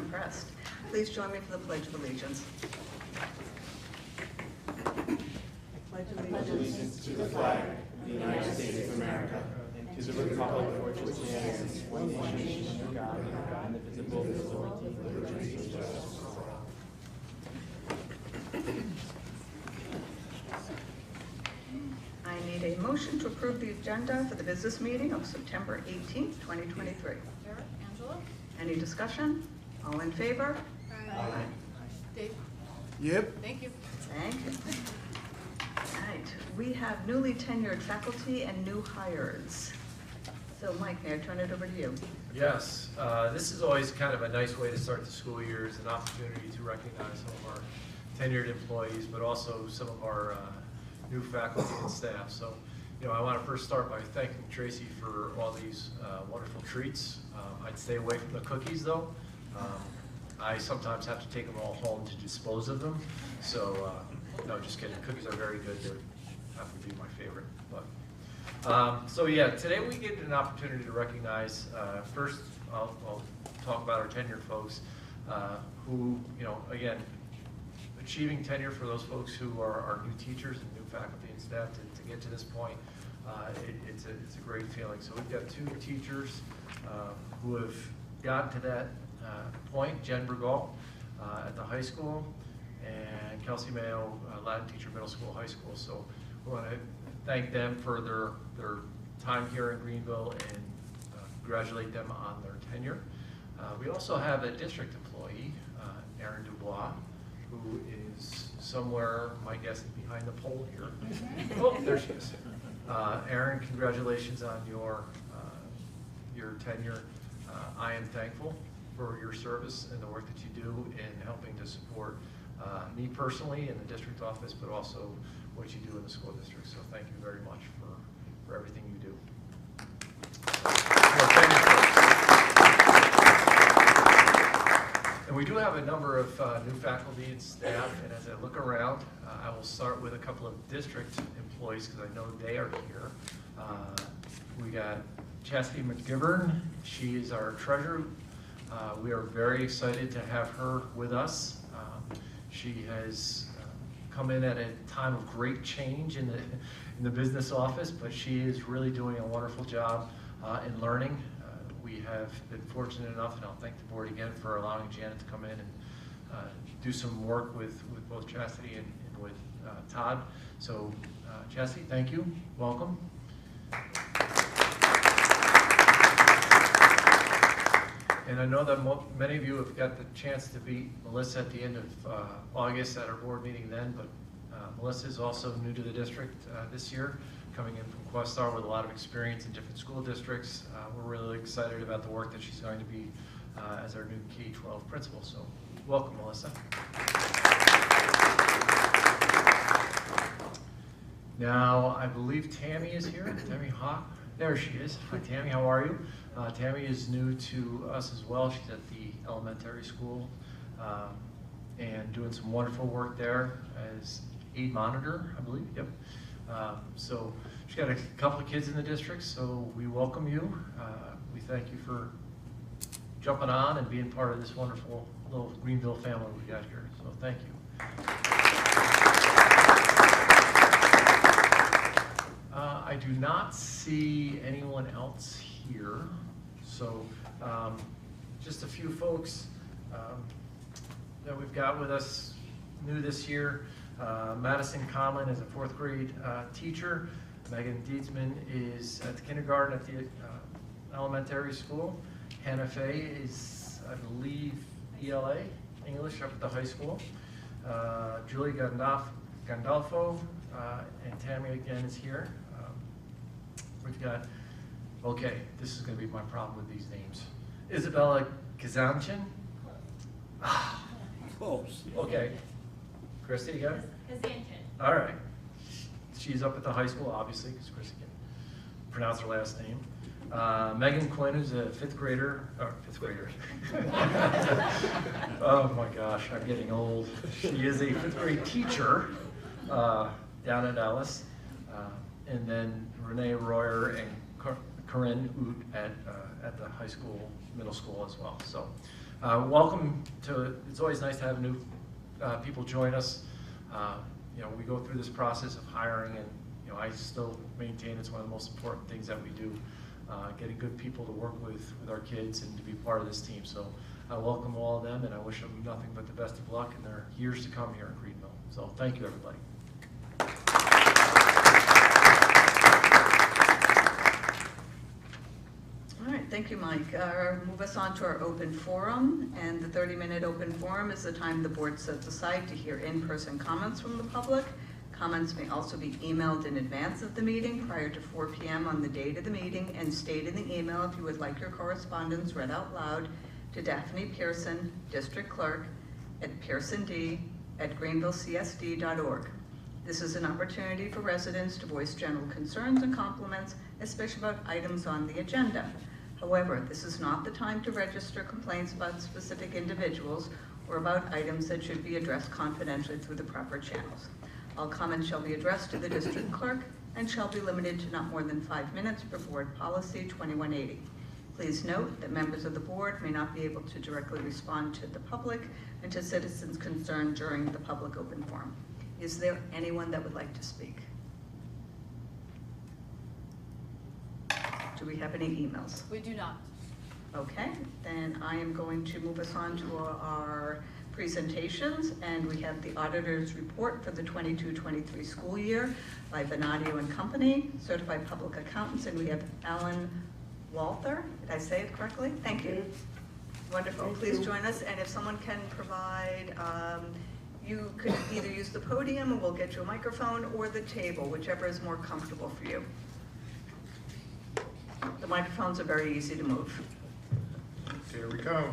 impressed. Please join me for the Pledge of Allegiance. I pledge allegiance to the flag of the United States of America and to the republic for which it stands, one nation, under God, indivisible, with liberty and justice for all. I need a motion to approve the agenda for the business meeting of September 18th, 2023. Sarah, Angela? Any discussion? All in favor? Aye. Dave? Yep. Thank you. Thank you. All right, we have newly tenured faculty and new hires. So Mike, may I turn it over to you? Yes, this is always kind of a nice way to start the school year, is an opportunity to recognize some of our tenured employees, but also some of our new faculty and staff. So, you know, I want to first start by thanking Tracy for all these wonderful treats. I'd stay away from the cookies though. I sometimes have to take them all home to dispose of them. So, no, just kidding. Cookies are very good. They happen to be my favorite. But so yeah, today we get an opportunity to recognize. First, I'll talk about our tenured folks who, you know, again, achieving tenure for those folks who are our new teachers and new faculty and staff to get to this point. It's a great feeling. So we've got two teachers who have gotten to that point, Jen Brugal at the high school, and Kelsey Mayo, Latin teacher, middle school, high school. So we want to thank them for their time here in Greenville and congratulate them on their tenure. We also have a district employee, Erin Dubois, who is somewhere, my guess is behind the pole here. Oh, there she is. Erin, congratulations on your tenure. I am thankful for your service and the work that you do in helping to support me personally in the district office, but also what you do in the school district. So thank you very much for everything you do. And we do have a number of new faculty and staff, and as I look around, I will start with a couple of district employees because I know they are here. We got Chastity McGivern. She is our treasurer. We are very excited to have her with us. She has come in at a time of great change in the business office, but she is really doing a wonderful job in learning. We have been fortunate enough, and I'll thank the board again for allowing Janet to come in and do some work with both Chastity and with Todd. So Chastity, thank you, welcome. And I know that many of you have got the chance to meet Melissa at the end of August at our board meeting then, but Melissa is also new to the district this year, coming in from Questar with a lot of experience in different school districts. We're really excited about the work that she's going to be as our new K-12 principal. So welcome, Melissa. Now, I believe Tammy is here. Tammy Hawk. There she is. Hi, Tammy. How are you? Tammy is new to us as well. She's at the elementary school and doing some wonderful work there as aid monitor, I believe. Yep. So she's got a couple of kids in the district, so we welcome you. We thank you for jumping on and being part of this wonderful little Greenville family we got here. So thank you. I do not see anyone else here. So just a few folks that we've got with us new this year. Madison Conlon is a fourth grade teacher. Megan Dietzman is at the kindergarten at the elementary school. Hannah Fay is, I believe, ELA, English, up at the high school. Julie Gandolfo and Tammy again is here. We've got, okay, this is going to be my problem with these names. Isabella Kazanchin. Close. Okay. Christy, you got it? Kazanchin. All right. She's up at the high school, obviously, because Christy can pronounce her last name. Megan Quinn is a fifth grader. Oh my gosh, I'm getting old. She is a fifth grade teacher down at Ellis. And then Renee Royer and Corinne Oot at the high school, middle school as well. So welcome to, it's always nice to have new people join us. You know, we go through this process of hiring, and you know, I still maintain it's one of the most important things that we do, getting good people to work with our kids and to be part of this team. So I welcome all of them, and I wish them nothing but the best of luck in their years to come here in Greenville. So thank you, everybody. All right, thank you, Mike. Move us on to our open forum, and the 30-minute open forum is the time the board sets aside to hear in-person comments from the public. Comments may also be emailed in advance of the meeting prior to 4 p.m. on the date of the meeting, and state in the email if you would like your correspondence read out loud to Daphne Pearson, District Clerk, at pearsond@greenvillecsd.org. This is an opportunity for residents to voice general concerns and compliments, especially about items on the agenda. However, this is not the time to register complaints about specific individuals or about items that should be addressed confidentially through the proper channels. All comments shall be addressed to the district clerk and shall be limited to not more than 5 minutes per board policy 2180. Please note that members of the board may not be able to directly respond to the public and to citizens concerned during the public open forum. Is there anyone that would like to speak? Do we have any emails? We do not. Okay, then I am going to move us on to our presentations, and we have the auditor's report for the 22-23 school year by Benadio and Company, certified public accountants, and we have Alan Walther. Did I say it correctly? Thank you. Wonderful. Please join us, and if someone can provide, you could either use the podium, and we'll get you a microphone, or the table, whichever is more comfortable for you. The microphones are very easy to move. There we go.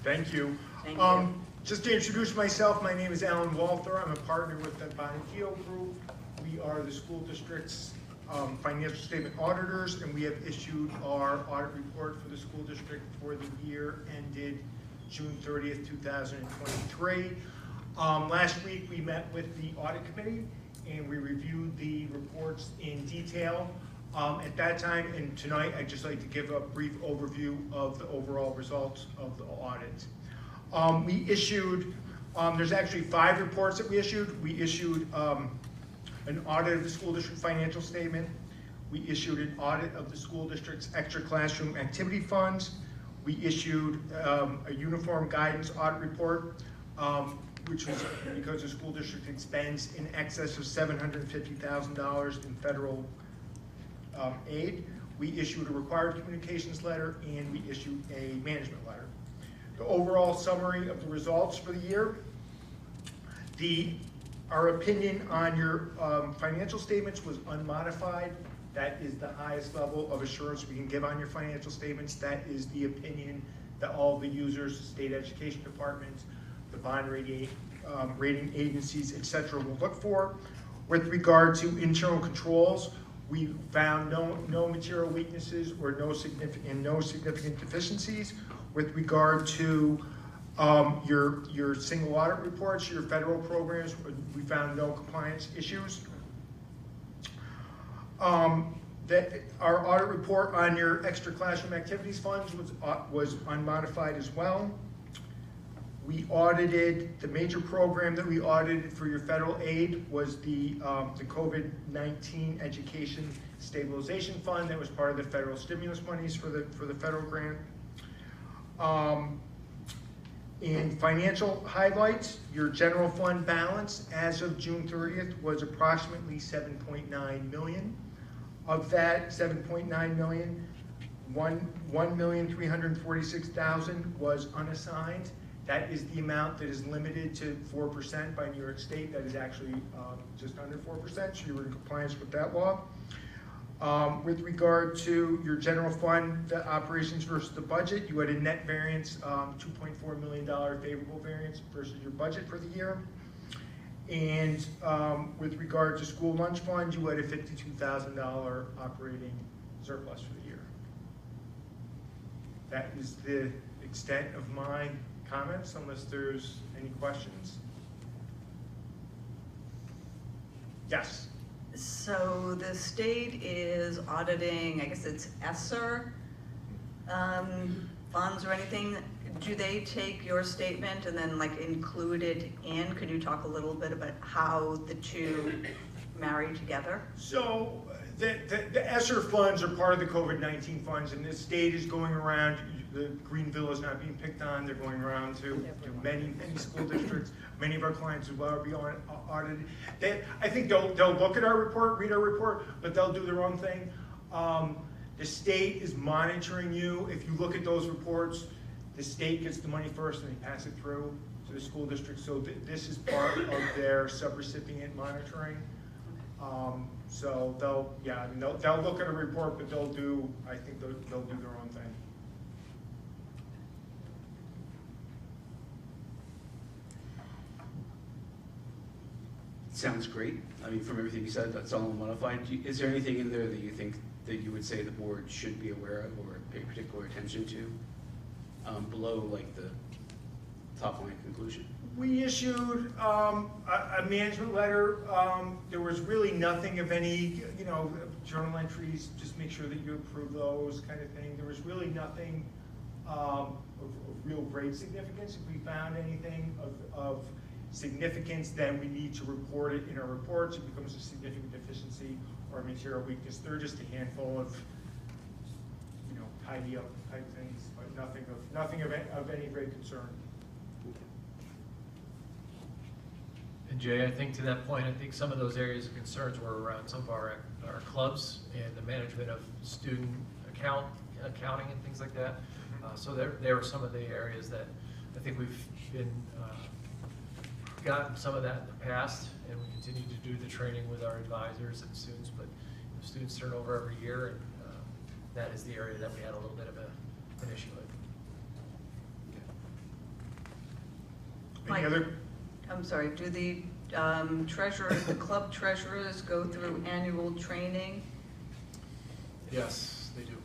Thank you. Thank you. Just to introduce myself, my name is Alan Walther. I'm a partner with the Benadio Group. We are the school district's financial statement auditors, and we have issued our audit report for the school district for the year ended June 30th, 2023. Last week we met with the audit committee and we reviewed the reports in detail. At that time and tonight, I'd just like to give a brief overview of the overall results of the audit. We issued, there's actually 5 reports that we issued. We issued an audit of the school district financial statement. We issued an audit of the school district's extra classroom activity funds. We issued a uniform guidance audit report, which was because the school district expends in excess of $750,000 in federal aid. We issued a required communications letter, and we issued a management letter. The overall summary of the results for the year: our opinion on your financial statements was unmodified. That is the highest level of assurance we can give on your financial statements. That is the opinion that all the users, state education departments, the bond rating agencies, etc., will look for. With regard to internal controls, we found no material weaknesses or no significant deficiencies. With regard to your single audit reports, your federal programs, we found no compliance issues. Our audit report on your extra classroom activities funds was unmodified as well. We audited, the major program that we audited for your federal aid was the COVID-19 Education Stabilization Fund. That was part of the federal stimulus monies for the federal grant. In financial highlights, your general fund balance as of June 30th was approximately $7.9 million. Of that $7.9 million, $1,346,000 was unassigned. That is the amount that is limited to 4% by New York State. That is actually just under 4%, so you were in compliance with that law. With regard to your general fund, the operations versus the budget, you had a net variance, $2.4 million favorable variance versus your budget for the year. And with regard to school lunch fund, you had a $52,000 operating surplus for the year. That is the extent of my comments, unless there's any questions. Yes. So the state is auditing, I guess it's ESSER funds or anything. do they take your statement and then like include it in? Could you talk a little bit about how the two marry together? So the ESSER funds are part of the COVID-19 funds, and the state is going around, the Greenville is not being picked on, they're going around to many school districts. Many of our clients as well are being audited. I think they'll look at our report, read our report, but they'll do their own thing. The state is monitoring you. If you look at those reports, the state gets the money first and they pass it through to the school district. So this is part of their subrecipient monitoring. So they'll look at a report, but I think they'll do their own thing. Sounds great. I mean, from everything you said, that's all modified. Is there anything in there that you think that you would say the board should be aware of or pay particular attention to below like the top line conclusion? We issued a management letter. There was really nothing of any, journal entries, just make sure that you approve those kind of thing. There was really nothing of real great significance. If we found anything of significance, then we need to report it in our reports. It becomes a significant deficiency or a material weakness. They're just a handful of, tidy up type things, but nothing of any great concern. And Jay, I think to that point, I think some of those areas of concerns were around some of our clubs and the management of student accounting and things like that. So there were some of the areas that I think we've been gotten some of that in the past, and we continue to do the training with our advisors and students, but students turn over every year, and that is the area that we had a little bit of an issue with. Any other? I'm sorry, do the treasurers, the club treasurers go through annual training? Yes, they do.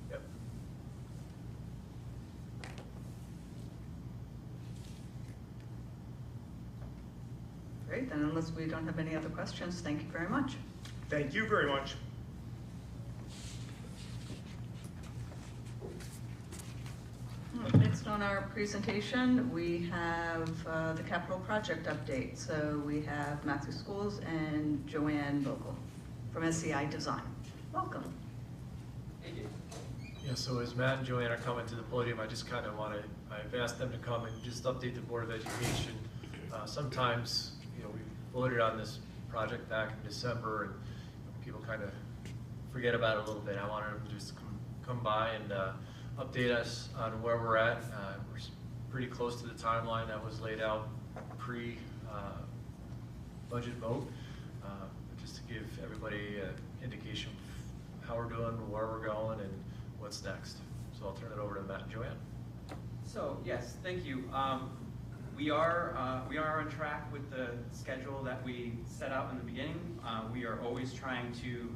Yep. Great, then unless we don't have any other questions, thank you very much. Thank you very much. Next on our presentation, we have the capital project update. So we have Matthew Schools and Joanne Vogel from SCI Design. Welcome. Yeah, so as Matt and Joanne are coming to the podium, I just kind of I've asked them to come and just update the Board of Education. Sometimes, we voted on this project back in December, and people kind of forget about it a little bit. I wanted them to just come by and update us on where we're at. We're pretty close to the timeline that was laid out pre-budget vote, just to give everybody an indication of how we're doing, where we're going, and what's next. So I'll turn it over to Matt and Joanne. So yes, thank you. We are on track with the schedule that we set out in the beginning. We are always trying to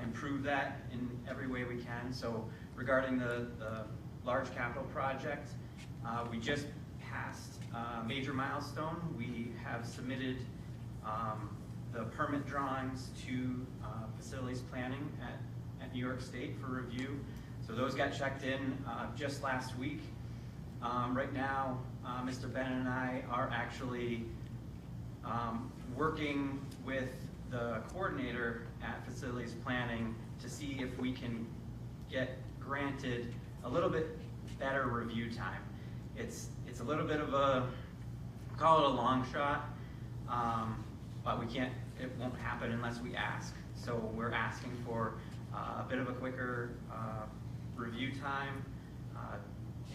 improve that in every way we can. So regarding the large capital project, we just passed a major milestone. We have submitted the permit drawings to facilities planning at New York State for review. So those got checked in just last week. Right now, Mr. Bennett and I are actually working with the coordinator at facilities planning to see if we can get granted a little bit better review time. It's a little bit of call it a long shot, but it won't happen unless we ask. So we're asking for a bit of a quicker review time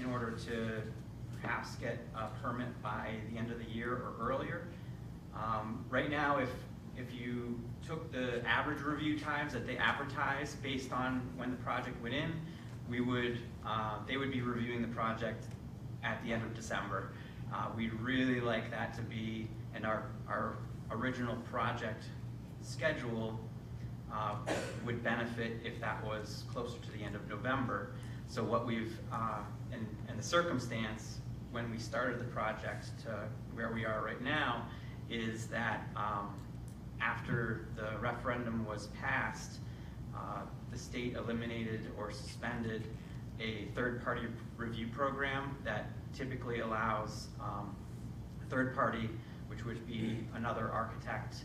in order to perhaps get a permit by the end of the year or earlier. Right now, if you took the average review times that they advertised based on when the project went in, they would be reviewing the project at the end of December. We'd really like that to be, and our original project schedule would benefit if that was closer to the end of November. So what we've, and the circumstance when we started the project to where we are right now is that after the referendum was passed, the state eliminated or suspended a third-party review program that typically allows a third party, which would be another architect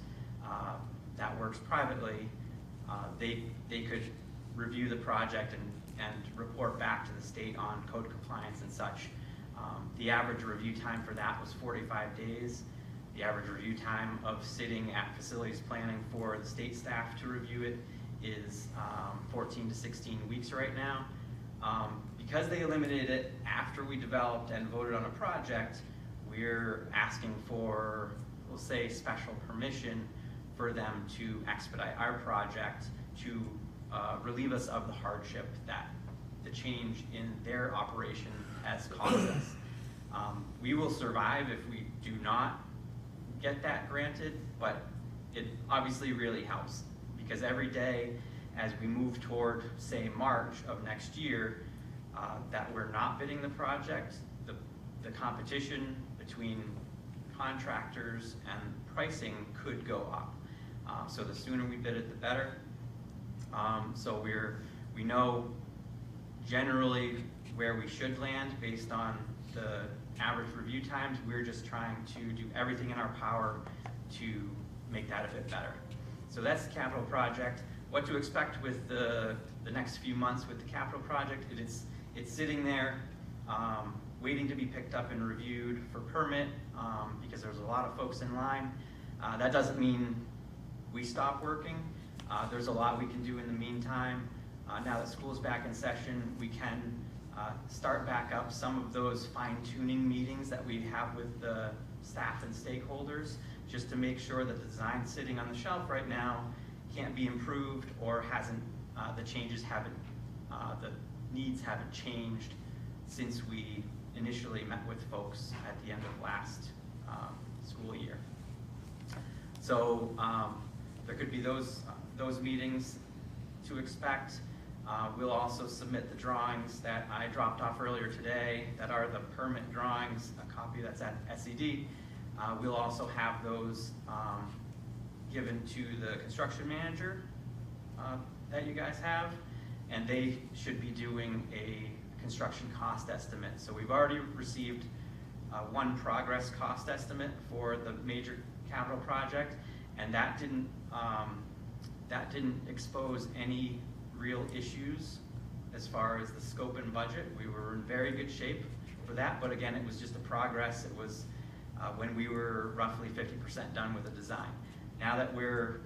that works privately, they could review the project and report back to the state on code compliance and such. The average review time for that was 45 days. The average review time of sitting at facilities planning for the state staff to review it is 14 to 16 weeks right now. Because they eliminated it after we developed and voted on a project, we're asking for, we'll say, special permission for them to expedite our project to relieve us of the hardship that the change in their operation has caused us. We will survive if we do not get that granted, but it obviously really helps, because every day as we move toward, say, March of next year, that we're not bidding the project, the competition between contractors and pricing could go up. So the sooner we bid it, the better. So we know generally where we should land based on the average review times. We're just trying to do everything in our power to make that a bit better. So that's the capital project. What to expect with the next few months with the capital project? It's sitting there waiting to be picked up and reviewed for permit because there's a lot of folks in line. That doesn't mean we stop working. There's a lot we can do in the meantime. Now that school's back in session, we can start back up some of those fine-tuning meetings that we have with the staff and stakeholders, just to make sure that the design sitting on the shelf right now can't be improved or hasn't, the needs haven't changed since we initially met with folks at the end of last school year. So there could be those meetings to expect. We'll also submit the drawings that I dropped off earlier today that are the permit drawings, a copy that's at SED. We'll also have those given to the construction manager that you guys have, and they should be doing a construction cost estimate. So we've already received one progress cost estimate for the major capital project, and that didn't expose any real issues as far as the scope and budget. We were in very good shape for that, but again, it was just a progress. It was when we were roughly 50% done with the design. Now that we're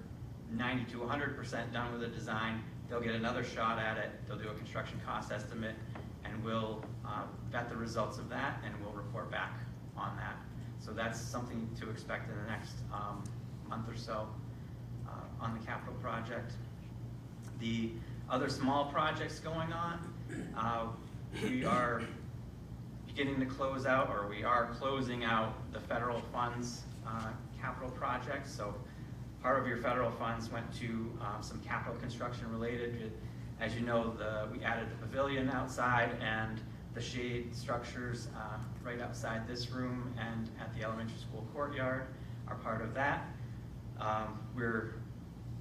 90 to 100% done with the design, they'll get another shot at it. They'll do a construction cost estimate, and we'll vet the results of that, and we'll report back on that. So that's something to expect in the next month or so on the capital project. The other small projects going on, we are beginning to close out, or we are closing out the federal funds capital projects. So part of your federal funds went to some capital construction related. As you know, we added the pavilion outside and the shade structures right outside this room and at the elementary school courtyard are part of that. We're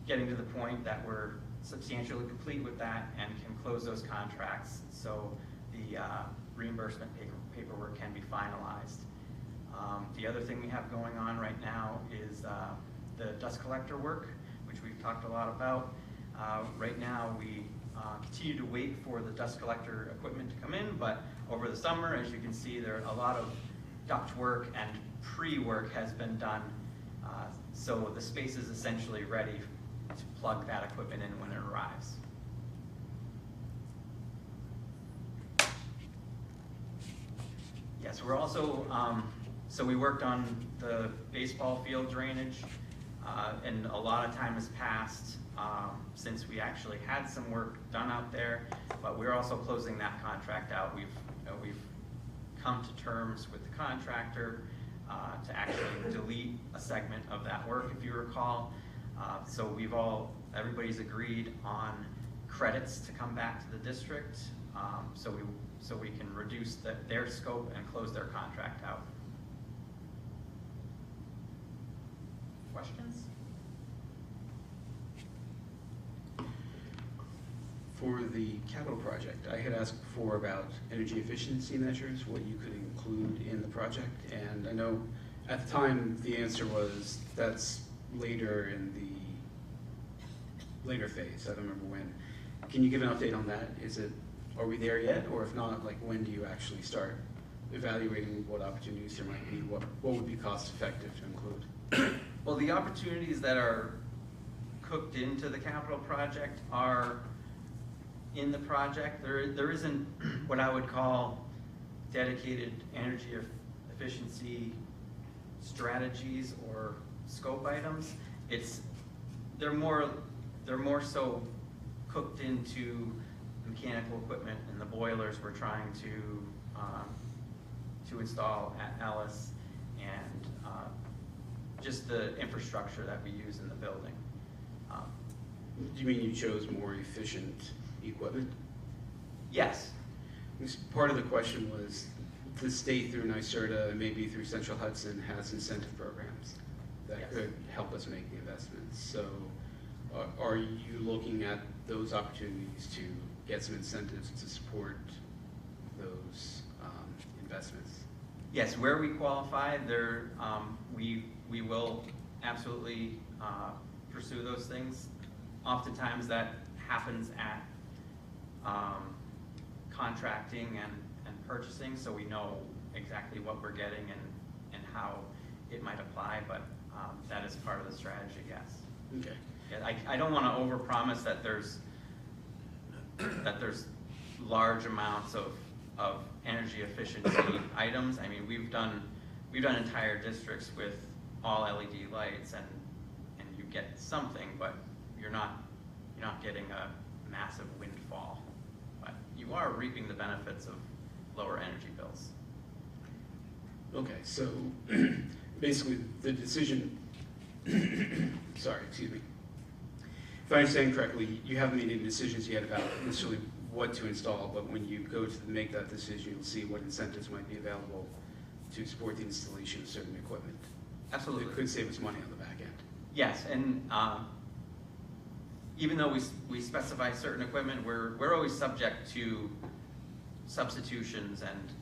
getting to the point that we're substantially complete with that and can close those contracts, so the reimbursement paperwork can be finalized. The other thing we have going on right now is the dust collector work, which we've talked a lot about. Right now we continue to wait for the dust collector equipment to come in, but over the summer, as you can see, there are a lot of duct work and pre-work has been done, so the space is essentially ready to plug that equipment in when it arrives. Yes, we're also, so we worked on the baseball field drainage, and a lot of time has passed since we actually had some work done out there, but we're also closing that contract out. We've come to terms with the contractor to actually delete a segment of that work, if you recall. So everybody's agreed on credits to come back to the district, so we can reduce their scope and close their contract out. Questions? For the capital project, I had asked before about energy efficiency measures, what you could include in the project, and I know at the time the answer was that's later in the later phase. I don't remember when. Can you give an update on that? Are we there yet, or if not, like when do you actually start evaluating what opportunities there might be? What would be cost effective to include? Well, the opportunities that are cooked into the capital project are in the project. There isn't what I would call dedicated energy efficiency strategies or scope items. They're more so cooked into mechanical equipment and the boilers we're trying to install at Ellis, and just the infrastructure that we use in the building. Do you mean you chose more efficient equipment? Yes. Part of the question was the state through NYSERDA and maybe through Central Hudson has incentive programs that Yes. could help us make the investments. So are you looking at those opportunities to get some incentives to support those investments? Yes, where we qualify, we will absolutely pursue those things. Oftentimes that happens at contracting and purchasing, so we know exactly what we're getting and how it might apply, but that is part of the strategy, yes. Okay. Yeah, I don't want to overpromise that there's large amounts of energy efficiency items. I mean, we've done entire districts with all LED lights, and you get something, but you're not getting a massive windfall. But you are reaping the benefits of lower energy bills. Okay, so basically the decision, sorry, excuse me. If I understand correctly, you haven't made any decisions yet about necessarily what to install, but when you go to make that decision, you'll see what incentives might be available to support the installation of certain equipment. Absolutely. It could save us money on the back end. Yes, and even though we specify certain equipment, we're always subject to substitutions and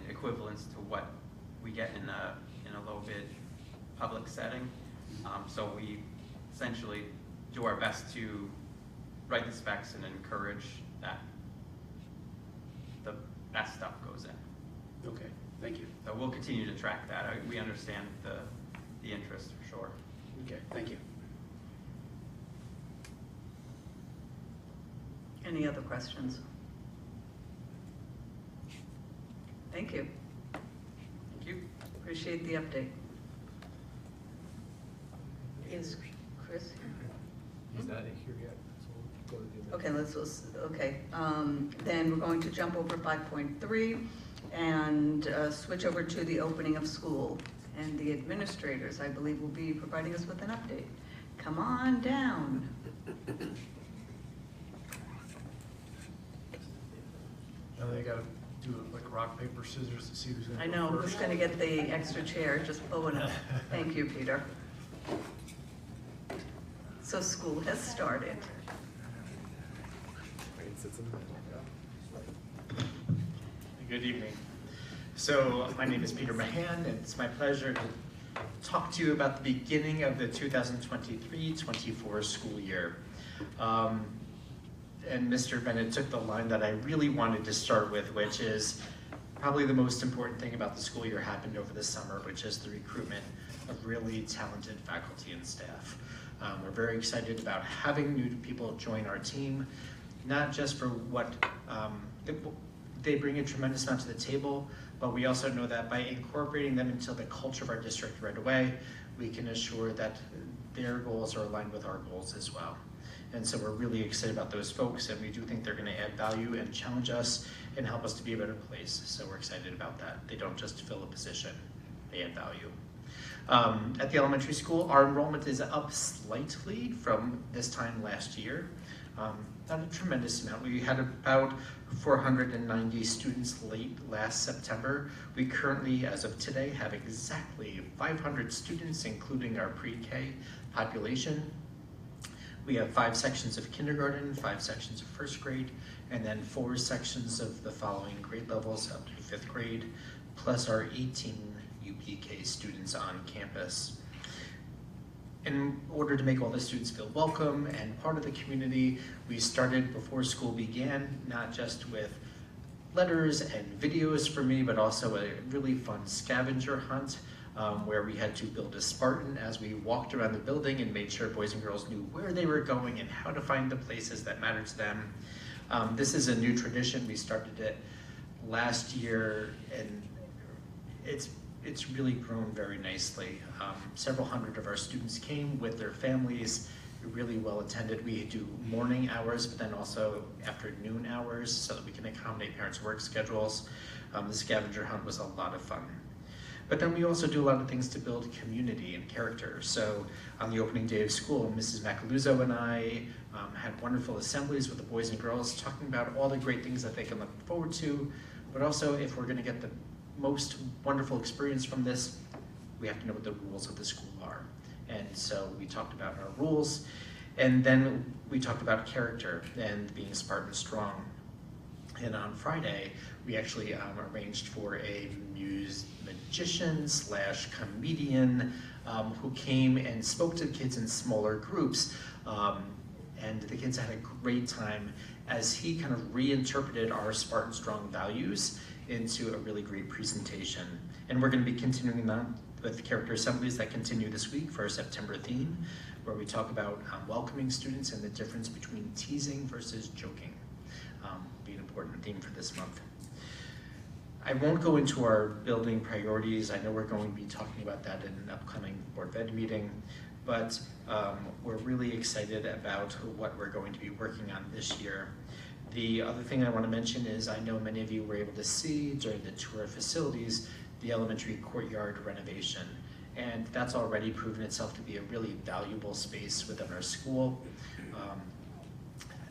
equivalents to what we get in a low bid public setting. So we essentially do our best to write the specs and encourage that the best stuff goes in. Okay, thank you. So we'll continue to track that. We understand the interest for sure. Okay, thank you. Any other questions? Thank you. Thank you. Appreciate the update. Is Chris here? He's not here yet, so we'll go to the. Okay, then we're going to jump over 5.3 and switch over to the opening of school. And the administrators, I believe, will be providing us with an update. Come on down. Now they gotta do like rock, paper, scissors to see who's gonna I go know, who's first. going to get the extra chair, just pull it up. Thank you, Peter. So school has started. Good evening. So my name is Peter Mahan, and it's my pleasure to talk to you about the beginning of the 2023-24 school year. And Mr. Bennett took the line that I really wanted to start with, which is probably the most important thing about the school year happened over the summer, which is the recruitment of really talented faculty and staff. We're very excited about having new people join our team, not just for what they bring a tremendous amount to the table, but we also know that by incorporating them into the culture of our district right away, we can assure that their goals are aligned with our goals as well. And so we're really excited about those folks, and we do think they're going to add value and challenge us and help us to be a better place. So we're excited about that. They don't just fill a position, they add value. At the elementary school, our enrollment is up slightly from this time last year. Not a tremendous amount. We had about 490 students late last September. We currently, as of today, have exactly 500 students, including our pre-K population. We have 5 sections of kindergarten, 5 sections of first grade, and then 4 sections of the following grade levels up to 5th grade, plus our 18 UPK students on campus. In order to make all the students feel welcome and part of the community, we started before school began, not just with letters and videos for me, but also a really fun scavenger hunt where we had to build a Spartan as we walked around the building and made sure boys and girls knew where they were going and how to find the places that mattered to them. This is a new tradition. We started it last year, and it's really grown very nicely. Several hundred of our students came with their families, really well attended. We do morning hours, but then also afternoon hours so that we can accommodate parents' work schedules. The scavenger hunt was a lot of fun. But then we also do a lot of things to build community and character. So on the opening day of school, Mrs. Macaluzzo and I had wonderful assemblies with the boys and girls talking about all the great things that they can look forward to, but also if we're gonna get the most wonderful experience from this, we have to know what the rules of the school are. And so we talked about our rules, and then we talked about character and being Spartan strong. And on Friday, we actually arranged for a magician / comedian who came and spoke to kids in smaller groups. And the kids had a great time as he kind of reinterpreted our Spartan strong values into a really great presentation. And we're going to be continuing that with character assemblies that continue this week for our September theme, where we talk about welcoming students and the difference between teasing versus joking. Be an important theme for this month. I won't go into our building priorities. I know we're going to be talking about that in an upcoming Board of Ed meeting, but we're really excited about what we're going to be working on this year. The other thing I want to mention is I know many of you were able to see during the tour of facilities the elementary courtyard renovation, and that's already proven itself to be a really valuable space within our school.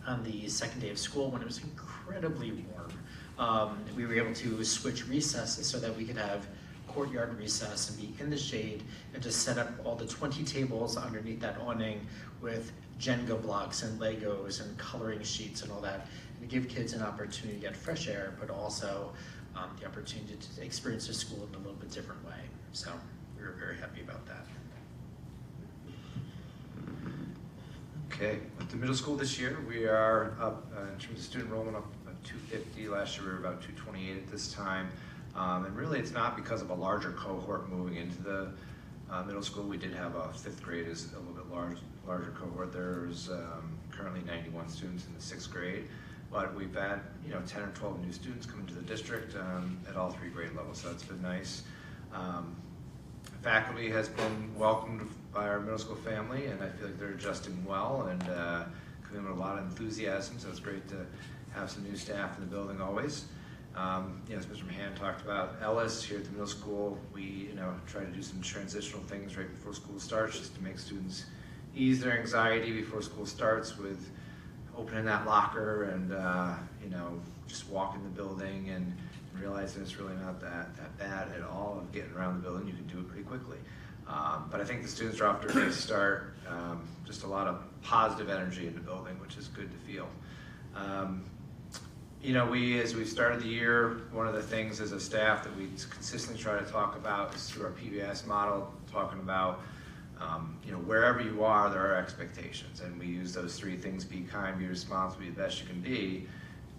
On the second day of school, when it was incredibly warm, we were able to switch recesses so that we could have courtyard recess and be in the shade and just set up all the 20 tables underneath that awning with Jenga blocks and Legos and coloring sheets and all that, and give kids an opportunity to get fresh air, but also the opportunity to experience their school in a little bit different way. So we were very happy about that. Okay, with the middle school this year, we are up in terms of student enrollment up 250. Last year we were about 228 at this time. And really it's not because of a larger cohort moving into the middle school. We did have a 5th grade is a little bit larger cohort. There's currently 91 students in the 6th grade. But we've had 10 or 12 new students come into the district at all 3 grade levels, so it's been nice. Faculty has been welcomed by our middle school family, and I feel like they're adjusting well and coming with a lot of enthusiasm, so it's great to have some new staff in the building always. As Mr. Mahan talked about, Ellis here at the middle school, we try to do some transitional things right before school starts just to make students ease their anxiety before school starts with opening that locker and just walking the building and realizing it's really not that bad at all of getting around the building. You can do it pretty quickly. But I think the students are off to a great start. Just a lot of positive energy in the building, which is good to feel. As we started the year, one of the things as a staff that we consistently try to talk about is through our PBS model, talking about wherever you are, there are expectations, and we use those 3 things: be kind, be responsible, be the best you can be,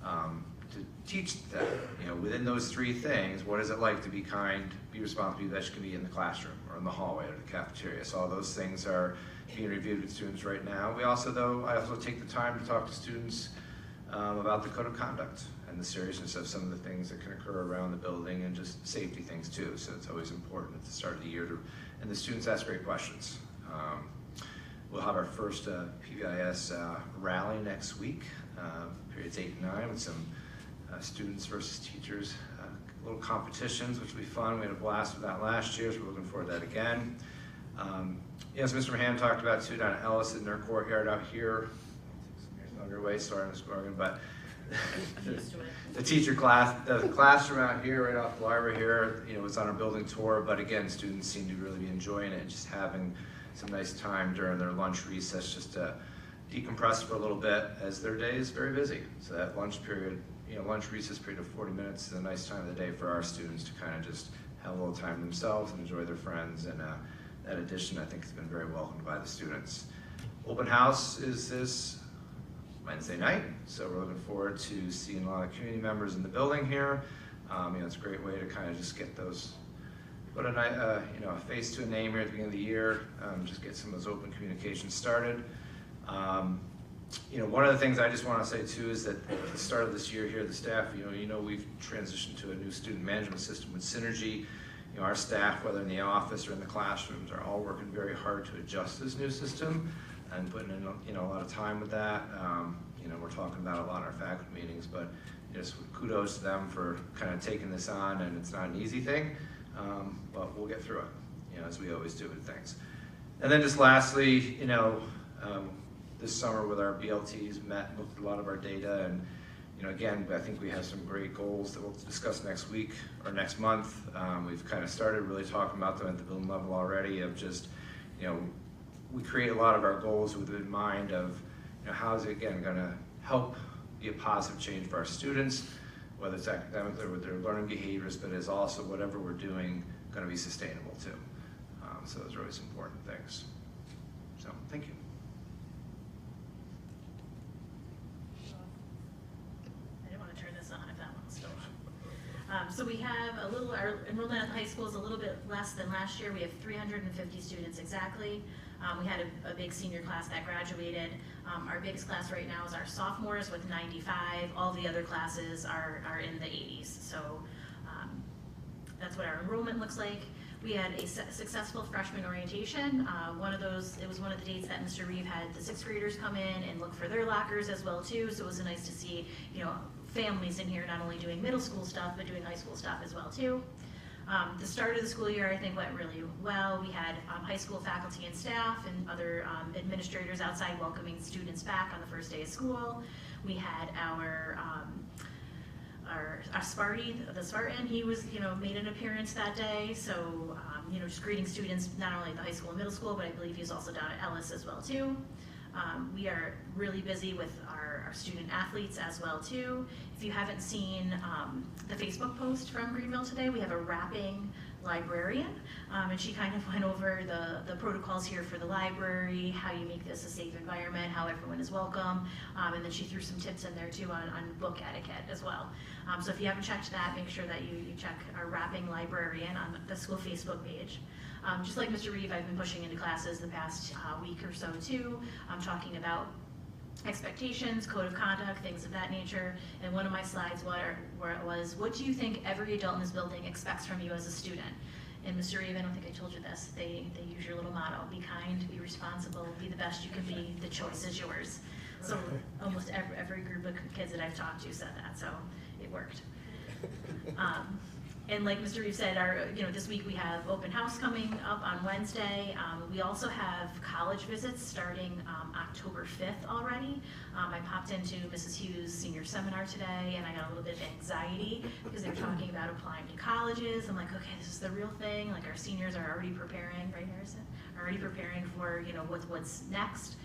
to teach them, within those 3 things, what is it like to be kind, be responsible, be the best you can be in the classroom or in the hallway or the cafeteria. So all those things are being reviewed with students right now. I also take the time to talk to students about the code of conduct and the seriousness of some of the things that can occur around the building and just safety things too. So it's always important at the start of the year and the students ask great questions. We'll have our first PBIS rally next week, periods 8 and 9, with some students versus teachers, little competitions, which will be fun. We had a blast with that last year, so we're looking forward to that again. As Mr. Mahan talked about too, down at Ellis in their courtyard out here, your way, sorry, Ms. Morgan, but the classroom out here, right off the library here, was on our building tour, but again, students seem to really be enjoying it and just having some nice time during their lunch recess just to decompress for a little bit as their day is very busy. So that lunch period, lunch recess period of 40 minutes is a nice time of the day for our students to kind of just have a little time themselves and enjoy their friends. And that addition, I think, has been very welcomed by the students. Open house is this Wednesday night, so we're looking forward to seeing a lot of community members in the building here. It's a great way to kind of just get those, put a face to a name here at the beginning of the year, just get some of those open communications started. One of the things I just want to say too is that at the start of this year here, the staff, we've transitioned to a new student management system with Synergy. Our staff, whether in the office or in the classrooms, are all working very hard to adjust this new system and putting in a lot of time with that. We're talking about a lot in our faculty meetings, but just kudos to them for kind of taking this on, and it's not an easy thing, but we'll get through it, as we always do with things. And then just lastly, this summer with our BLTs, met and looked at a lot of our data, and again, I think we have some great goals that we'll discuss next week or next month. We've kind of started really talking about them at the building level already of just, we create a lot of our goals with in mind of, how is it again going to help be a positive change for our students, whether it's academically or with their learning behaviors, but is also whatever we're doing going to be sustainable too. So those are always important things. So thank you. I didn't want to turn this on if that one's still on. So we have our enrollment at the high school is a little bit less than last year. We have 350 students exactly. We had a big senior class that graduated. Our biggest class right now is our sophomores with 95. All the other classes are in the 80s. So that's what our enrollment looks like. We had a successful freshman orientation. It was one of the dates that Mr. Reeve had the 6th graders come in and look for their lockers as well too. So it was nice to see, families in here not only doing middle school stuff, but doing high school stuff as well too. The start of the school year, I think, went really well. We had high school faculty and staff and other administrators outside welcoming students back on the first day of school. We had our the Spartan, he was, made an appearance that day. So, just greeting students, not only at the high school and middle school, but I believe he was also down at Ellis as well too. We are really busy with our student athletes as well too. If you haven't seen the Facebook post from Greenville today, we have a rapping librarian, and she kind of went over the protocols here for the library, how you make this a safe environment, how everyone is welcome, and then she threw some tips in there too on book etiquette as well. So if you haven't checked that, make sure that you check our rapping librarian on the school Facebook page. Just like Mr. Reeve, I've been pushing into classes the past week or so too, talking about expectations, code of conduct, things of that nature. And one of my slides was, what do you think every adult in this building expects from you as a student? And Mr. Reeve, I don't think I told you this, they use your little motto: be kind, be responsible, be the best you can be, the choice is yours. So almost every group of kids that I've talked to said that, so it worked. And like Mr. Reeve said, this week we have open house coming up on Wednesday. We also have college visits starting October 5th already. I popped into Mrs. Hughes' senior seminar today, and I got a little bit of anxiety because they were talking about applying to colleges. I'm like, okay, this is the real thing. Like, our seniors are already preparing, right, Harrison? Already preparing for what's next.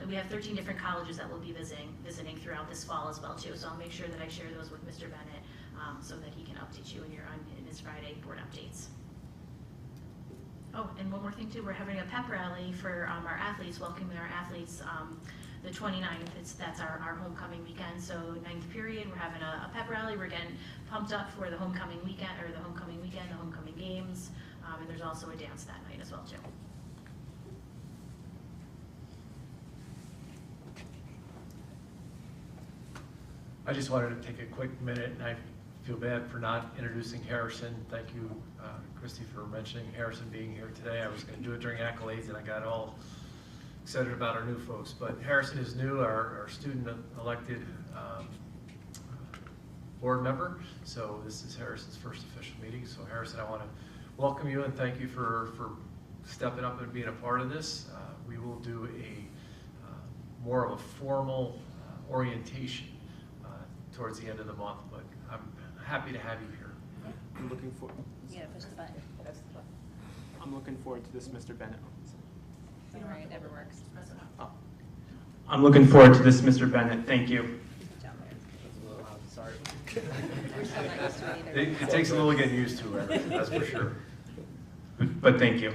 We have 13 different colleges that we'll be visiting throughout this fall as well too. So I'll make sure that I share those with Mr. Bennett so that he can update you in his Friday board updates. Oh, and one more thing too, we're having a pep rally for our athletes, welcoming our athletes the 29th. That's our homecoming weekend. So 9th period, we're having a pep rally. We're getting pumped up for the homecoming weekend, the homecoming games, and there's also a dance that night as well too. I just wanted to take a quick minute, and I feel bad for not introducing Harrison. Thank you, Christy, for mentioning Harrison being here today. I was going to do it during accolades, and I got all excited about our new folks. But Harrison is new, our student-elected board member. So this is Harrison's first official meeting. So Harrison, I want to welcome you and thank you for stepping up and being a part of this. We will do more of a formal orientation towards the end of the month, but I'm happy to have you here. I'm looking forward. Yeah, push the button. I'm looking forward to this, Mr. Bennett. All right, it never works. Oh. I'm looking forward to this, Mr. Bennett. Thank you. Sorry. It takes a little getting used to, that's for sure. But thank you.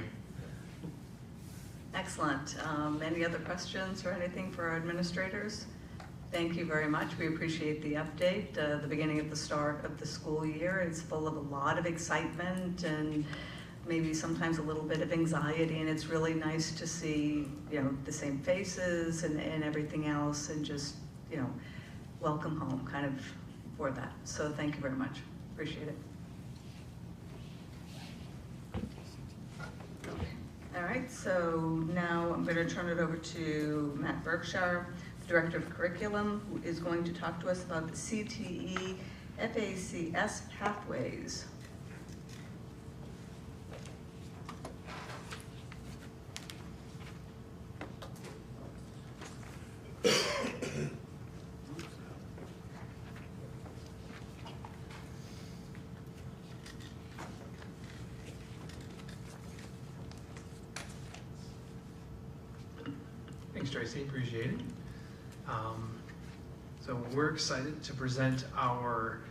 Excellent. Any other questions or anything for our administrators? Thank you very much. We appreciate the update. The beginning of the start of the school year is full of a lot of excitement and maybe sometimes a little bit of anxiety, and it's really nice to see, you know, the same faces and everything else, and just, you know, welcome home kind of for that. So thank you very much. Appreciate it. All right, so now I'm going to turn it over to Matt Berkshire, the Director of Curriculum, who is going to talk to us about the CTE FACS pathways. Thanks, Tracy, appreciate it. So we're excited to present our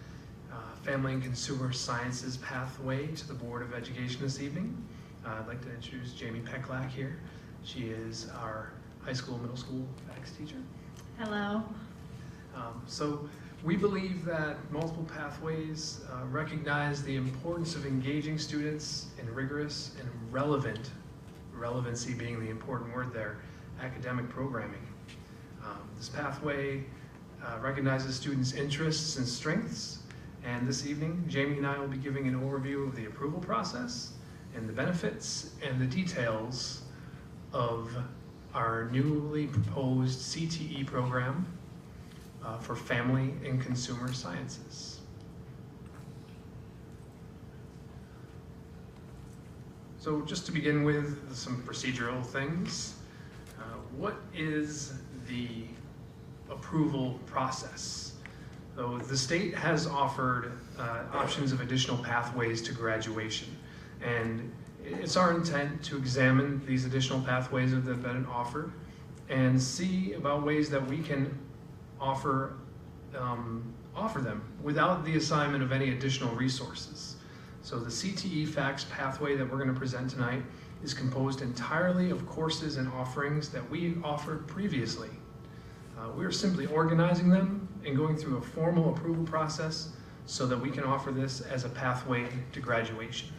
Family and Consumer Sciences pathway to the Board of Education this evening. I'd like to introduce Jamie Pecklack here. She is our high school, middle school FACS teacher. Hello. So we believe that multiple pathways recognize the importance of engaging students in rigorous and relevant, relevancy being the important word there, academic programming. This pathway recognizes students' interests and strengths, and this evening, Jamie and I will be giving an overview of the approval process and the benefits and the details of our newly proposed CTE program for Family and Consumer Sciences. So just to begin with some procedural things, what is the approval process? So the state has offered options of additional pathways to graduation, and it's our intent to examine these additional pathways that have been offered and see about ways that we can offer them without the assignment of any additional resources. So the CTE FACS pathway that we're going to present tonight is composed entirely of courses and offerings that we offered previously. We are simply organizing them and going through a formal approval process so that we can offer this as a pathway to graduation.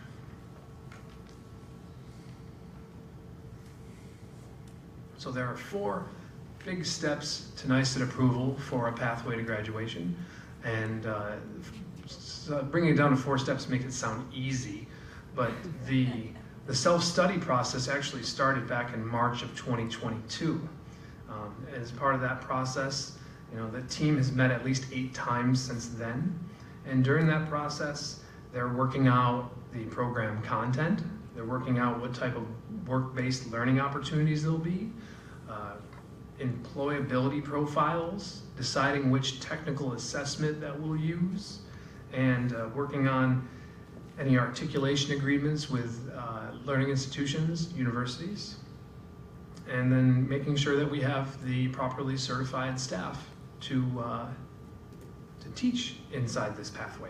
So there are 4 big steps to NYSET approval for a pathway to graduation, and so bringing it down to 4 steps makes it sound easy, but the self-study process actually started back in March of 2022. As part of that process, you know, the team has met at least 8 times since then, and during that process, they're working out the program content, they're working out what type of work-based learning opportunities there'll be, employability profiles, deciding which technical assessment that we'll use, and working on any articulation agreements with learning institutions, universities, and then making sure that we have the properly certified staff to teach inside this pathway.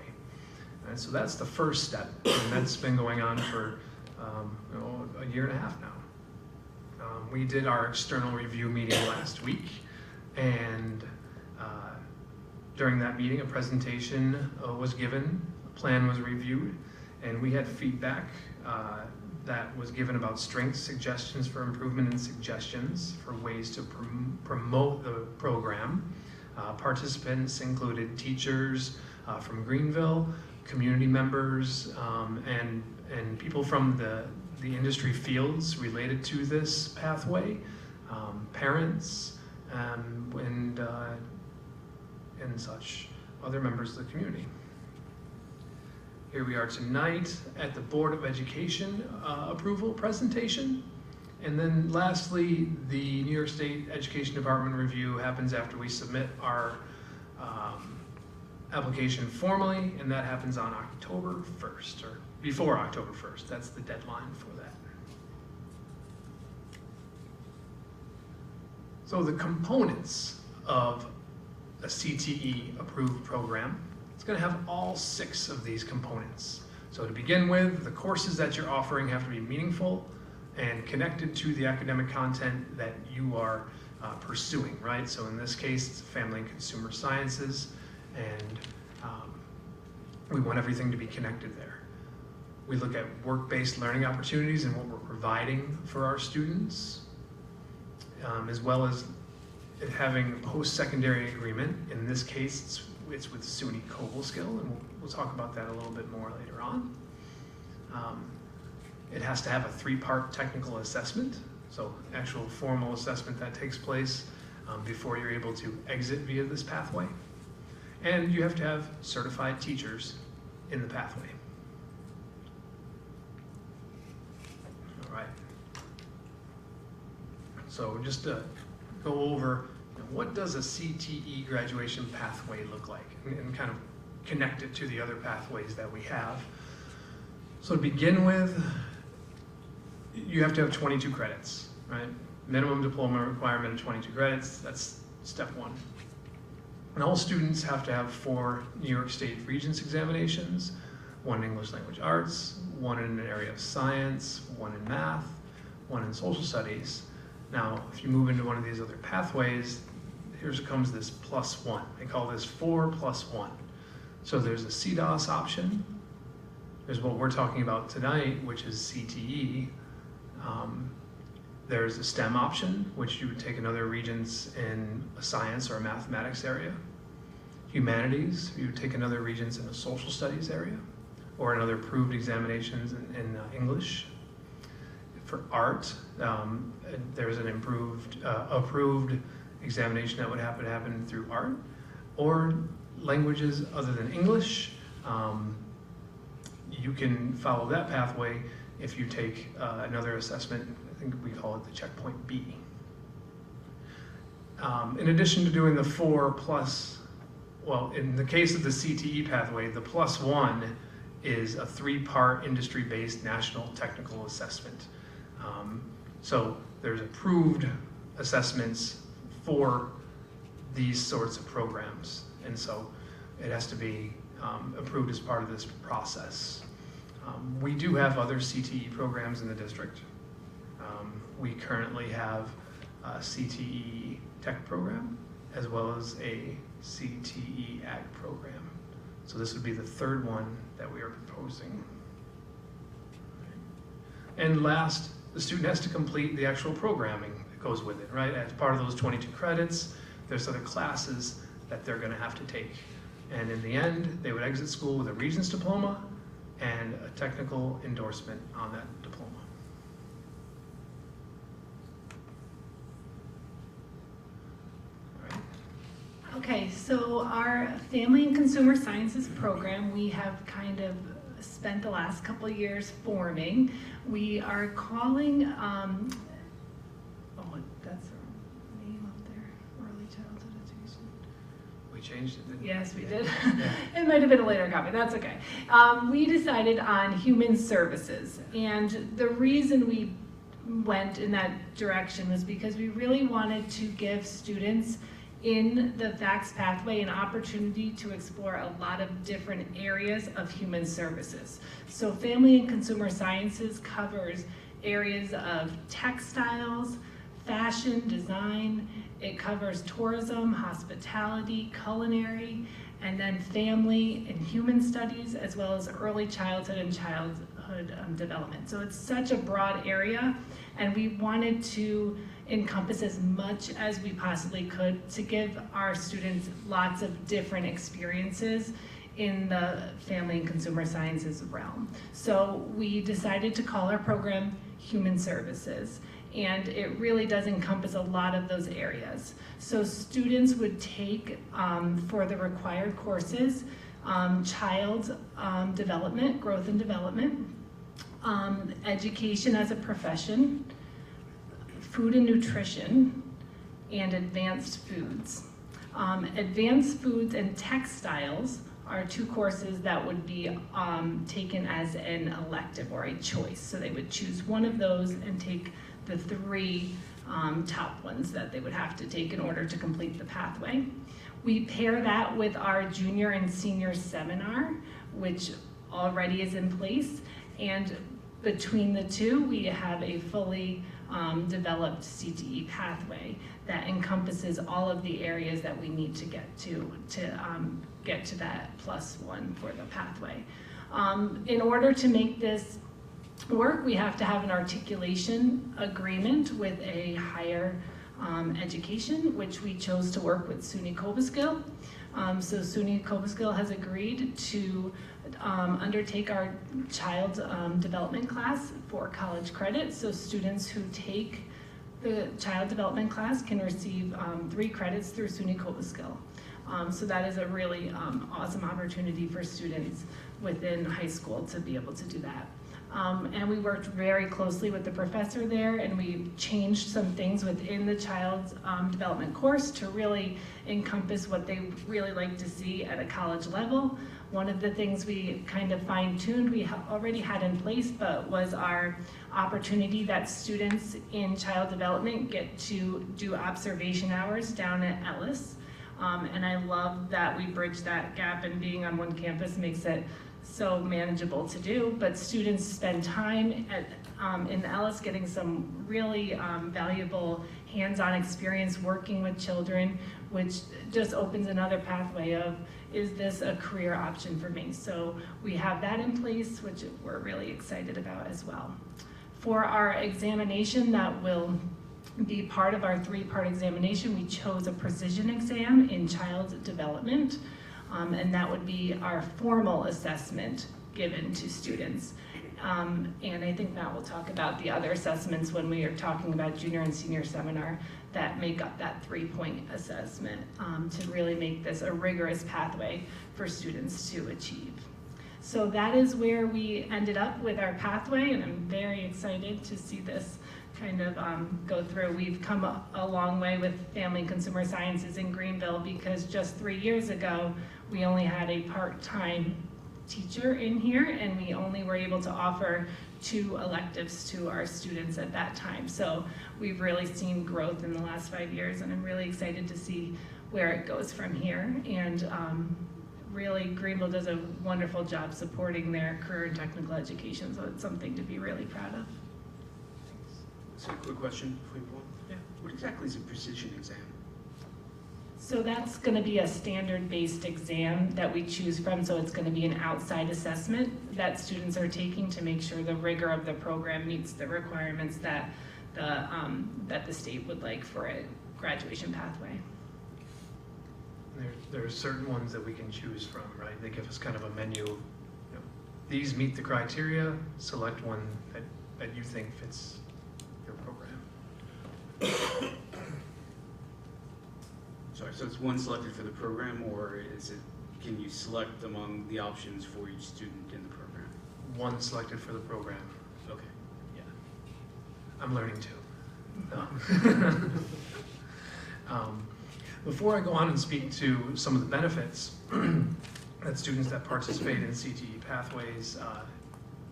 And so that's the first step, and that's been going on for a year and a half now. We did our external review meeting last week, and during that meeting a presentation was given, a plan was reviewed, and we had feedback that was given about strengths, suggestions for improvement, and suggestions for ways to promote the program. Participants included teachers from Greenville, community members, and people from the industry fields related to this pathway, parents, and such other members of the community. Here we are tonight at the Board of Education approval presentation. And then lastly, the New York State Education Department review happens after we submit our application formally, and that happens on October 1st, or before October 1st. That's the deadline for that. So the components of a CTE approved program, it's going to have all 6 of these components. So to begin with, the courses that you're offering have to be meaningful and connected to the academic content that you are pursuing, right? So in this case, it's family and consumer sciences, and we want everything to be connected there. We look at work-based learning opportunities and what we're providing for our students, as well as it having a post-secondary agreement. In this case, it's with SUNY Cobleskill, and we'll talk about that a little bit more later on. It has to have a 3-part technical assessment, so actual formal assessment that takes place before you're able to exit via this pathway. And you have to have certified teachers in the pathway. All right. So just to go over, what does a CTE graduation pathway look like, and kind of connect it to the other pathways that we have. So to begin with, you have to have 22 credits, right? Minimum diploma requirement of 22 credits, that's step 1. And all students have to have 4 New York State Regents examinations, 1 in English Language Arts, 1 in an area of science, 1 in math, 1 in social studies. Now, if you move into one of these other pathways, here comes this +1. They call this 4+1. So there's a CDOS option. There's what we're talking about tonight, which is CTE. There's a STEM option, which you would take another Regents in a science or a mathematics area. Humanities, you would take another Regents in a social studies area, or another approved examinations in English. For art, there's an approved examination that would have to happen through art, or languages other than English. You can follow that pathway if you take another assessment. I think we call it the checkpoint B. In addition to doing the 4+, well, in the case of the CTE pathway, the +1 is a 3-part industry-based national technical assessment. So there's approved assessments for these sorts of programs, and so it has to be approved as part of this process. We do have other CTE programs in the district. We currently have a CTE Tech program, as well as a CTE Ag program. So this would be the 3rd one that we are proposing. And last, the student has to complete the actual programming that goes with it, right? As part of those 22 credits, there's other classes that they're gonna have to take. And in the end, they would exit school with a Regents diploma and a technical endorsement on that diploma. All right. Okay, so our Family and Consumer Sciences program, we have kind of spent the last couple of years forming. We are calling, oh, that's our name up there, Early Childhood Education. We changed it, didn't we? Yes, we did. Yeah. It might have been a later copy, that's okay. We decided on human services, and the reason we went in that direction was because we really wanted to give students in the VAX pathway an opportunity to explore a lot of different areas of human services. So Family and Consumer Sciences covers areas of textiles, fashion, design. It covers tourism, hospitality, culinary, and then family and human studies, as well as early childhood and childhood development. So it's such a broad area, and we wanted to encompass as much as we possibly could to give our students lots of different experiences in the Family and Consumer Sciences realm. So we decided to call our program Human Services, and it really does encompass a lot of those areas. So students would take, for the required courses, child development, growth and development, education as a profession, food and nutrition, and advanced foods. Advanced foods and textiles are 2 courses that would be taken as an elective or a choice. So they would choose one of those and take the 3 top ones that they would have to take in order to complete the pathway. We pair that with our junior and senior seminar, which already is in place, and between the two, we have a fully developed CTE pathway that encompasses all of the areas that we need to get to that +1 for the pathway. In order to make this work, we have to have an articulation agreement with a higher education, which we chose to work with SUNY Cobleskill. So SUNY Cobleskill has agreed to undertake our child development class for college credit. So students who take the child development class can receive 3 credits through SUNY Cobleskill. So that is a really awesome opportunity for students within high school to be able to do that. And we worked very closely with the professor there, and we changed some things within the child's development course to really encompass what they really like to see at a college level. One of the things we kind of fine-tuned, we already had in place, but was our opportunity that students in child development get to do observation hours down at Ellis. And I love that we bridge that gap, and being on one campus makes it so manageable to do, but students spend time in Ellis getting some really valuable hands-on experience working with children, which just opens another pathway of, is this a career option for me? So we have that in place, which we're really excited about as well. For our examination that will be part of our 3-part examination, we chose a precision exam in child development. And that would be our formal assessment given to students. And I think Matt will talk about the other assessments when we are talking about junior and senior seminar that make up that 3-point assessment to really make this a rigorous pathway for students to achieve. So that is where we ended up with our pathway, and I'm very excited to see this kind of go through. We've come a long way with Family and Consumer Sciences in Greenville, because just 3 years ago, we only had a part-time teacher in here, and we only were able to offer 2 electives to our students at that time. So we've really seen growth in the last 5 years, and I'm really excited to see where it goes from here. And really, Greenville does a wonderful job supporting their career and technical education, so it's something to be really proud of. So a quick question before we go on. Yeah. What exactly is a precision exam? So that's going to be a standard-based exam that we choose from, so it's going to be an outside assessment that students are taking to make sure the rigor of the program meets the requirements that the state would like for a graduation pathway. There are certain ones that we can choose from, right? They give us kind of a menu. You know, these meet the criteria, select one that you think fits your program. Sorry, so it's one selected for the program, or is it, can you select among the options for each student in the program? One selected for the program. Okay. Yeah. I'm learning too. Before I go on and speak to some of the benefits that students that participate in CTE pathways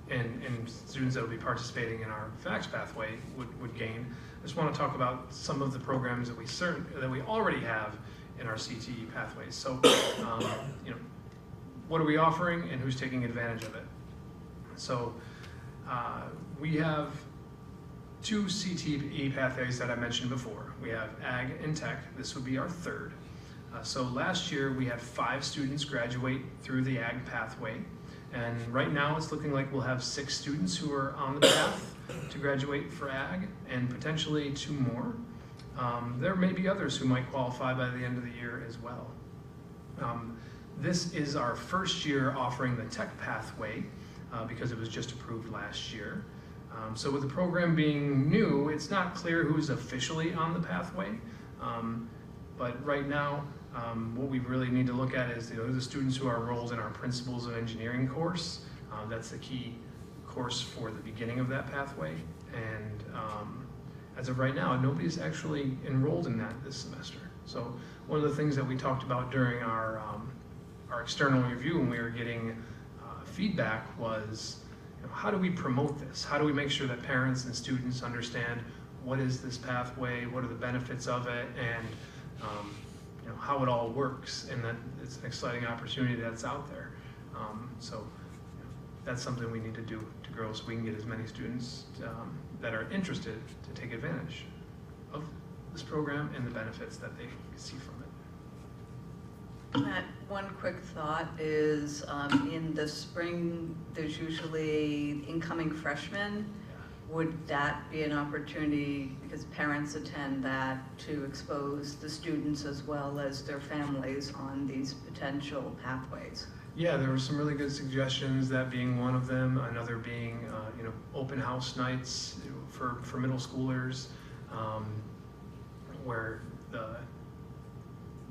and students that will be participating in our FACS pathway would gain, I just want to talk about some of the programs that we already have in our CTE pathways. So, you know, what are we offering and who's taking advantage of it? So, we have 2 CTE pathways that I mentioned before. We have Ag and Tech. This would be our 3rd. So last year we had 5 students graduate through the Ag pathway. And right now it's looking like we'll have 6 students who are on the path to graduate for Ag, and potentially 2 more. There may be others who might qualify by the end of the year as well. This is our first year offering the Tech pathway because it was just approved last year. So with the program being new, it's not clear who's officially on the pathway. But right now, what we really need to look at is the students who are enrolled in our Principles of Engineering course. That's the key course for the beginning of that pathway. And as of right now, nobody's actually enrolled in that this semester. So one of the things that we talked about during our external review when we were getting feedback was, how do we promote this? How do we make sure that parents and students understand what is this pathway, what are the benefits of it, and how it all works, and that it's an exciting opportunity that's out there. So that's something we need to do to grow, so we can get as many students that are interested to take advantage of this program and the benefits that they see from it. Matt, one quick thought is in the spring, there's usually incoming freshmen. Would that be an opportunity, because parents attend that, to expose the students as well as their families on these potential pathways? Yeah, there were some really good suggestions, that being one of them, another being open house nights for middle schoolers, where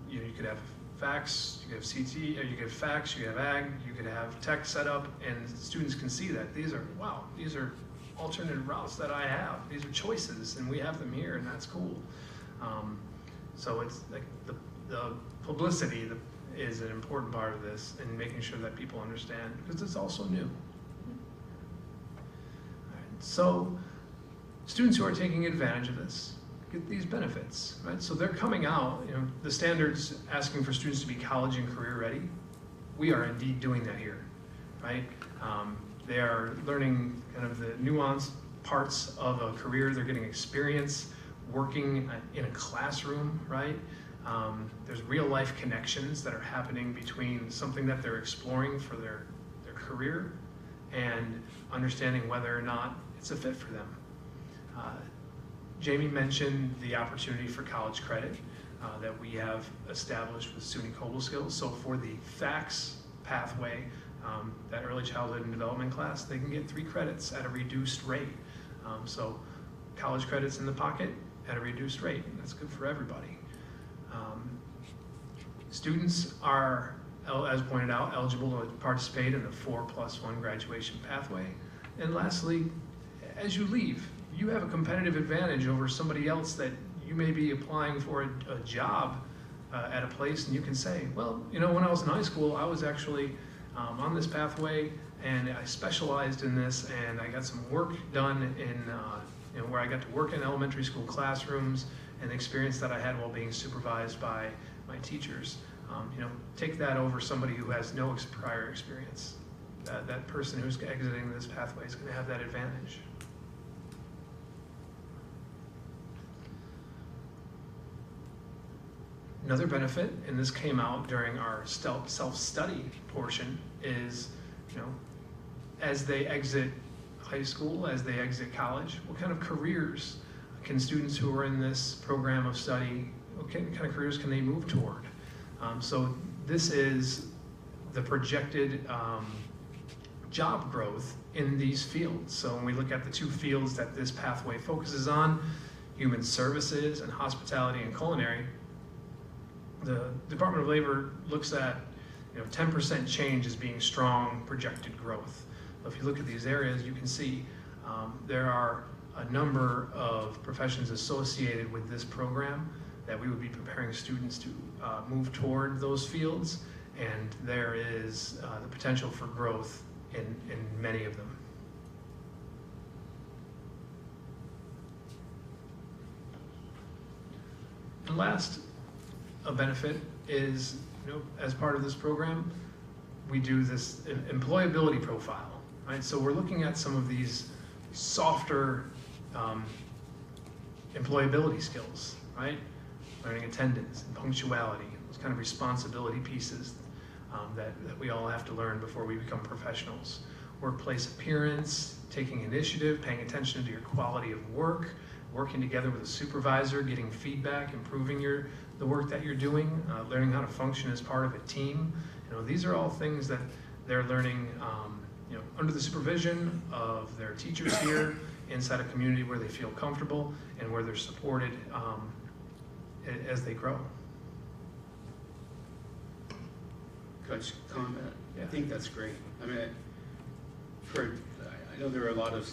you could have fax, you could have CT, or you could have fax, you could have ag, you could have tech set up, and students can see that these are alternative routes that I have. These are choices, and we have them here, and that's cool. So it's like the publicity is an important part of this, and making sure that people understand, because it's also new. All right, so students who are taking advantage of this get these benefits, right? So they're coming out, the standard's asking for students to be college and career ready. We are indeed doing that here, right? They are learning kind of the nuanced parts of a career. They're getting experience working in a classroom, right? There's real life connections that are happening between something that they're exploring for their career and understanding whether or not it's a fit for them. Jamie mentioned the opportunity for college credit that we have established with SUNY Cobbleskills. So for the FACS pathway, that early childhood and development class, they can get 3 credits at a reduced rate. So college credits in the pocket at a reduced rate. That's good for everybody. Students are, as pointed out, eligible to participate in the 4+1 graduation pathway. And lastly, as you leave, you have a competitive advantage over somebody else that you may be applying for a job at a place, and you can say, well, when I was in high school, I was actually on this pathway, and I specialized in this, and I got some work done in where I got to work in elementary school classrooms, and the experience that I had while being supervised by my teachers. Take that over somebody who has no prior experience. That person who's exiting this pathway is going to have that advantage. Another benefit, and this came out during our self-study portion, is, as they exit high school, as they exit college, what kind of careers can students who are in this program of study, what kind of careers can they move toward? So this is the projected job growth in these fields. So when we look at the 2 fields that this pathway focuses on, human services and hospitality and culinary, the Department of Labor looks at 10% change as being strong projected growth. If you look at these areas, you can see there are a number of professions associated with this program that we would be preparing students to move toward those fields, and there is the potential for growth in many of them. And last, a benefit is, as part of this program, we do this employability profile, right? So we're looking at some of these softer employability skills, right? Learning attendance and punctuality, those kind of responsibility pieces that we all have to learn before we become professionals. Workplace appearance, taking initiative, paying attention to your quality of work, working together with a supervisor, getting feedback, improving the work that you're doing, learning how to function as part of a team. These are all things that they're learning under the supervision of their teachers here, inside a community where they feel comfortable and where they're supported as they grow. Could I just comment? Yeah. I think that's great. I mean, I know there are a lot of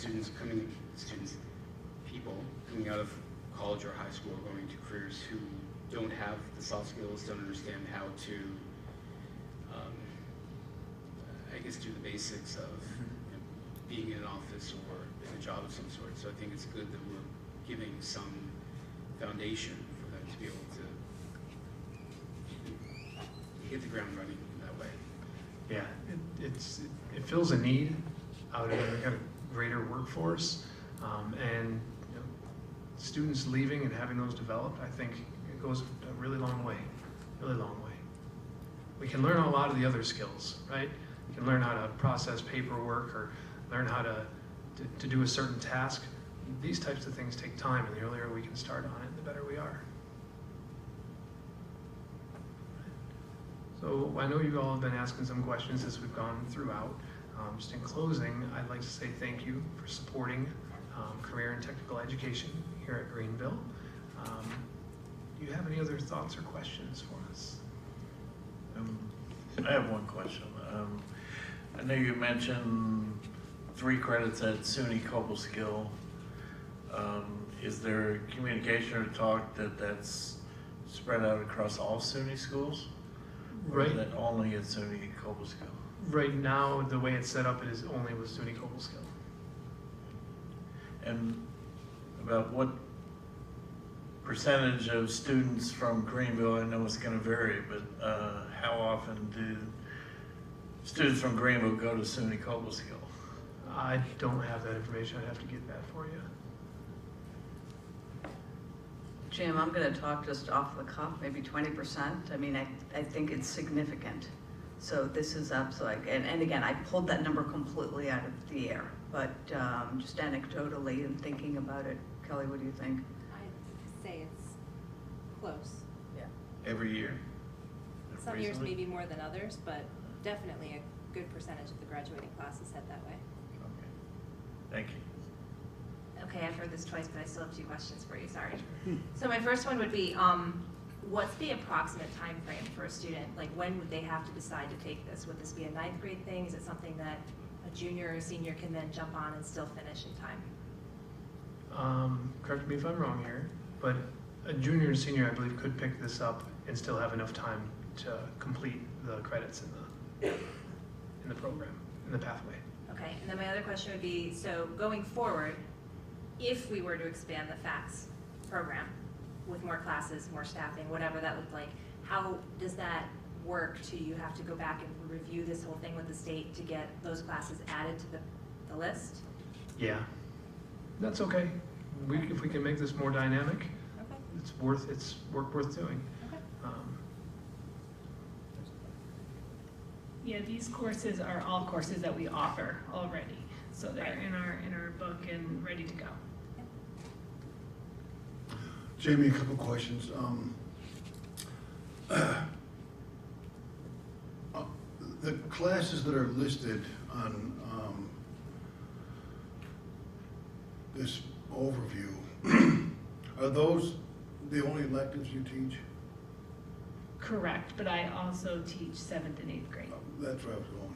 people coming out of college or high school or going to careers who don't have the soft skills, don't understand how to, I guess, do the basics of being in an office or in a job of some sort. So I think it's good that we're giving some foundation for them to be able to hit the ground running in that way. Yeah, it fills a need out in a kind of greater workforce, and you know, students leaving and having those developed, I think it goes a really long way, really long way. We can learn a lot of the other skills, right? We can learn how to process paperwork or learn how to do a certain task. These types of things take time, and the earlier we can start on it, the better we are. So I know you all have been asking some questions as we've gone throughout. Just in closing, I'd like to say thank you for supporting career and technical education here at Greenville. Do you have any other thoughts or questions for us? I have one question. I know you mentioned 3 credits at SUNY Cobleskill. Is there communication or talk that's spread out across all SUNY schools? Or is that only at SUNY Cobleskill? Right now, the way it's set up, it is only with SUNY Cobleskill. And about what percentage of students from Greenville, I know it's going to vary, but how often do students from Greenville go to SUNY Cobleskill? I don't have that information. I'd have to get that for you. Jim, I'm going to talk just off the cuff, maybe 20%. I mean, I think it's significant. So this is absolutely, and again, I pulled that number completely out of the air, but just anecdotally and thinking about it, Kelly, what do you think? I'd say it's close. Yeah. Every year? Some years maybe more than others, but definitely a good percentage of the graduating classes head that way. Okay. Thank you. Okay, I've heard this twice, but I still have 2 questions for you, sorry. So my first one would be, what's the approximate time frame for a student? Like, when would they have to decide to take this? Would this be a 9th grade thing? Is it something that a junior or a senior can then jump on and still finish in time? Correct me if I'm wrong here, but a junior and senior, I believe, could pick this up and still have enough time to complete the credits in the program, in the pathway. Okay, and then my other question would be, so going forward, if we were to expand the FACS program with more classes, more staffing, whatever that looked like, how does that work? Do you have to go back and review this whole thing with the state to get those classes added to the list? Yeah, that's okay. If we can make this more dynamic, Okay. it's work worth doing. Okay. Yeah, these courses are all courses that we offer already. So they're in our book and ready to go. Jamie, a couple questions. The classes that are listed on this overview, are those the only electives you teach? Correct, but I also teach 7th and 8th grade. That's where I was going.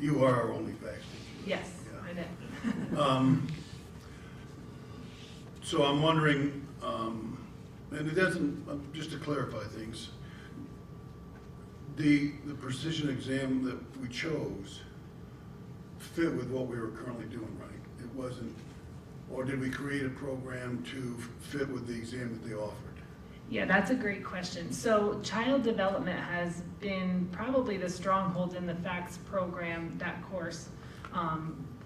You are our only FACS teacher. Yes, Yeah. I know. So I'm wondering, and it doesn't, just to clarify things, the precision exam that we chose fit with what we were currently doing, right? It wasn't, or did we create a program to fit with the exam that they offered? Yeah, that's a great question. So child development has been probably the stronghold in the FACS program, that course,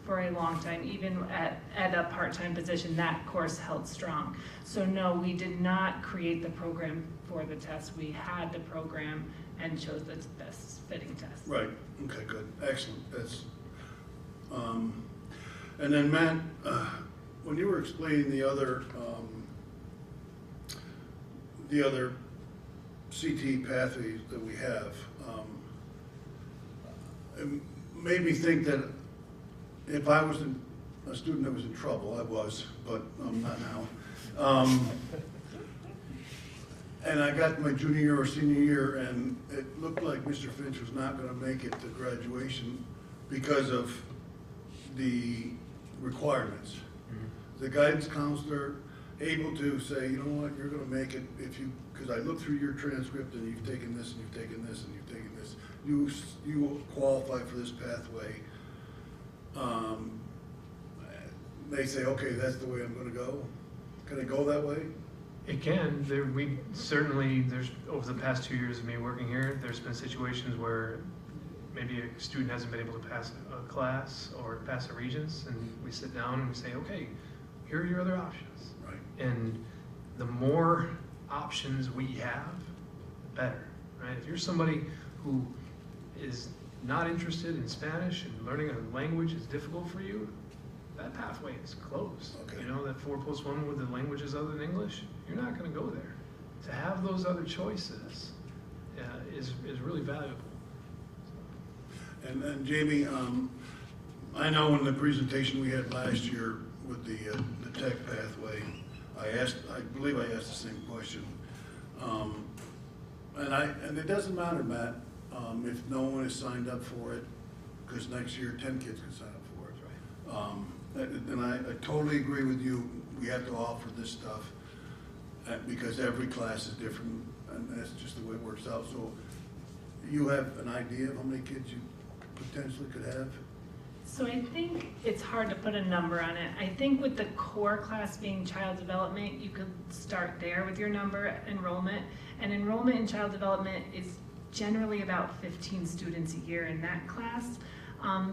for a long time. Even at a part-time position, that course held strong. So no, we did not create the program for the test. We had the program and chose the best fitting test. Right, okay, good, excellent. That's, and then Matt, when you were explaining the other CTE pathways that we have, it made me think that if I was a student that was in trouble, I was, but I'm not now. And I got my junior year or senior year, and it looked like Mr. Finch was not going to make it to graduation because of the requirements. The guidance counselor able to say, you know what, you're going to make it if you, because I looked through your transcript and you've taken this and you've taken this and you've taken this, you will qualify for this pathway. They say, okay, that's the way I'm going to go. Can it go that way? It can. We certainly, over the past 2 years of me working here, there's been situations where maybe a student hasn't been able to pass a class or pass a Regents, and we sit down and we say, okay, here are your other options. Right. And the more options we have, the better, right? If you're somebody who is not interested in Spanish and learning a language is difficult for you, that pathway is closed. Okay. You know, that 4+1 with the languages other than English, you're not going to go there. To have those other choices is really valuable. And Jamie, I know in the presentation we had last year with the tech pathway, I believe I asked the same question. And it doesn't matter, Matt, if no one is signed up for it, because next year 10 kids can sign up for it. Right. And I totally agree with you. We have to offer this stuff because every class is different, and that's just the way it works out. So you have an idea of how many kids you potentially could have? So I think it's hard to put a number on it. I think with the core class being child development, you could start there with your number enrollment. And enrollment in child development is generally about 15 students a year in that class.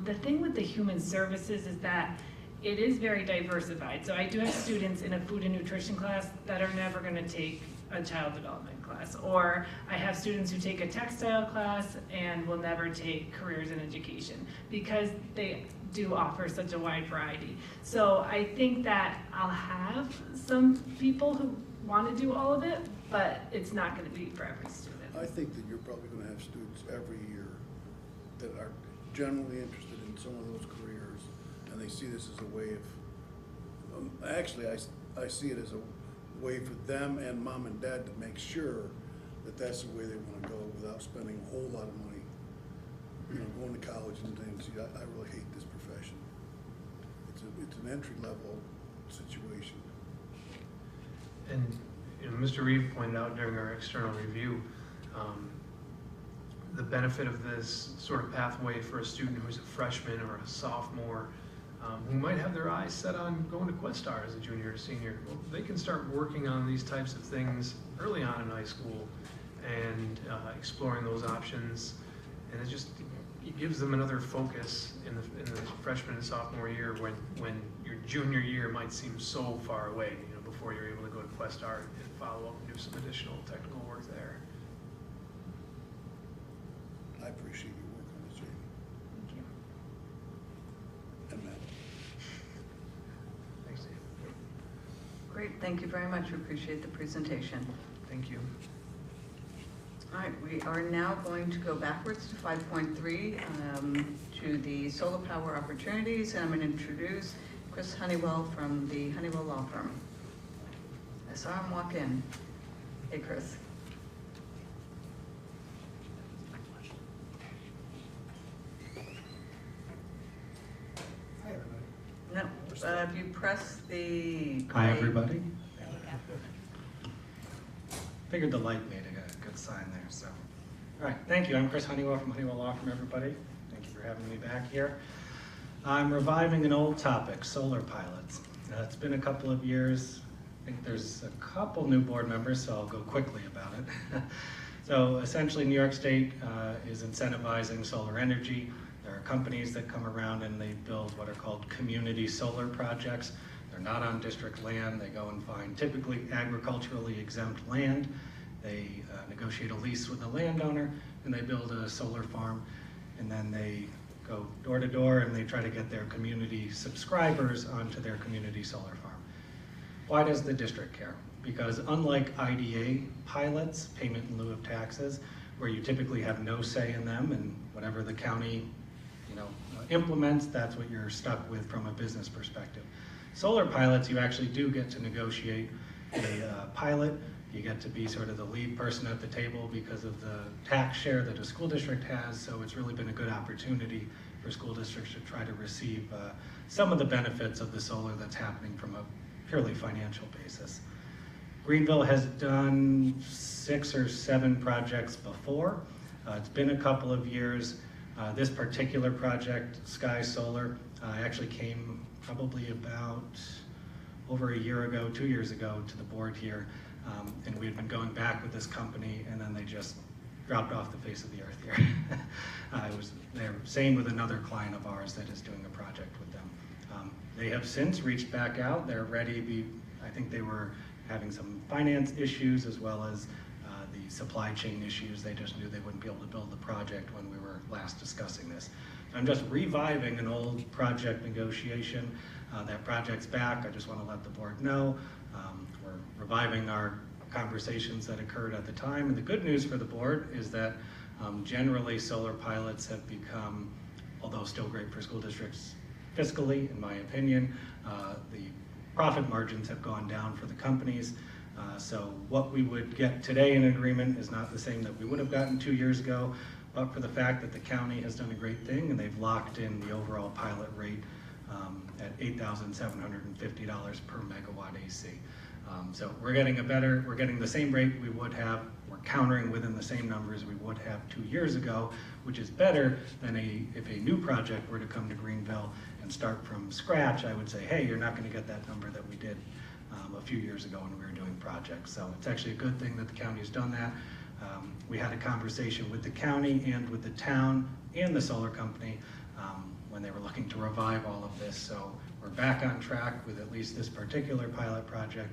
The thing with the human services is that it is very diversified. So I do have students in a food and nutrition class that are never going to take a child development class, or I have students who take a textile class and will never take careers in education because they do offer such a wide variety. So I think that I'll have some people who want to do all of it, but it's not going to be for every student. I think that you're probably going to have students every year that are generally interested in some of those careers, and they see this as a way of, actually I see it as a way for them and mom and dad to make sure that that's the way they want to go without spending a whole lot of money, you know, going to college and things. I really hate this profession. It's an entry level situation. And you know, Mr. Reeve pointed out during our external review the benefit of this sort of pathway for a student who's a freshman or a sophomore who might have their eyes set on going to Questar as a junior or senior. Well, they can start working on these types of things early on in high school and exploring those options, and it gives them another focus in the freshman and sophomore year when your junior year might seem so far away, you know, before you're able to go to Questar and follow up and do some additional technical work there. I appreciate your work on this, Jamie. Thank you. And Matt. Thanks, Dave. Great, thank you very much. We appreciate the presentation. Thank you. All right, we are now going to go backwards to 5.3 to the solar power opportunities, and I'm going to introduce Chris Honeywell from the Honeywell Law Firm. I saw him walk in. Hey, Chris. Hi, everybody. No, if you press the... Hi, everybody. Figured the light made a good sign there, so. All right, thank you. I'm Chris Honeywell from Honeywell Law Firm, everybody. Thank you for having me back here. I'm reviving an old topic, solar pilots. It's been a couple of years. I think there's a couple new board members, so I'll go quickly about it. So essentially, New York State is incentivizing solar energy. There are companies that come around and they build what are called community solar projects. They're not on district land. They go and find typically agriculturally exempt land. They negotiate a lease with the landowner and they build a solar farm, and then they go door to door and they try to get their community subscribers onto their community solar farm. Why does the district care? Because unlike IDA pilots, payment in lieu of taxes, where you typically have no say in them and whatever the county implements, that's what you're stuck with from a business perspective. Solar pilots, you actually do get to negotiate a pilot. You get to be sort of the lead person at the table because of the tax share that a school district has, so it's really been a good opportunity for school districts to try to receive some of the benefits of the solar that's happening from a purely financial basis. Greenville has done 6 or 7 projects before. It's been a couple of years. This particular project, Sky Solar, actually came probably about over a year ago, 2 years ago, to the board here, and we had been going back with this company, and then they just dropped off the face of the earth here. They're same with another client of ours that is doing a project with them. They have since reached back out. They're ready. I think they were having some finance issues as well as the supply chain issues. They just knew they wouldn't be able to build the project when we were last discussing this. I'm just reviving an old project negotiation. That project's back. I just want to let the board know. We're reviving our conversations that occurred at the time. And the good news for the board is that generally solar pilots have become, although still great for school districts fiscally, in my opinion, the profit margins have gone down for the companies. So what we would get today in agreement is not the same that we would have gotten 2 years ago, but for the fact that the county has done a great thing and they've locked in the overall pilot rate at $8,750 per megawatt AC. So we're getting the same rate we would have, we're countering within the same numbers we would have 2 years ago, which is better than if a new project were to come to Greenville and start from scratch. I would say, hey, you're not going to get that number that we did a few years ago when we were doing projects. So it's actually a good thing that the county has done that. We had a conversation with the county and with the town and the solar company when they were looking to revive all of this. So we're back on track with at least this particular pilot project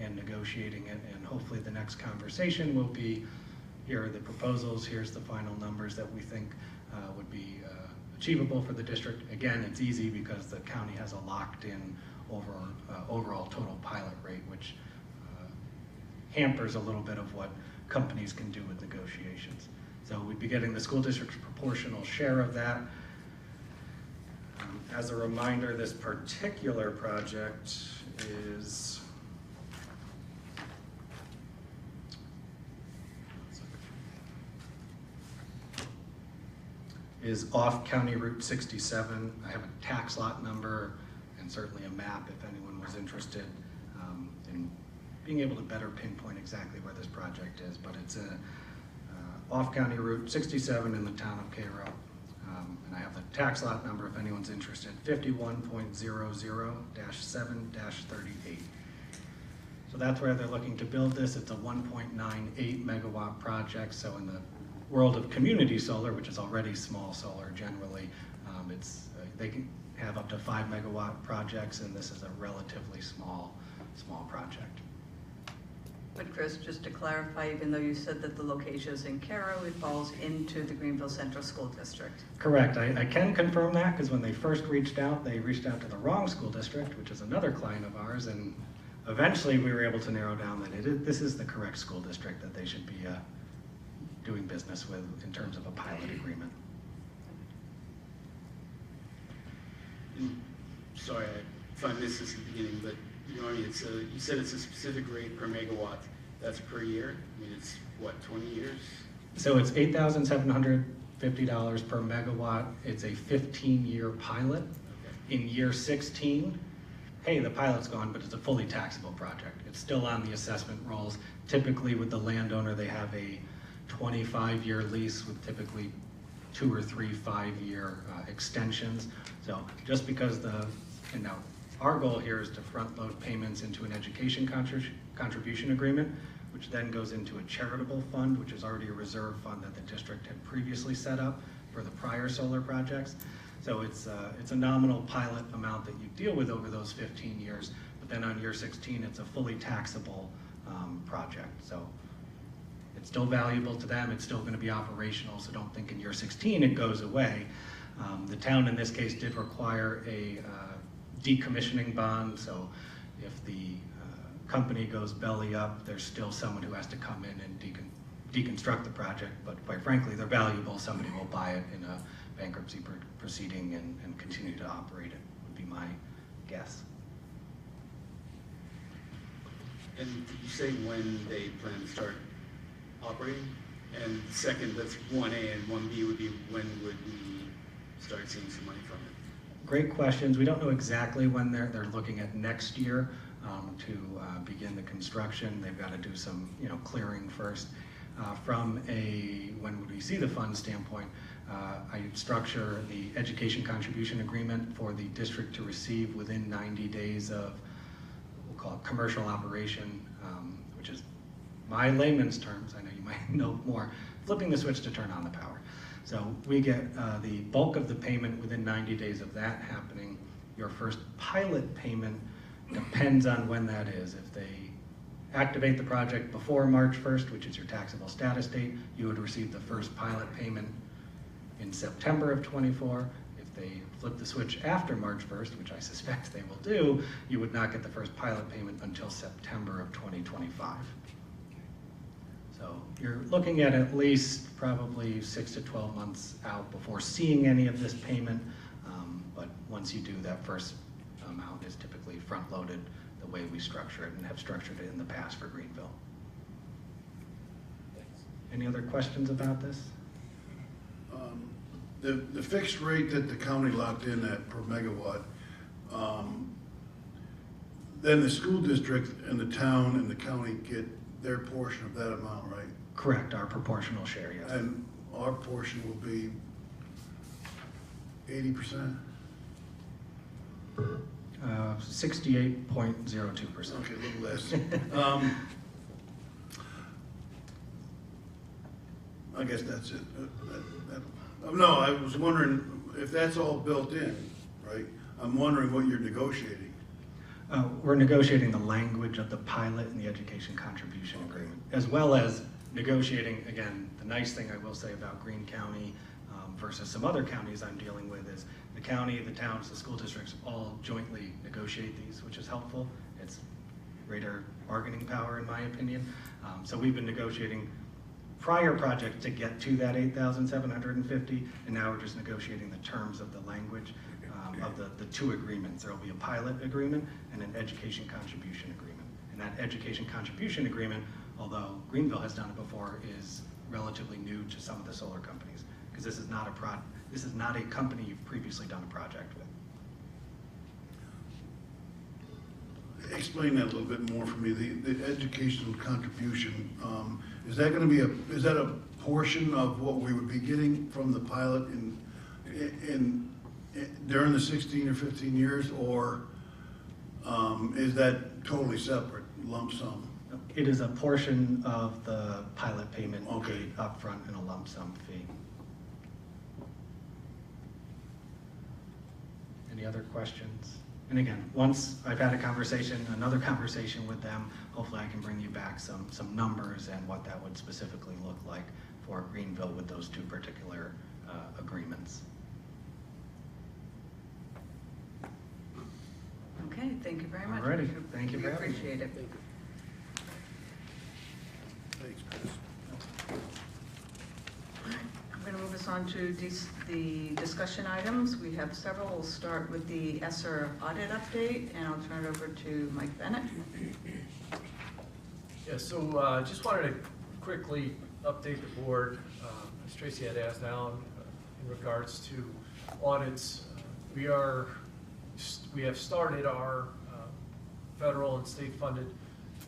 and negotiating it. And hopefully the next conversation will be, here are the proposals, here's the final numbers that we think would be achievable for the district. Again, it's easy because the county has a locked in overall total pilot rate, which hampers a little bit of what companies can do with negotiations. So we'd be getting the school district's proportional share of that. As a reminder, this particular project is off County Route 67. I have a tax lot number and certainly a map if anyone was interested in being able to better pinpoint exactly where this project is, but it's off County Route 67 in the town of Cairo. And I have the tax lot number if anyone's interested, 51.00-7-38. So that's where they're looking to build this. It's a 1.98 megawatt project. So in the world of community solar, which is already small solar generally, they can have up to 5 megawatt projects, and this is a relatively small project. But Chris, just to clarify, even though you said that the location is in Cairo, it falls into the Greenville Central School District. Correct. I can confirm that because when they first reached out, they reached out to the wrong school district, which is another client of ours, and eventually we were able to narrow down that this is the correct school district that they should be doing business with in terms of a pilot agreement. Sorry, if I missed this at the beginning, but you said it's a specific rate per megawatt. That's per year? I mean, it's what, 20 years? So it's $8,750 per megawatt. It's a 15-year pilot. Okay. In year 16, hey, the pilot's gone, but it's a fully taxable project. It's still on the assessment rolls. Typically with the landowner, they have a 25-year lease with typically 2 or 3 5-year extensions. So just because our goal here is to front load payments into an education contribution agreement, which then goes into a charitable fund, which is already a reserve fund that the district had previously set up for the prior solar projects. So it's a nominal pilot amount that you deal with over those 15 years, but then on year 16, it's a fully taxable project. So it's still valuable to them, it's still gonna be operational, so don't think in year 16 it goes away. The town in this case did require a decommissioning bond, so if the company goes belly up, there's still someone who has to come in and deconstruct the project, but quite frankly, they're valuable. Somebody will buy it in a bankruptcy proceeding and continue to operate it, would be my guess. And did you say when they plan to start operating? And second, that's 1A, and 1B would be when would we start seeing some money from it? Great questions. We don't know exactly when they're looking at next year to begin the construction. They've got to do some clearing first. From a when would we see the fund standpoint, I structure the education contribution agreement for the district to receive within 90 days of we'll call it commercial operation, which is my layman's terms, I know you might know more, flipping the switch to turn on the power. So we get the bulk of the payment within 90 days of that happening. Your first pilot payment depends on when that is. If they activate the project before March 1st, which is your taxable status date, you would receive the first pilot payment in September of '24. If they flip the switch after March 1st, which I suspect they will do, you would not get the first pilot payment until September of 2025. So you're looking at least probably 6 to 12 months out before seeing any of this payment. But once you do, that first amount is typically front-loaded the way we structure it and have structured it in the past for Greenville. Any other questions about this? The fixed rate that the county locked in at per megawatt, then the school district and the town and the county get their portion of that amount, right? Correct, our proportional share, yes. And our portion will be 80%? 68.02%. Okay, a little less. I guess that's it. No, I was wondering if that's all built in, right? I'm wondering what you're negotiating. We're negotiating the language of the pilot and the education contribution agreement, as well as negotiating, again, the nice thing I will say about Greene County versus some other counties I'm dealing with is the county, the towns, the school districts all jointly negotiate these, which is helpful. It's greater bargaining power, in my opinion. So we've been negotiating prior projects to get to that 8,750, and now we're just negotiating the terms of the language of the two agreements. There will be a pilot agreement and an education contribution agreement. And that education contribution agreement, although Greenville has done it before, is relatively new to some of the solar companies, because this is not a company you've previously done a project with. Explain that a little bit more for me. The educational contribution, is that going to be is that a portion of what we would be getting from the pilot during the 16 or 15 years, or is that totally separate, lump sum? It is a portion of the pilot payment paid upfront and a lump sum fee. Any other questions? And again, once I've had another conversation with them, hopefully I can bring you back some numbers and what that would specifically look like for Greenville with those two particular agreements. Okay, thank you very much. Alrighty, thank you We for having me. appreciate it. Thanks, Chris. I'm going to move us on to the discussion items. We have several. We'll start with the ESSER audit update, and I'll turn it over to Mike Bennett. Yeah, so just wanted to quickly update the board. As Tracy had asked Alan, in regards to audits, we have started our federal and state funded,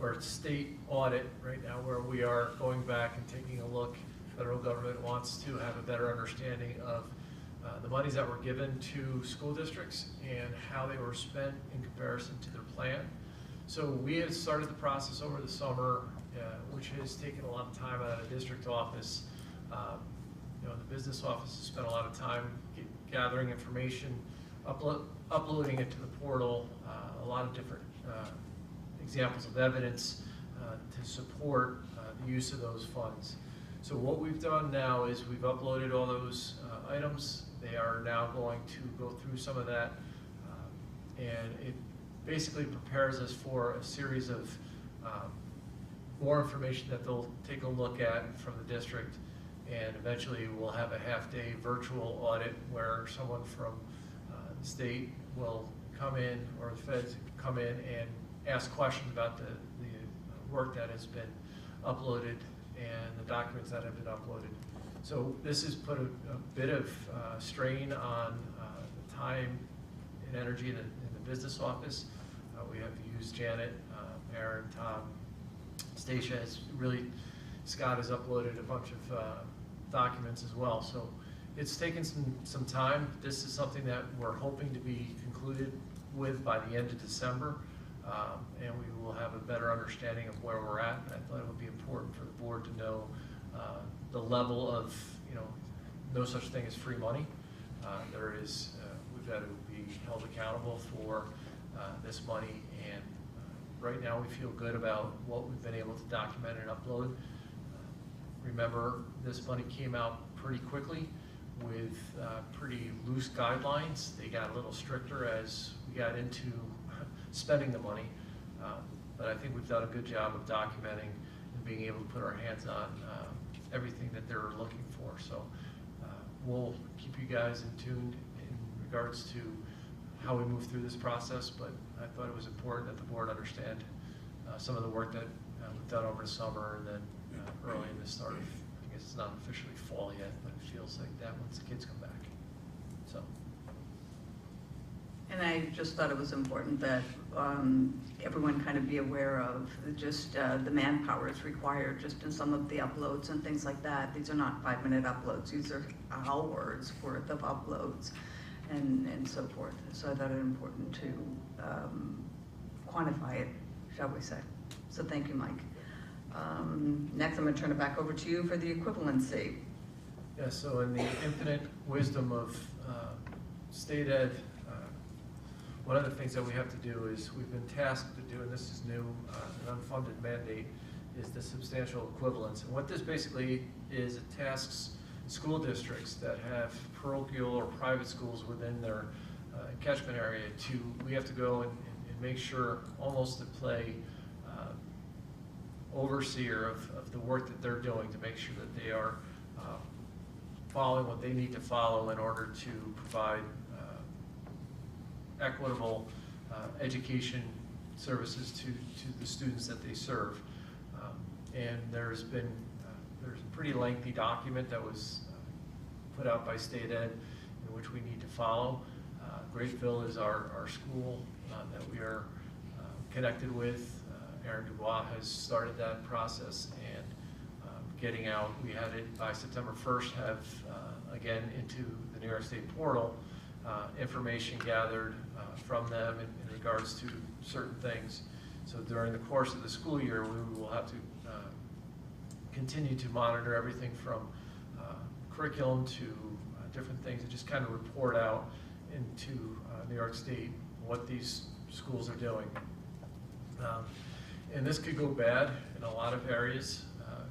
or state audit right now, where we are going back and taking a look. Federal government wants to have a better understanding of the monies that were given to school districts and how they were spent in comparison to their plan. So we have started the process over the summer, which has taken a lot of time out of the district office. The business office has spent a lot of time gathering information, uploading it to the portal, a lot of different examples of evidence to support the use of those funds. So what we've done now is we've uploaded all those items. They are now going to go through some of that, and it basically prepares us for a series of more information that they'll take a look at from the district, and eventually we'll have a half-day virtual audit where someone from the state will come in, or the feds come in and ask questions about the work that has been uploaded and the documents that have been uploaded. So this has put a bit of strain on the time and energy in the business office. We have used Janet, Aaron, Tom, Stacia has really, Scott has uploaded a bunch of documents as well. So it's taken some time. This is something that we're hoping to be concluded with by the end of December. and we will have a better understanding of where we're at. And I thought it would be important for the board to know the level of, no such thing as free money. There is, we've got to be held accountable for this money, and right now we feel good about what we've been able to document and upload. Remember, this money came out pretty quickly with pretty loose guidelines. They got a little stricter as we got into spending the money, but I think we've done a good job of documenting and being able to put our hands on everything that they're looking for. So we'll keep you guys in tune in regards to how we move through this process, but I thought it was important that the board understand some of the work that we've done over the summer, and then early in the start of, I guess it's not officially fall yet, but it feels like that once the kids come back. So. And I just thought it was important that everyone kind of be aware of just the manpower is required just in some of the uploads and things like that. These are not 5-minute uploads. These are hours worth of uploads and so forth. So I thought it important to quantify it, shall we say. So thank you, Mike. Next, I'm going to turn it back over to you for the equivalency. Yeah, so in the infinite wisdom of state ed, one of the things that we have to do is we've been tasked to do, and this is new, an unfunded mandate, is the substantial equivalence. And what this basically is, it tasks school districts that have parochial or private schools within their catchment area we have to go and make sure, almost to play overseer of the work that they're doing to make sure that they are following what they need to follow in order to provide equitable education services to the students that they serve. And there's a pretty lengthy document that was put out by state ed in which we need to follow. Greenville is our school that we are connected with. Aaron Dubois has started that process, and getting out, we had it by September 1st, have again into the New York State portal, information gathered from them in regards to certain things. So during the course of the school year, we will have to continue to monitor everything from curriculum to different things, and just kind of report out into New York State what these schools are doing. And this could go bad in a lot of areas.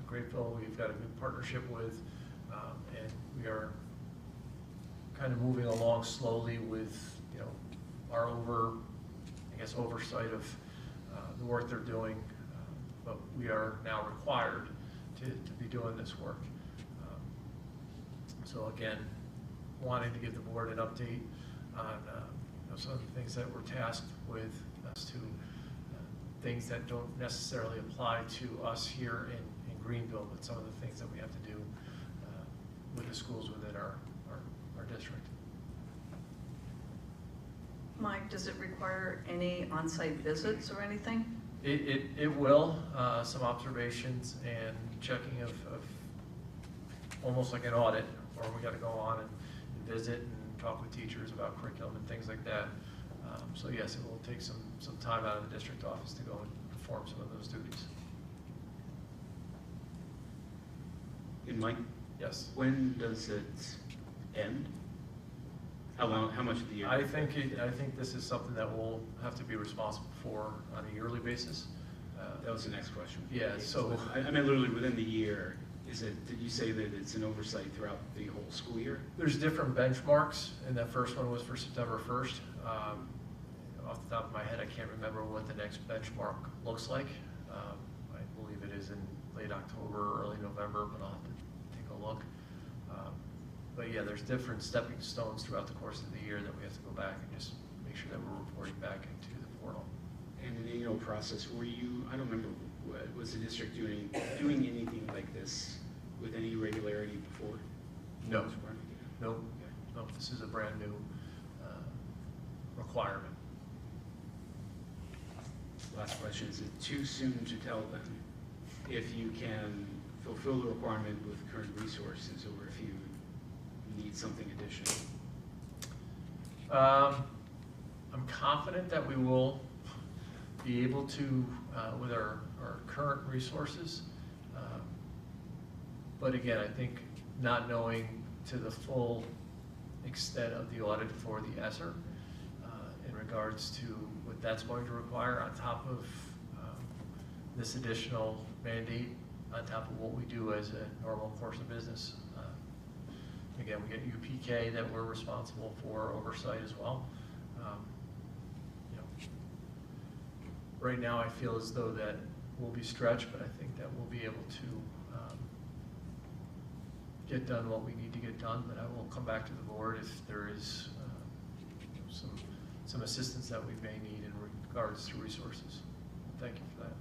Greenville, we've got a good partnership with, and we are kind of moving along slowly with, our oversight of the work they're doing, but we are now required to be doing this work. So again, wanting to give the board an update on some of the things that we're tasked with as to things that don't necessarily apply to us here in Greenville, but some of the things that we have to do with the schools within our district. Mike, does it require any on-site visits or anything? It will, some observations and checking of almost like an audit, where we got to go on and visit and talk with teachers about curriculum and things like that. So yes, it will take some time out of the district office to go and perform some of those duties. And Mike? Yes. When does it end? How much of the year? I think this is something that we'll have to be responsible for on a yearly basis. That was the next question. Yeah, so. I mean, literally within the year, did you say that it's an oversight throughout the whole school year? There's different benchmarks, and that first one was for September 1st. Off the top of my head, I can't remember what the next benchmark looks like. I believe it is in late October, early November, but I'll have to take a look. But yeah, there's different stepping stones throughout the course of the year that we have to go back and just make sure that we're reporting back into the portal. And in the annual process, I don't remember, was the district doing anything like this with any regularity before? No. Nope. Nope. This is a brand new requirement. Last question, is it too soon to tell them if you can fulfill the requirement with current resources, or if you need something additional? I'm confident that we will be able to, with our current resources. But again, I think not knowing to the full extent of the audit for the ESSER in regards to what that's going to require on top of this additional mandate, on top of what we do as a normal course of business. Again, we get UPK that we're responsible for oversight as well. You know, right now I feel as though that we'll be stretched, but I think that we'll be able to get done what we need to get done. But I will come back to the board if there is some assistance that we may need in regards to resources. Thank you for that.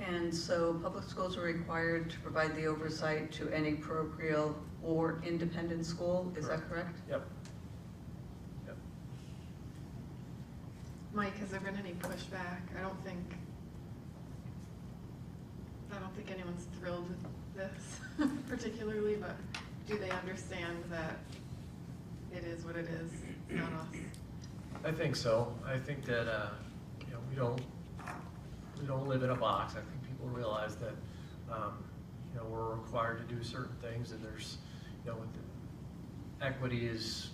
And so public schools are required to provide the oversight to any parochial or independent school, is that correct? Yep. Yep. Mike, has there been any pushback? I don't think anyone's thrilled with this particularly, but do they understand that it is what it is, not us? I think so. I think that you know, we don't live in a box. I think people realize that you know, we're required to do certain things, and there's, you know, equity is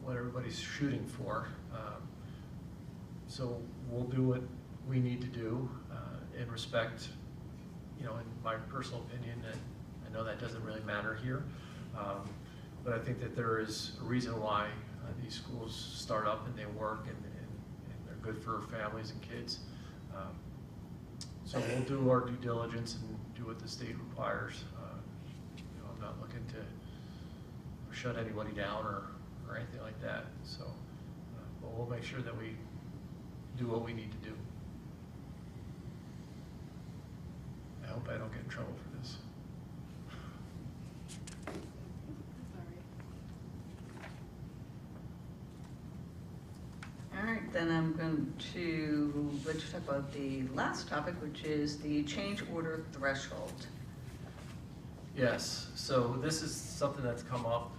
what everybody's shooting for. So we'll do what we need to do in respect, you know, in my personal opinion, and I know that doesn't really matter here, but I think that there is a reason why these schools start up and they work and they're good for families and kids. So we'll do our due diligence and do what the state requires. You know, I'm not looking to shut anybody down or anything like that. So, but we'll make sure that we do what we need to do. I hope I don't get in trouble for this. All right, then I'm going to let you talk about the last topic, which is the change order threshold. Yes, so this is something that's come up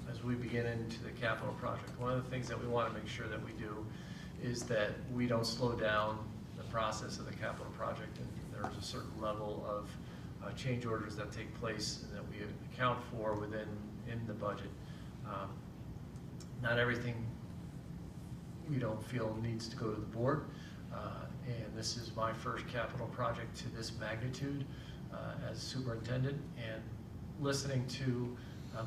as we begin into the capital project. One of the things that we want to make sure that we do is that we don't slow down the process of the capital project, and there's a certain level of change orders that take place and that we account for in the budget. Not everything we don't feel needs to go to the board, and this is my first capital project to this magnitude as superintendent, and listening to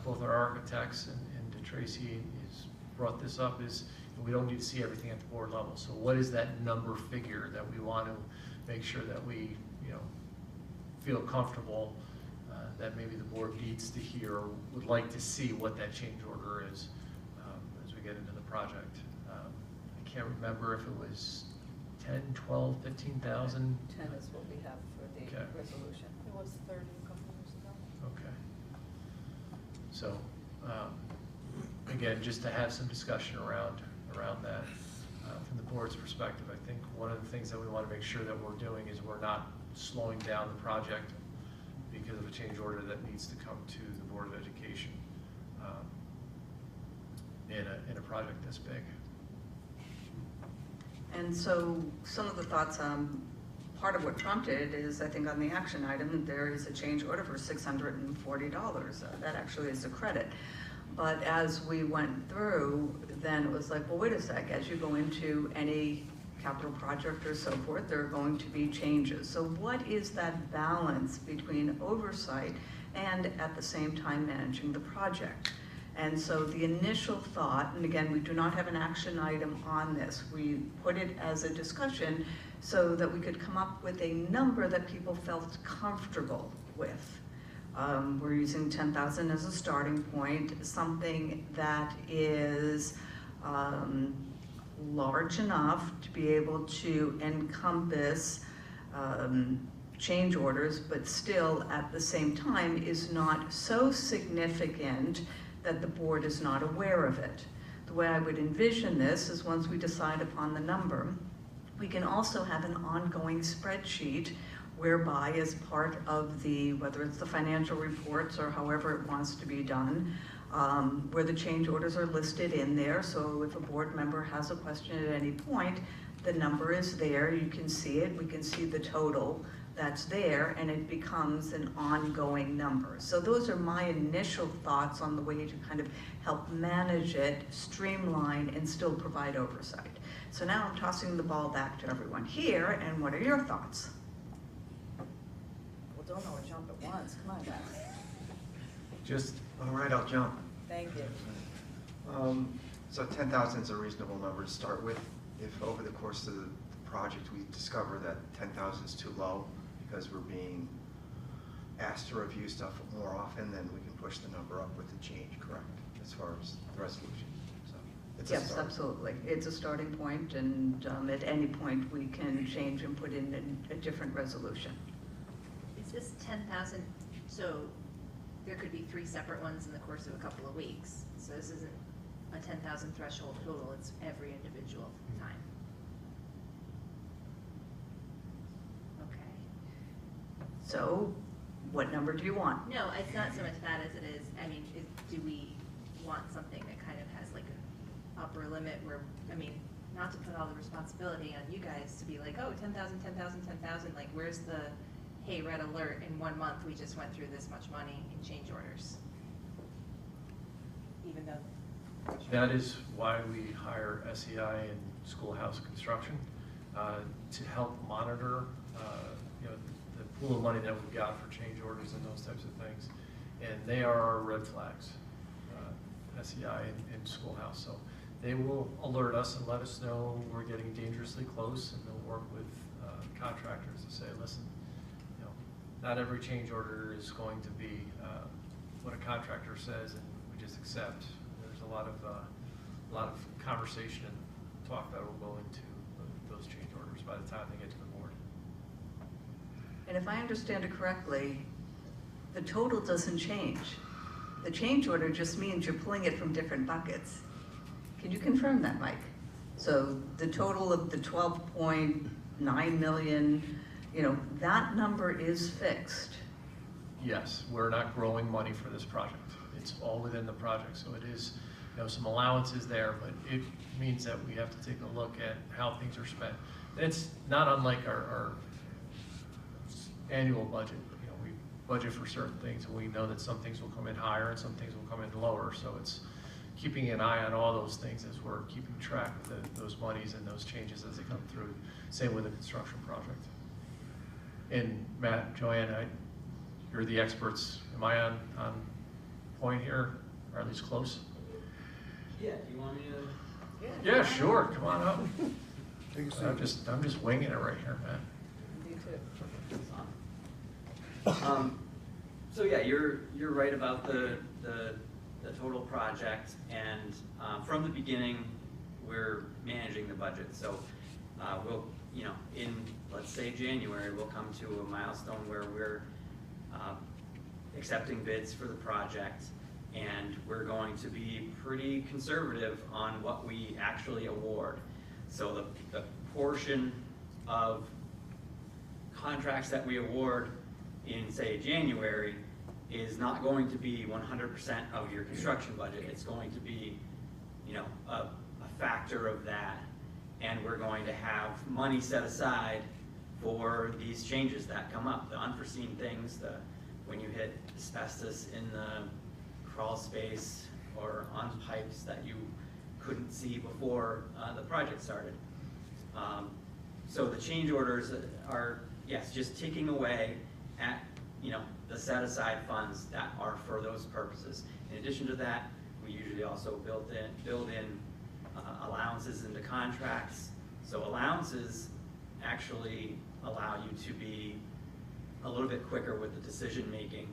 both our architects and to Tracy has brought this up is we don't need to see everything at the board level. So what is that number figure that we want to make sure that we, you know, feel comfortable that maybe the board needs to hear or would like to see what that change order is as we get into the project. I can't remember if it was 10, 12, 15,000. 10 is what we have for the Okay. resolution. It was 30 a couple years ago. Okay. So, again, just to have some discussion around that from the board's perspective. I think one of the things that we want to make sure that we're doing is we're not slowing down the project because of a change order that needs to come to the Board of Education in a project this big. And so some of the thoughts, part of what prompted is, I think on the action item, there is a change order for $640. That actually is a credit. But as we went through, then it was like, well, wait a sec, as you go into any capital project or so forth, there are going to be changes. So what is that balance between oversight and at the same time managing the project? And so the initial thought, and again, we do not have an action item on this, we put it as a discussion so that we could come up with a number that people felt comfortable with. We're using 10,000 as a starting point, something that is large enough to be able to encompass change orders, but still at the same time is not so significant that the board is not aware of it. The way I would envision this is once we decide upon the number, we can also have an ongoing spreadsheet whereby as part of the, whether it's the financial reports or however it wants to be done, where the change orders are listed in there. So if a board member has a question at any point, the number is there, you can see it, we can see the total that's there, and it becomes an ongoing number. So those are my initial thoughts on the way to kind of help manage it, streamline, and still provide oversight. So now I'm tossing the ball back to everyone here, and what are your thoughts? Well, don't all jump at once, come on, guys. All right, I'll jump. Thank you. So 10,000 is a reasonable number to start with. If over the course of the project we discover that 10,000 is too low because we're being asked to review stuff more often, then we can push the number up with the change, correct? As far as the resolution. So it's a Yes, start. absolutely. It's a starting point, and at any point we can change and put in a different resolution. Is this 10,000, so there could be 3 separate ones in the course of a couple of weeks. So this isn't a 10,000 threshold total, it's every individual time. Okay. So what number do you want? No, it's not so much that as it is, I mean, do we want something that kind of has like an upper limit where, I mean, not to put all the responsibility on you guys to be like, oh, 10,000, 10,000, 10,000, like where's the, hey, red alert, in 1 month we just went through this much money in change orders? Even though. That is why we hire SEI and schoolhouse construction to help monitor, you know, the pool of money that we've got for change orders and those types of things. And they are our red flags, SEI and schoolhouse. So they will alert us and let us know we're getting dangerously close, and they'll work with contractors to say, listen, you know, not every change order is going to be what a contractor says and we just accept. There's a lot of conversation and talk that will go into those change orders by the time they get to the board. And if I understand it correctly, the total doesn't change. The change order just means you're pulling it from different buckets. Can you confirm that, Mike? So the total of the 12.9 million, you know, that number is fixed. Yes, we're not growing money for this project. It's all within the project, so it is, you know, some allowances there, but it means that we have to take a look at how things are spent. And it's not unlike our annual budget. You know, we budget for certain things, and we know that some things will come in higher and some things will come in lower, so it's keeping an eye on all those things as we're keeping track of those monies and those changes as they come through. Same with the construction project. And Matt, Joanne, you're the experts. Am I on point here, or at least close? Yeah, do you want me to? Yeah, sure, come on up. I'm just winging it right here, man. Me too. So yeah, you're right about the total project, and from the beginning, we're managing the budget. So we'll, you know, in, let's say January, we'll come to a milestone where we're accepting bids for the project, and we're going to be pretty conservative on what we actually award. So the portion of contracts that we award in, say, January is not going to be 100% of your construction budget. It's going to be, you know, a factor of that, and we're going to have money set aside for these changes that come up, the unforeseen things, when you hit asbestos in the crawl space or on pipes that you couldn't see before the project started. So the change orders are, yes, just ticking away at, you know, the set aside funds that are for those purposes. In addition to that, we usually also build in allowances into contracts. So allowances actually allow you to be a little bit quicker with the decision making,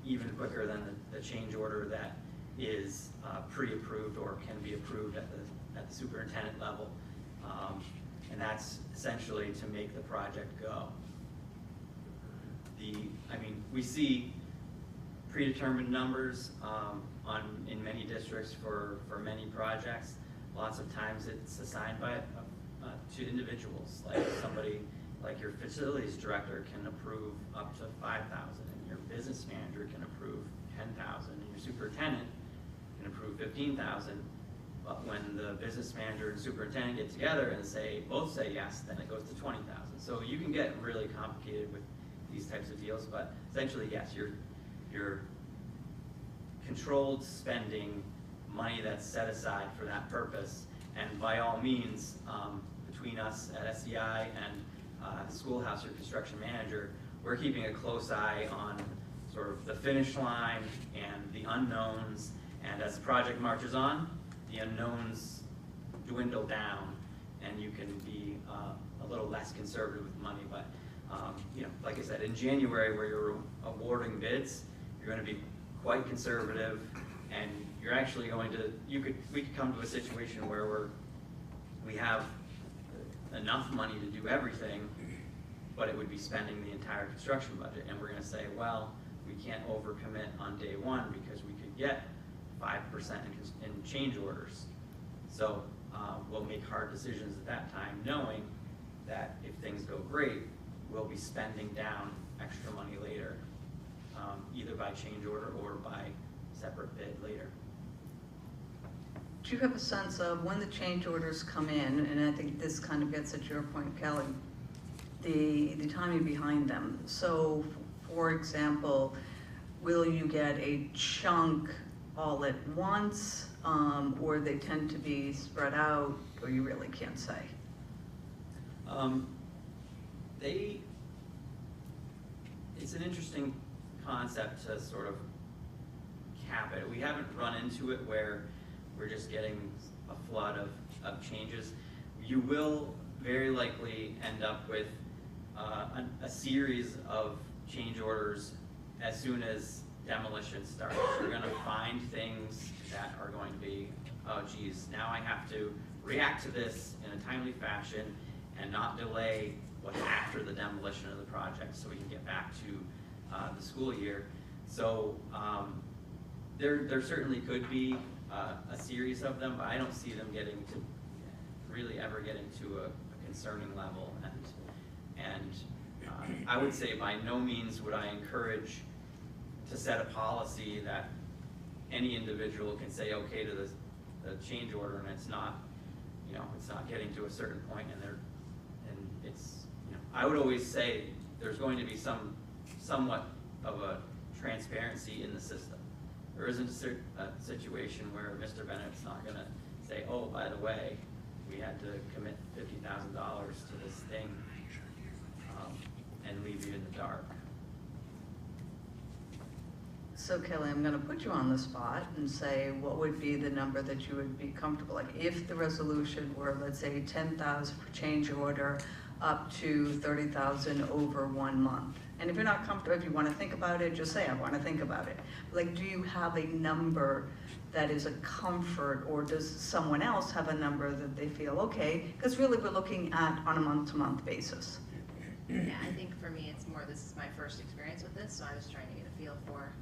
even quicker than the change order that is pre-approved or can be approved at the superintendent level. And that's essentially to make the project go. I mean, we see predetermined numbers in many districts for many projects. Lots of times it's assigned to individuals, like somebody like your facilities director can approve up to 5,000, and your business manager can approve 10,000, and your superintendent can approve 15,000. But when the business manager and superintendent get together and both say yes, then it goes to 20,000. So you can get really complicated with these types of deals, but essentially, yes, you're controlled spending money that's set aside for that purpose. And by all means, between us at SEI and the schoolhouse or construction manager, we're keeping a close eye on sort of the finish line and the unknowns. And as the project marches on, the unknowns dwindle down, and you can be a little less conservative with money. But you know, like I said, in January, where you're awarding bids, you're going to be quite conservative, and you're actually going to we could come to a situation where we have enough money to do everything, but it would be spending the entire construction budget, and we're going to say, well, we can't overcommit on day one because we could get 5% in change orders. So we'll make hard decisions at that time, knowing that if things go great, we'll be spending down extra money later, either by change order or by separate bid later. Do you have a sense of when the change orders come in, and I think this kind of gets at your point, Kelly, the timing behind them? So, for example, will you get a chunk all at once, or they tend to be spread out, or you really can't say? It's an interesting concept to sort of cap it. We haven't run into it where we're just getting a flood of changes. You will very likely end up with a series of change orders as soon as demolition starts. You're going to find things that are going to be, oh geez, now I have to react to this in a timely fashion and not delay what's after the demolition of the project so we can get back to the school year. So there certainly could be a series of them, but I don't see them really ever getting to a concerning level. And I would say by no means would I encourage to set a policy that any individual can say okay to the change order, and it's not getting to a certain point, and it's, I would always say there's going to be somewhat of a transparency in the system. There isn't a situation where Mr. Bennett's not going to say, oh, by the way, we had to commit $50,000 to this thing, and leave you in the dark. So Kelly, I'm going to put you on the spot and say, what would be the number that you would be comfortable? Like if the resolution were, let's say, 10,000 for change order up to 30,000 over 1 month. And if you're not comfortable, if you want to think about it, just say, I want to think about it. Like, do you have a number that is a comfort, or does someone else have a number that they feel okay? Because really we're looking at on a month-to-month basis. Yeah, I think for me it's more, this is my first experience with this, so I was trying to get a feel for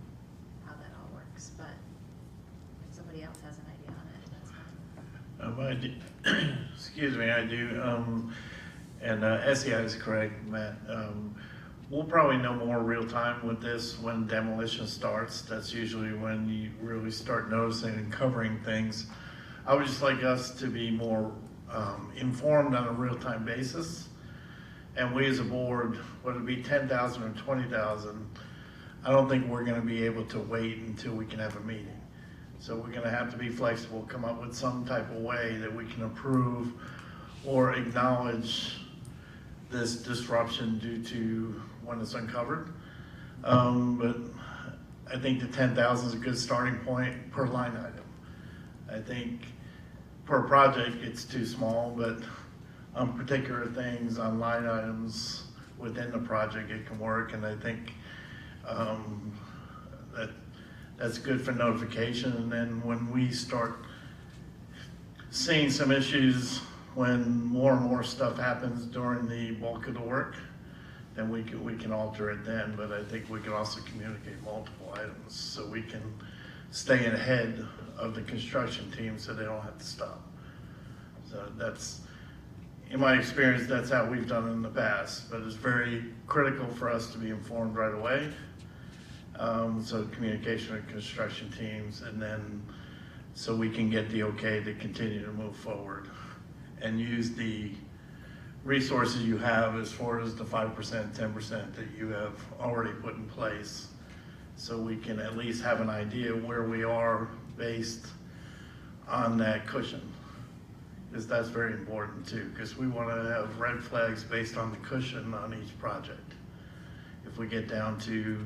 how that all works, but if somebody else has an idea on it, that's fine. Excuse me, I do, and SEI is correct, Matt. We'll probably know more real time with this when demolition starts. That's usually when you really start noticing and covering things. I would just like us to be more informed on a real-time basis. And we as a board, whether it be 10,000 or 20,000, I don't think we're gonna be able to wait until we can have a meeting. So we're gonna have to be flexible, come up with some type of way that we can approve or acknowledge this disruption due to when it's uncovered. But I think the 10,000 is a good starting point per line item. I think per project it's too small, but on particular things, on line items within the project, it can work. And I think that's good for notification. And then when we start seeing some issues, when more and more stuff happens during the bulk of the work, then we can alter it then. But I think we can also communicate multiple items so we can stay ahead of the construction team so they don't have to stop. So that's, in my experience, that's how we've done it in the past. But it's very critical for us to be informed right away. So communication with construction teams, and then so we can get the okay to continue to move forward and use the resources you have as far as the 5%, 10% that you have already put in place. So we can at least have an idea where we are based on that cushion. Because that's very important too, because we want to have red flags based on the cushion on each project. If we get down to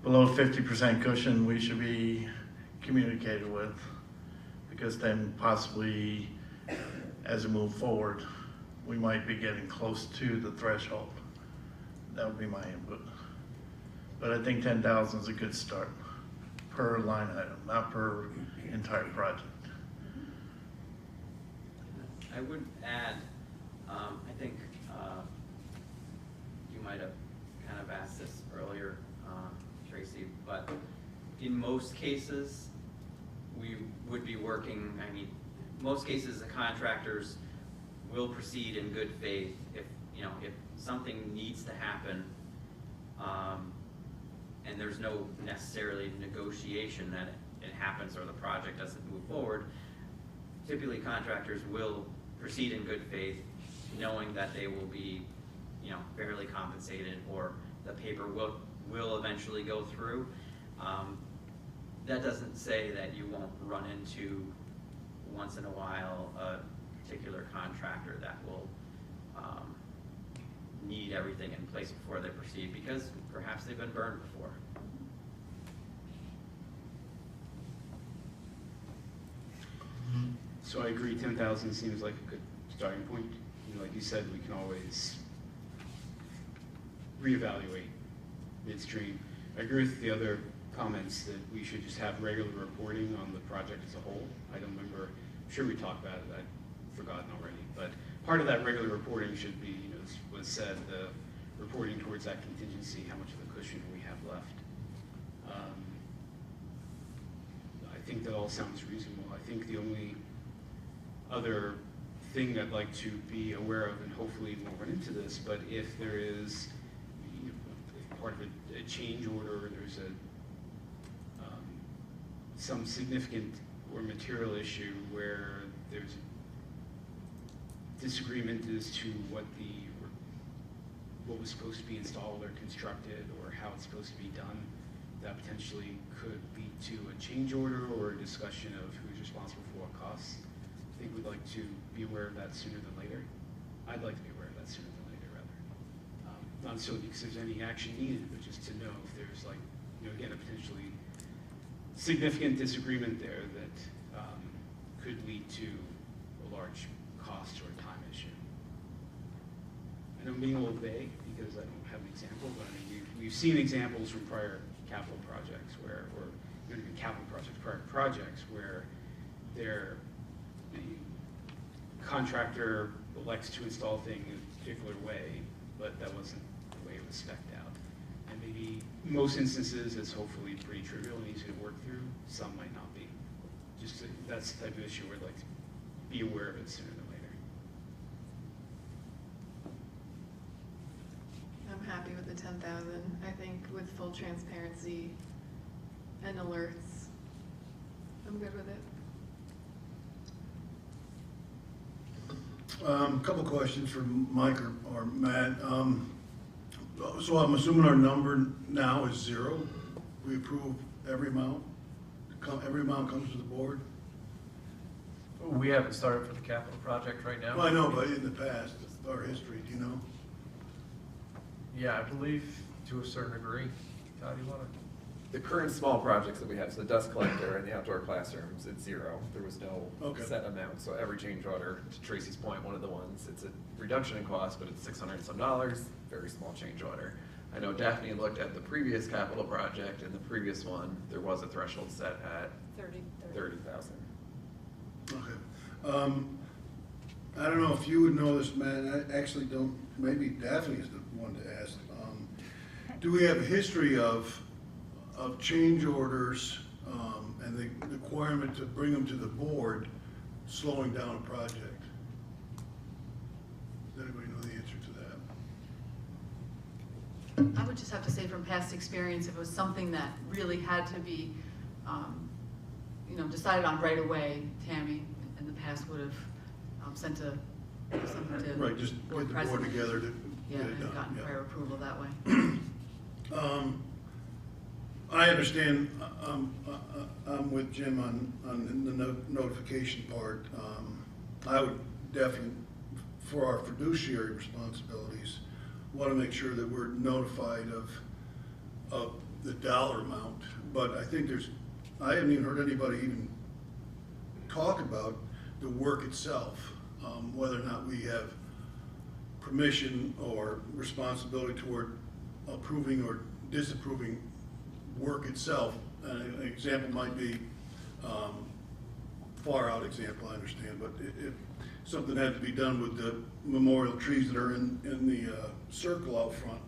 below 50% cushion, we should be communicated with, because then possibly as we move forward, we might be getting close to the threshold. That would be my input. But I think 10,000 is a good start per line item, not per entire project. I would add, I think you might have kind of asked this earlier, Tracy, but in most cases, we would be working, I mean, most cases the contractors will proceed in good faith if, you know, if something needs to happen, and there's no necessarily negotiation that it happens or the project doesn't move forward. Typically contractors will proceed in good faith, knowing that they will be, you know, fairly compensated, or the paper will eventually go through. That doesn't say that you won't run into, once in a while, a particular contractor that will need everything in place before they proceed, because perhaps they've been burned before. So I agree, 10,000 seems like a good starting point. You know, like you said, we can always reevaluate midstream. I agree with the other comments that we should just have regular reporting on the project as a whole. I don't remember, I'm sure we talked about it, I've forgotten already, but part of that regular reporting should be, you know, as was said, the reporting towards that contingency, how much of a cushion we have left. I think that all sounds reasonable. I think the only other thing I'd like to be aware of, and hopefully we won't run into this, but if there is, you know, part of a change order, or there's a some significant or material issue where there's disagreement as to what was supposed to be installed or constructed, or how it's supposed to be done, that potentially could lead to a change order or a discussion of who's responsible for what costs. I think we'd like to be aware of that sooner than later. I'd like to be aware of that sooner than later, rather. Not necessarily because there's any action needed, but just to know if there's, like, you know, again, a potentially significant disagreement there that could lead to a large cost or time issue. And I'm being a little vague because I don't have an example, but I mean, we've seen examples from prior capital projects where, or not even capital projects, prior projects where the contractor elects to install things in a particular way, but that wasn't the way it was spec'd out. And maybe most instances it's hopefully pretty trivial and easy to work through. Some might not be. Just that's the type of issue where I'd like to be aware of it sooner than later. I'm happy with the 10,000. I think with full transparency and alerts, I'm good with it. A couple questions for Mike or Matt. So I'm assuming our number now is 0. We approve every amount? Every amount comes to the board? We haven't started for the capital project right now. Well, I know, but in the past, our history, do you know? Yeah, I believe to a certain degree. Todd, do you want to? The current small projects that we have, so the dust collector and the outdoor classrooms, it's 0. There was no set amount, so every change order, to Tracy's point, one of the ones, it's a reduction in cost, but it's $600 and some, very small change order. I know Daphne looked at the previous capital project, and the previous one, there was a threshold set at 30,000. Okay. I don't know if you would know this, Matt. I actually don't. Maybe Daphne is the one to ask. Do we have a history of change orders and the requirement to bring them to the board slowing down a project? Does anybody know the answer to I would just have to say from past experience, if it was something that really had to be, decided on right away, Tammy in the past would have sent something to. Right, just get the board president. together to Yeah, get it and done. gotten yeah. prior approval that way. I understand, I'm with Jim on the notification part. I would definitely, for our fiduciary responsibilities, want to make sure that we're notified of the dollar amount. But I think I haven't even heard anybody even talk about the work itself, whether or not we have permission or responsibility toward approving or disapproving work itself. An example might be, far out example, I understand, but if something had to be done with the memorial trees that are in the circle out front,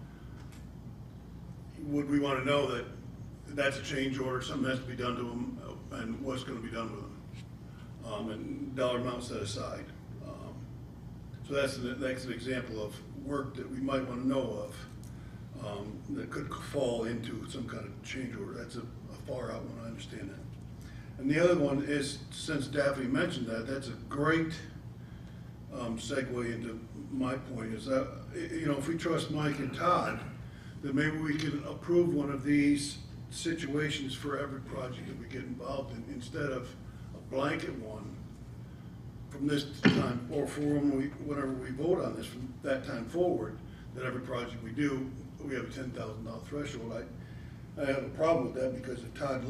would we want to know that that's a change order, something has to be done to them, and what's going to be done with them, and dollar amount set aside. So that's an example of work that we might want to know of, that could fall into some kind of change order. That's a far out one, I understand that. And the other one is, since Daphne mentioned that, that's a great segue into my point, is that, if we trust Mike and Todd, then maybe we can approve one of these situations for every project that we get involved in, instead of a blanket one from this time, or for whenever we vote on this from that time forward, that every project we do, we have a $10,000 threshold. I have a problem with that, because if Todd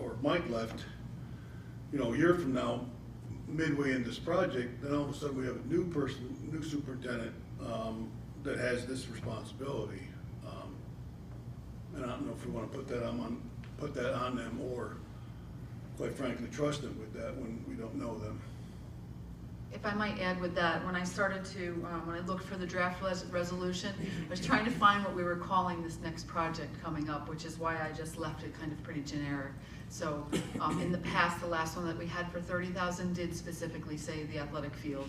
or Mike left, a year from now, midway in this project, then all of a sudden we have a new superintendent that has this responsibility. And I don't know if we want to put that on them, or quite frankly trust them with that when we don't know them. If I might add with that, when I started to, when I looked for the draft resolution, I was trying to find what we were calling this next project coming up, which is why I just left it kind of pretty generic. So in the past, the last one that we had for 30,000 did specifically say the athletic field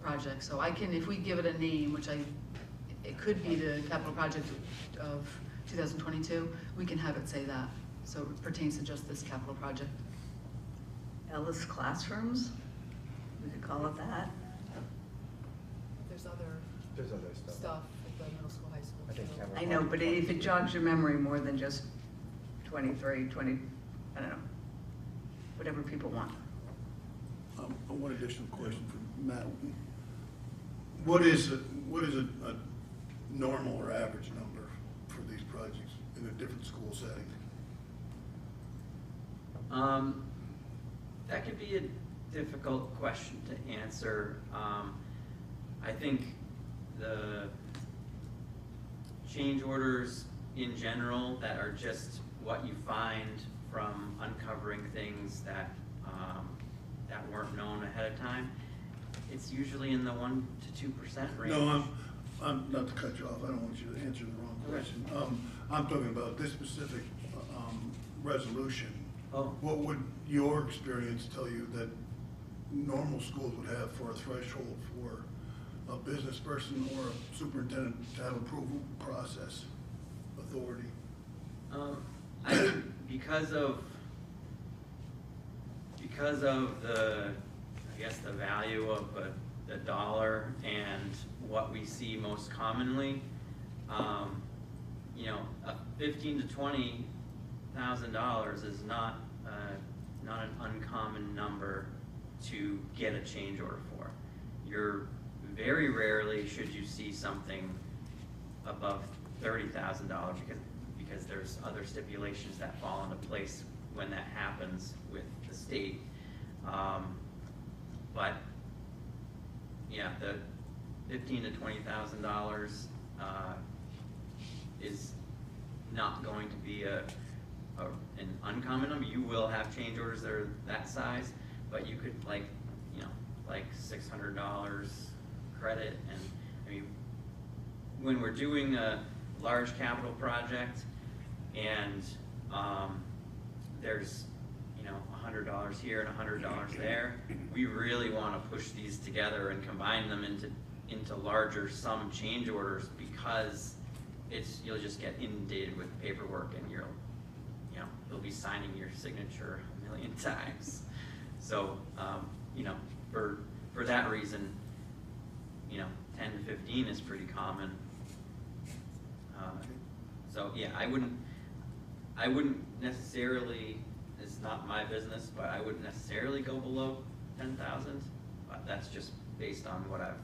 project. So I can, if we give it a name, which it could be the capital project of 2022, we can have it say that. So it pertains to just this capital project. Ellis Classrooms, we could call it that. There's other stuff. stuff at the middle school, high school. I think too. I know, but if it jogs your memory more than just 23, 20, I don't know, whatever people want. One additional question for Matt. What is a normal or average number for these projects in a different school setting? That could be a difficult question to answer. I think the change orders in general that are just what you find from uncovering things that that weren't known ahead of time, it's usually in the 1% to 2% range. No, I'm not to cut you off. I don't want you to answer the wrong question. I'm talking about this specific resolution. Oh. What would your experience tell you that normal schools would have for a threshold for a business person or a superintendent to have approval process authority? I think because of the, I guess, the value of the dollar and what we see most commonly, a $15,000 to $20,000 is not an uncommon number to get a change order for. You're very rarely should you see something above $30,000 because there's other stipulations that fall into place when that happens with the state. But yeah, the $15,000 to $20,000 is not going to be an uncommon number. You will have change orders that are that size, but you could like $600 credit. And I mean, when we're doing a large capital project and there's $100 here and $100 there, we really want to push these together and combine them into larger sum change orders, because you'll just get inundated with paperwork and you'll be signing your signature a million times. So, for that reason, 10 to 15 is pretty common. So yeah, I wouldn't necessarily, it's not my business, but I wouldn't necessarily go below 10,000, but that's just based on what I've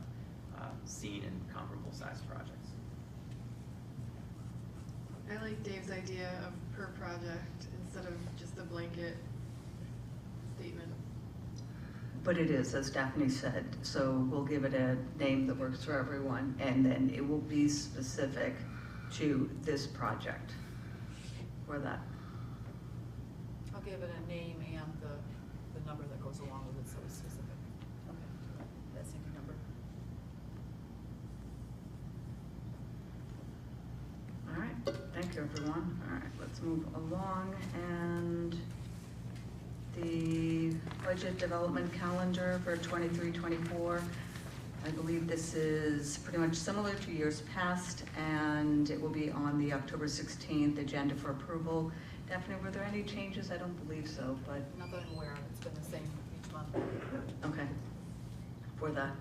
seen in comparable size projects. I like Dave's idea of per project instead of just a blanket statement. But it is, as Daphne said, so we'll give it a name that works for everyone, and then it will be specific to this project for that. I'll give it a name and the number that goes along with it, so it's specific. Okay, that same number. All right, thank you, everyone. All right, let's move along, and the budget development calendar for 23-24. I believe this is pretty much similar to years past, and it will be on the October 16th agenda for approval. Daphne, were there any changes? I don't believe so, but. Not that I'm aware of, it's been the same each month. Okay, for that.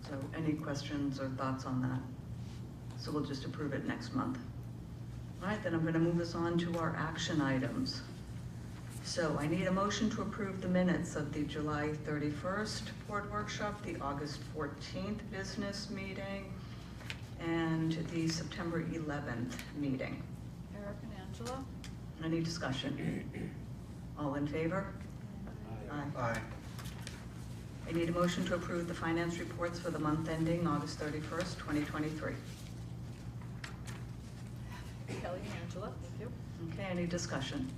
So any questions or thoughts on that? So we'll just approve it next month. All right, then I'm gonna move us on to our action items. So I need a motion to approve the minutes of the July 31st board workshop, the August 14th business meeting, and the September 11th meeting. Eric and Angela? Any discussion? All in favor? Aye. Aye. I need a motion to approve the finance reports for the month ending August 31st, 2023. Kelly and Angela, thank you. Okay, any discussion?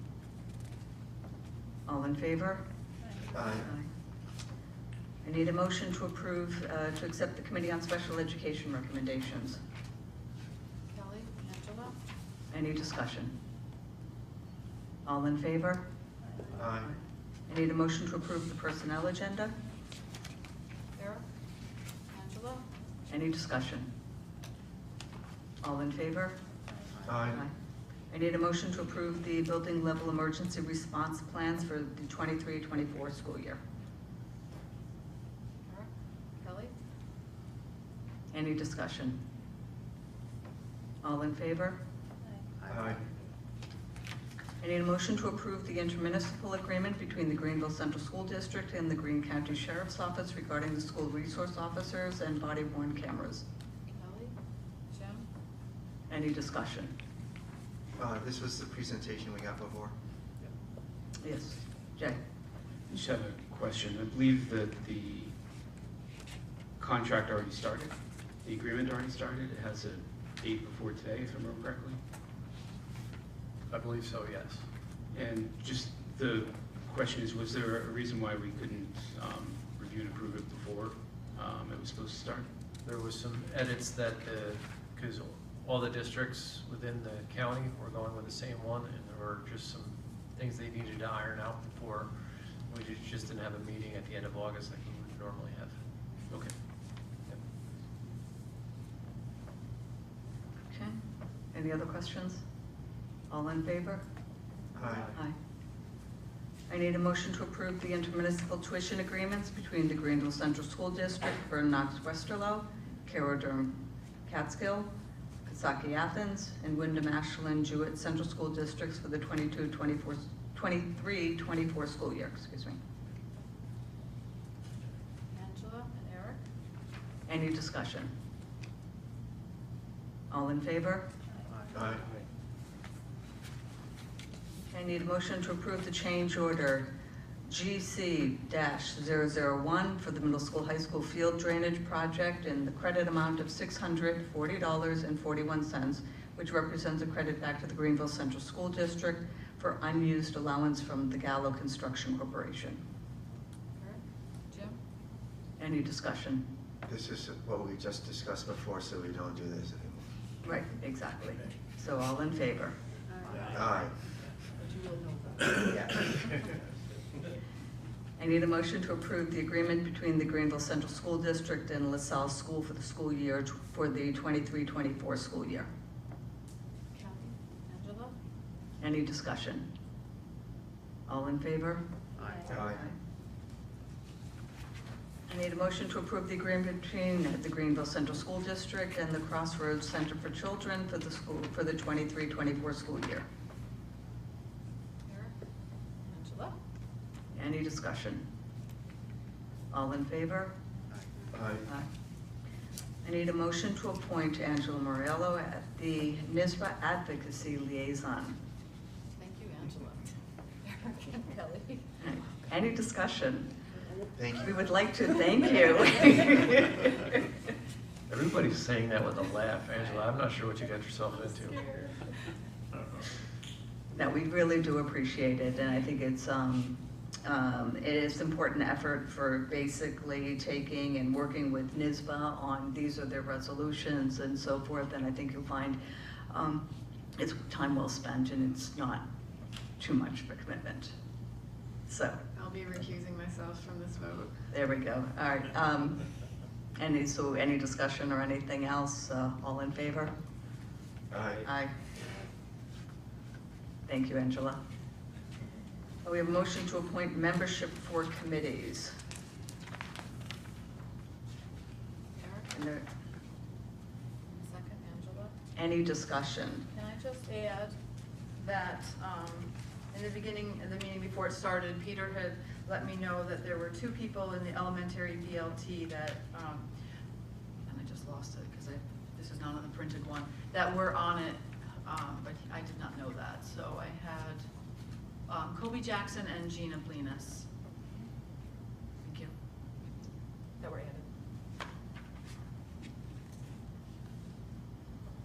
All in favor? Aye. I need a motion to approve, to accept the Committee on Special Education recommendations. Kelly, Angela? Any discussion? All in favor? Aye. I need a motion to approve the personnel agenda. Eric? Angela? Any discussion? All in favor? Aye. I need a motion to approve the building level emergency response plans for the 23-24 school year. Eric? Kelly? Any discussion? All in favor? Aye. I need a motion to approve the intermunicipal agreement between the Greenville Central School District and the Greene County Sheriff's Office regarding the school resource officers and body-worn cameras. Kelly? Jim? Any discussion? This was the presentation we got before. Yes. Jay? I just have a question. I believe that the contract already started, the agreement already started. It has a date before today, if I remember correctly. I believe so, yes. And just the question is, was there a reason why we couldn't review and approve it before it was supposed to start? There was some edits that, because all the districts within the county were going with the same one, and there were just some things they needed to iron out before. We just didn't have a meeting at the end of August like we would normally have. Okay. Yep. Okay. Any other questions? All in favor? Aye. Aye. I need a motion to approve the intermunicipal tuition agreements between the Greenville Central School District for Knox Westerlo, Carroll-Durham Catskill, Coxsackie Athens, and Wyndham Ashland Jewett Central School Districts for the 23-24 school year, excuse me. Angela and Eric? Any discussion? All in favor? Aye. I need a motion to approve the change order GC-001 for the middle school, high school field drainage project in the credit amount of $640.41, which represents a credit back to the Greenville Central School District for unused allowance from the Gallo Construction Corporation. Eric? Jim? Any discussion? This is what we just discussed before, so we don't do this anymore. Right, exactly. So all in favor? Aye. But you will know that. I need a motion to approve the agreement between the Greenville Central School District and LaSalle School for the school year, for the 23-24 school year. Any discussion? All in favor? Aye. I need a motion to approve the agreement between the Greenville Central School District and the Crossroads Center for Children for the school, for the 23-24 school year. Angela? Any discussion? All in favor? Aye. I need a motion to appoint Angela Morello as the NISBA Advocacy Liaison. Thank you, Angela. Kelly? Any discussion? Thank you. We would like to thank you. Everybody's saying that with a laugh, Angela. I'm not sure what you got yourself into. No, we really do appreciate it, and I think it is important effort for basically taking and working with NISBA on these are their resolutions and so forth, and I think you'll find it's time well spent and it's not too much of a commitment. So, I'll be recusing myself from this vote. there we go. All right. Any discussion or anything else? All in favor? Aye. Aye. Thank you, Angela. We have a motion to appoint membership for committees. And there- Second, Angela? Any discussion? Can I just add that in the beginning of the meeting before it started, Peter had let me know that there were 2 people in the elementary BLT that, and I just lost it because this is not on the printed one, that were on it, but I did not know that. So I had Kobe Jackson and Gina Blinas. Thank you. That were added.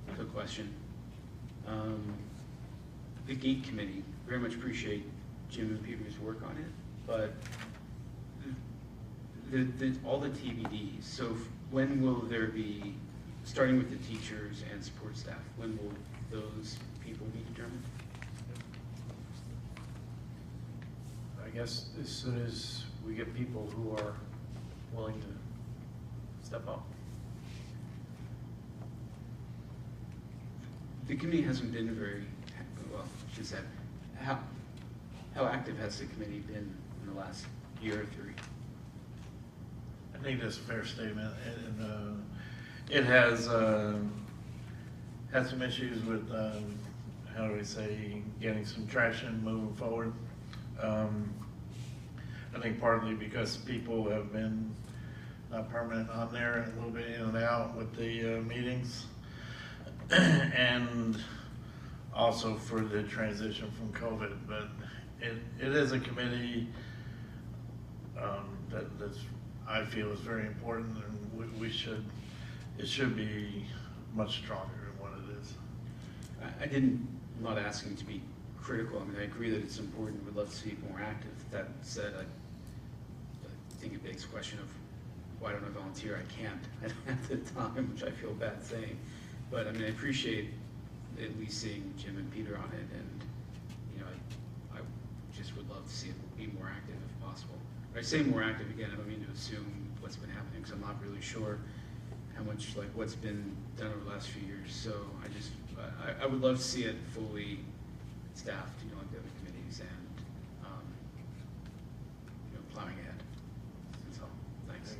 I have a question. The gate committee, very much appreciate Jim and Peter's work on it, but all the TBDs, so when will there be, starting with the teachers and support staff, when will those people be determined? I guess as soon as we get people who are willing to step up. The committee hasn't been very, well, I should say, how active has the committee been in the last year or 3? I think that's a fair statement, and it has had some issues with, how do we say, getting some traction moving forward. I think partly because people have been not permanent on there and a little bit in and out with the meetings. And also for the transition from COVID, but it is a committee that's, I feel, is very important, and it should be much stronger than what it is. I'm not asking to be critical. I mean, I agree that it's important. We'd love to see it more active. That said, I think it begs the question of why don't I volunteer? I can't. I don't have the time, which I feel bad saying. But I mean, I appreciate at least seeing Jim and Peter on it, and I just would love to see it be more active if possible. When I say more active, again, I don't mean to assume what's been happening, because I'm not really sure how much, like, what's been done over the last few years. So I would love to see it fully staffed, like the other committees, and plowing ahead. That's all. Thanks.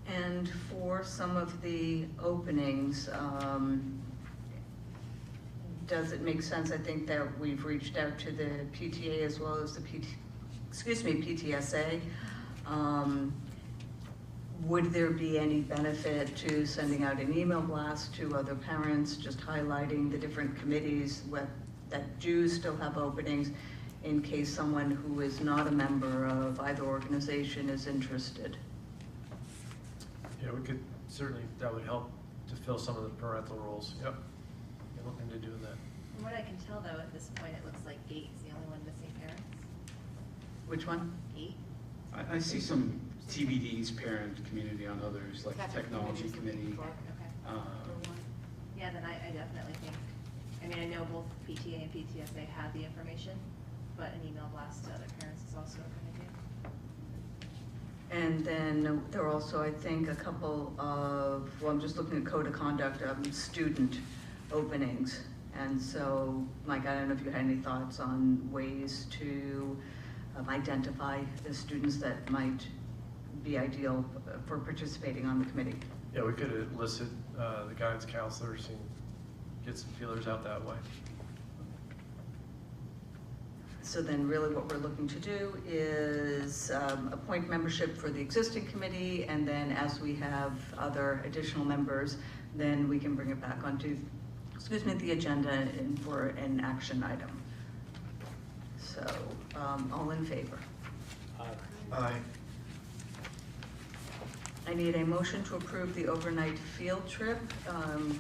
And for some of the openings, does it make sense? I think that we've reached out to the PTA as well as the PTSA. Would there be any benefit to sending out an email blast to other parents, just highlighting the different committees that do still have openings, in case someone who is not a member of either organization is interested? Yeah, we could, certainly, that would help to fill some of the parental roles. Yep. You're looking to do that. From what I can tell, though, at this point, it looks like Gate's the only one missing parents. Which one? Gate? I see some TBDs, parent community on others, like the technology committee. Okay. Yeah, then I definitely think, I mean, I know both PTA and PTSA had the information, but an email blast to other parents is also a good idea. And then there are also, I think, a couple of, well, I'm just looking at code of conduct, student openings. And so, Mike, I don't know if you had any thoughts on ways to identify the students that might be ideal for participating on the committee. Yeah, we could elicit the guidance counselors and get some feelers out that way. So then really what we're looking to do is appoint membership for the existing committee, and then as we have other additional members, then we can bring it back onto, the agenda and for an action item. So, all in favor? Aye. I need a motion to approve the overnight field trip.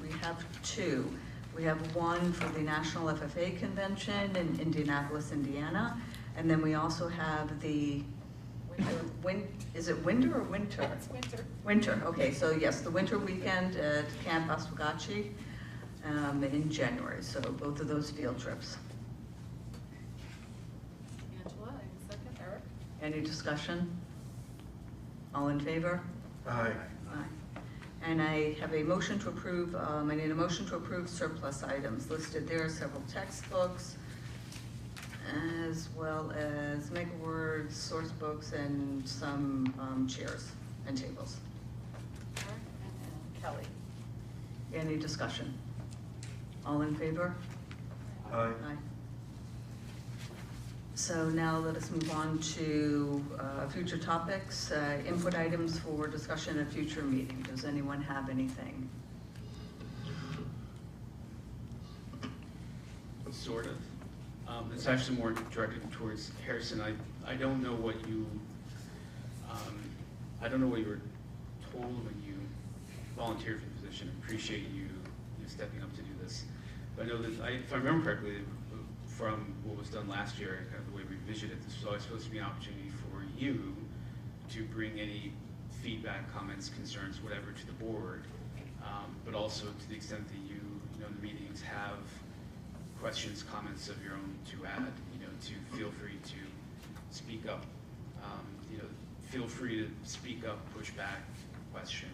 We have two. We have one for the National FFA Convention in Indianapolis, Indiana. And then we also have the, is it winter or winter? It's winter. Winter, okay, so yes, the winter weekend at Camp Oswegatchie in January. So both of those field trips. Angela, second, Eric? Any discussion? All in favor? Aye. Aye. And I have a motion to approve, I need a motion to approve surplus items listed there, several textbooks, as well as MegaWords, source books, and some chairs and tables. Eric and Kelly. Any discussion? All in favor? Aye. Aye. So now let us move on to future topics, input items for discussion at future meeting. Does anyone have anything? Sort of. It's actually more directed towards Harrison. I don't know what you, I don't know what you were told when you volunteered for the position. I appreciate you stepping up to do this. But I know that, if I remember correctly, from what was done last year, kind of the way we envisioned it, this was always supposed to be an opportunity for you to bring any feedback, comments, concerns, whatever to the board, but also to the extent that you know, in the meetings have questions, comments of your own to add, to feel free to speak up. Feel free to speak up, push back, question.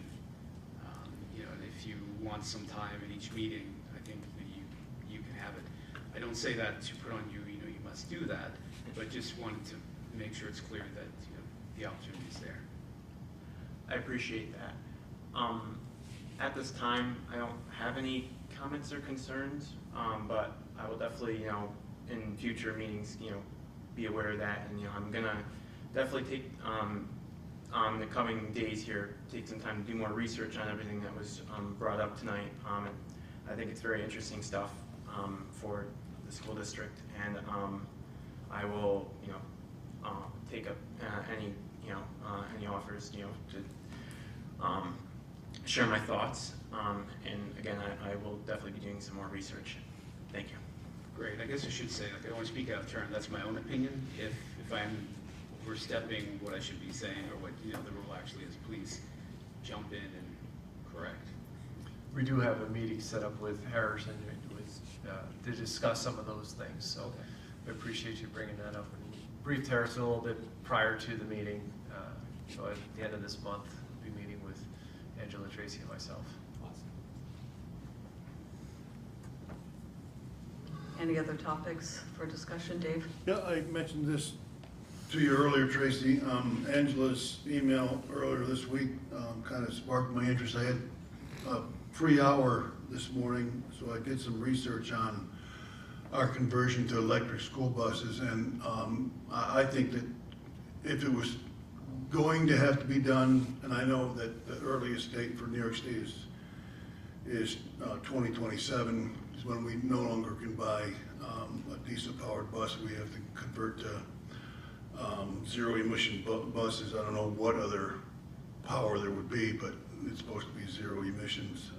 And if you want some time in each meeting, I think that you can have it. I don't say that to put on you, you must do that, but just wanted to make sure it's clear that, the opportunity is there. I appreciate that. At this time, I don't have any comments or concerns, but I will definitely, in future meetings, be aware of that, and I'm gonna definitely take on the coming days here, take some time to do more research on everything that was brought up tonight. And I think it's very interesting stuff for the school district, and I will, take up any offers, to share my thoughts. And again, I will definitely be doing some more research. Thank you. Great. I guess I should say, I don't want to speak out of turn. That's my own opinion. If I'm overstepping what I should be saying or what the rule actually is, please jump in and correct. We do have a meeting set up with Harrison to discuss some of those things. So I appreciate you bringing that up. And briefed Harrison a little bit prior to the meeting. So at the end of this month, we'll be meeting with Angela, Tracy, and myself. Any other topics for discussion, Dave? Yeah, I mentioned this to you earlier, Tracy. Angela's email earlier this week kind of sparked my interest. I had a free hour this morning, so I did some research on our conversion to electric school buses, and I think that if it was going to have to be done, and I know that the earliest date for New York State is 2027, is when we no longer can buy a diesel-powered bus. We have to convert to zero-emission buses. I don't know what other power there would be, but it's supposed to be zero emissions.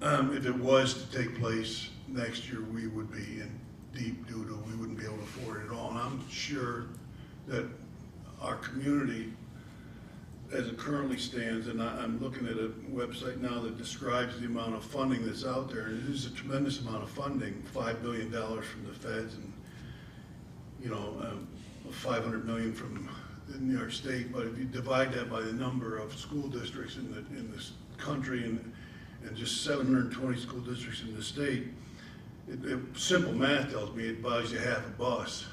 If it was to take place next year, we would be in deep doo-doo. We wouldn't be able to afford it all. And I'm sure that our community, as it currently stands, and I'm looking at a website now that describes the amount of funding that's out there, and it is a tremendous amount of funding, $5 billion from the feds, and $500 million from in New York State, but if you divide that by the number of school districts in this country and just 720 school districts in the state, simple math tells me it buys you half a bus.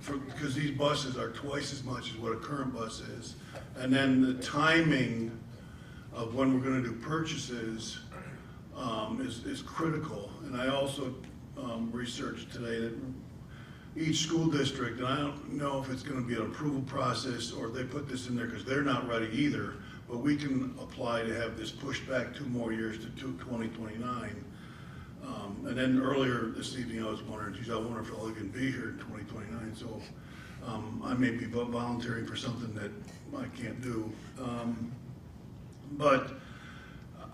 Because these buses are twice as much as what a current bus is. And then the timing of when we're going to do purchases is critical. And I also researched today that each school district, and I don't know if it's going to be an approval process or they put this in there because they're not ready either, but we can apply to have this pushed back 2 more years to 2029. And then earlier this evening I was wondering, geez, I wonder if I'll even be here in 2029. So I may be volunteering for something that I can't do. But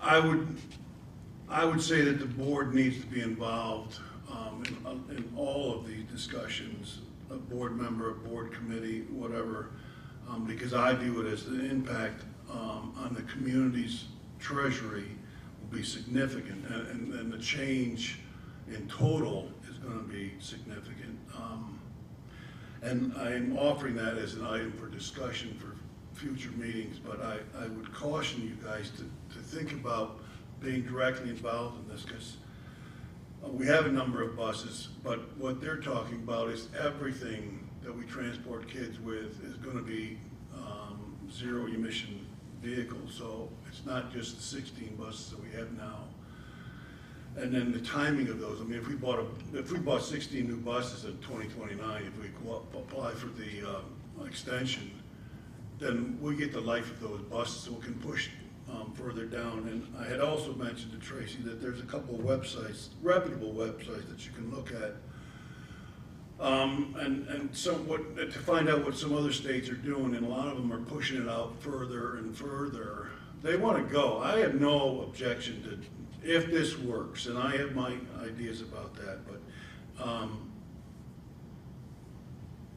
I would say that the board needs to be involved in all of these discussions, a board member, a board committee, whatever, because I view it as the impact on the community's treasury will be significant, and the change in total is going to be significant. And I'm offering that as an item for discussion for future meetings, but I would caution you guys to think about being directly involved in this, because we have a number of buses, but what they're talking about is everything that we transport kids with is going to be zero emission vehicles. So it's not just the 16 buses that we have now. And then the timing of those. I mean, if we bought 16 new buses in 2029, if we apply for the extension, then we get the life of those buses, so we can push further down. And I had also mentioned to Tracy that there's a couple of websites, reputable websites that you can look at, and to find out what some other states are doing, and a lot of them are pushing it out further and further. They want to go. I have no objection to if this works, and I have my ideas about that, but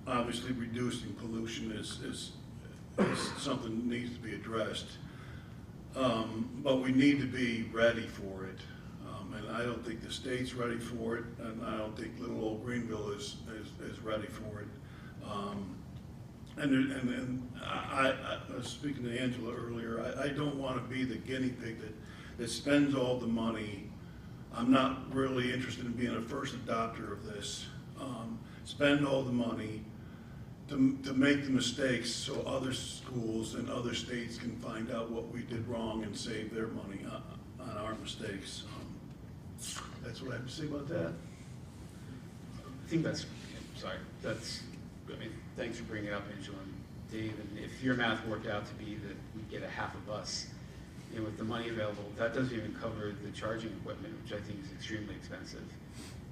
obviously reducing pollution is something that needs to be addressed. But we need to be ready for it. And I don't think the state's ready for it, and I don't think little old Greenville is ready for it. And I was speaking to Angela earlier, I don't want to be the guinea pig that spends all the money. I'm not really interested in being a first adopter of this. Spend all the money to make the mistakes so other schools and other states can find out what we did wrong and save their money on our mistakes. That's what I have to say about that. I think that's, I mean, thanks for bringing it up, Angela and Dave. And if your math worked out to be that we get a half a bus, with the money available, that doesn't even cover the charging equipment, which I think is extremely expensive.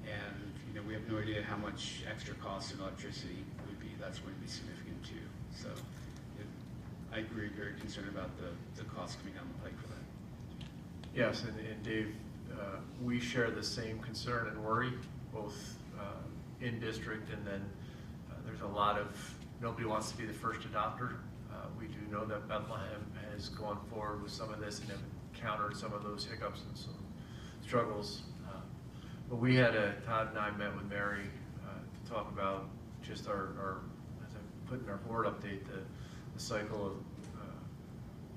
And we have no idea how much extra cost in electricity would be. That's going to be significant too. So I agree, very concerned about the cost coming down the pike for that. Yes, and Dave, we share the same concern and worry, both in district, and then there's a lot of, nobody wants to be the first adopter. We do know that Bethlehem has gone forward with some of this and have encountered some of those hiccups and some struggles. But we had Todd and I met with Mary to talk about just our as I put in our board update, the cycle of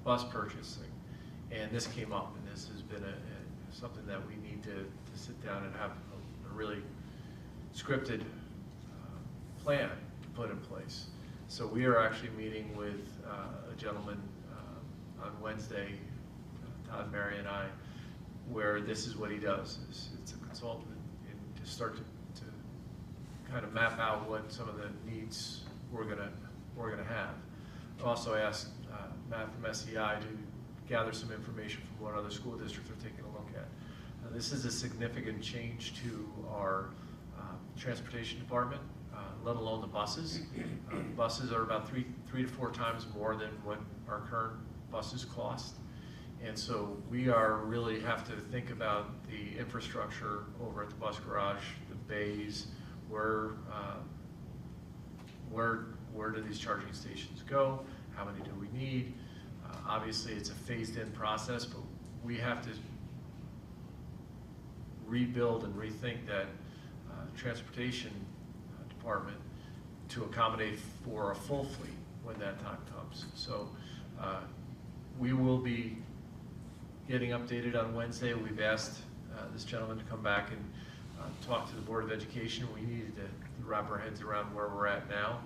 bus purchasing. And this came up, and this has been something that we need to sit down and have a really scripted plan to put in place. So we are actually meeting with a gentleman on Wednesday, Todd, Mary, and I, where this is what he does. It's a consultant, and to start to kind of map out what some of the needs we're gonna have. Also, I asked Matt from SEI to gather some information from what other school districts are taking a look at. This is a significant change to our transportation department, let alone the buses. Buses are about three to four times more than what our current buses cost. And so we really have to think about the infrastructure over at the bus garage, the bays, where do these charging stations go? How many do we need? Obviously, it's a phased-in process, but we have to rebuild and rethink that transportation department to accommodate for a full fleet when that time comes. So we will be getting updated on Wednesday. We've asked this gentleman to come back and talk to the Board of Education. We needed to wrap our heads around where we're at now.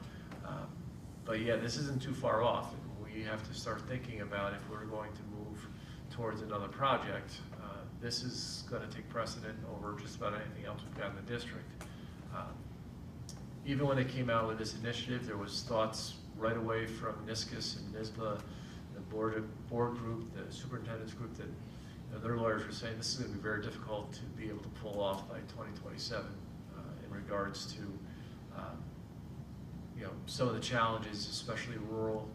But yeah, this isn't too far off. We have to start thinking about if we're going to move towards another project. This is going to take precedent over just about anything else we've got in the district. Even when they came out with this initiative, there was thoughts right away from NISCUS and NISBA, the board group, the superintendent's group, that their lawyers were saying this is going to be very difficult to be able to pull off by 2027 in regards to some of the challenges, especially rural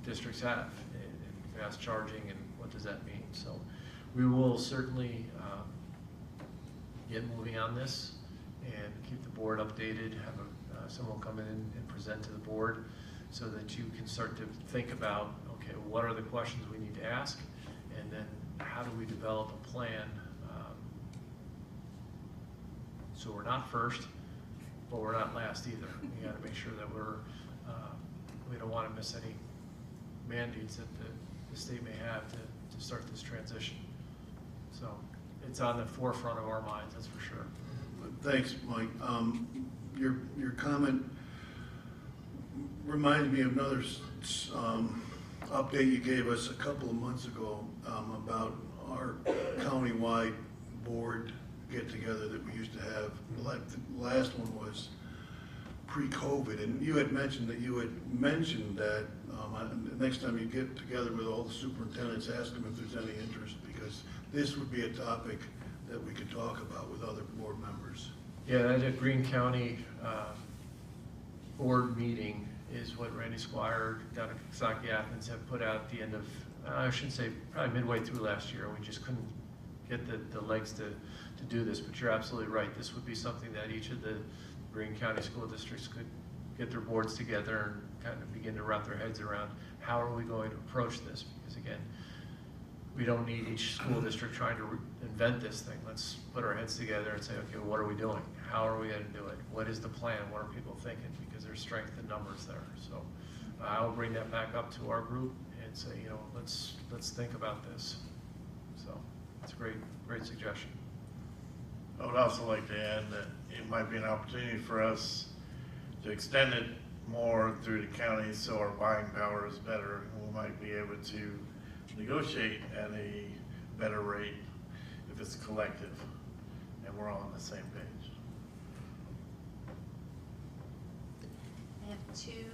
districts have in fast charging, and what does that mean. So we will certainly get moving on this and keep the board updated, have someone come in and present to the board so that you can start to think about, okay, what are the questions we need to ask, and then how do we develop a plan so we're not first, but we're not last either. We got to make sure that we don't want to miss any mandates that the state may have to start this transition. So it's on the forefront of our minds, that's for sure. Thanks, Mike. Your comment reminds me of another update you gave us a couple of months ago about our countywide board get-together that we used to have. The last one was pre-COVID, and you had mentioned that next time you get together with all the superintendents, ask them if there's any interest, because this would be a topic that we could talk about with other board members. Yeah, that Greene County board meeting is what Randy Squire down at Coxsackie Athens have put out at the end of, I shouldn't say, probably midway through last year. We just couldn't get the legs to do this, but you're absolutely right. This would be something that each of the Greene County school districts could get their boards together and kind of begin to wrap their heads around how are we going to approach this, because again, we don't need each school district trying to invent this thing. Let's put our heads together and say, okay, what are we doing? How are we going to do it? What is the plan? What are people thinking? Because there's strength in numbers there. So I'll bring that back up to our group and say, let's think about this. So it's a great suggestion. I would also like to add that it might be an opportunity for us to extend it more through the county so our buying power is better, and we might be able to negotiate at a better rate if it's collective and we're all on the same page. I have two,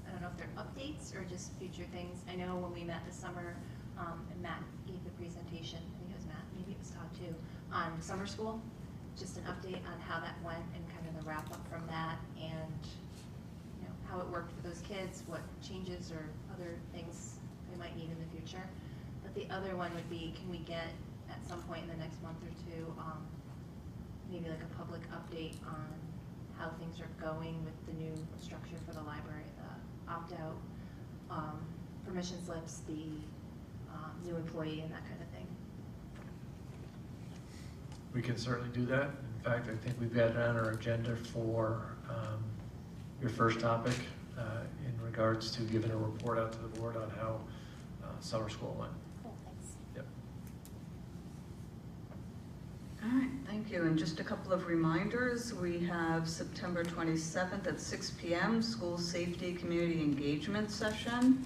I don't know if they're updates or just future things. I know when we met this summer, and Matt gave the presentation, I think it was Matt, maybe it was Todd too, on summer school. Just an update on how that went and kind of the wrap up from that, and how it worked for those kids, what changes or other things they might need in the future. But the other one would be, can we get at some point in the next month or two, maybe like a public update on how things are going with the new structure for the library, the opt-out, permission slips, the new employee, and that kind of thing. We can certainly do that. In fact, I think we've got it on our agenda for your first topic in regards to giving a report out to the board on how summer school went. Cool, thanks. Yep. All right, thank you. And just a couple of reminders. We have September 27th at 6 p.m. School Safety Community Engagement Session.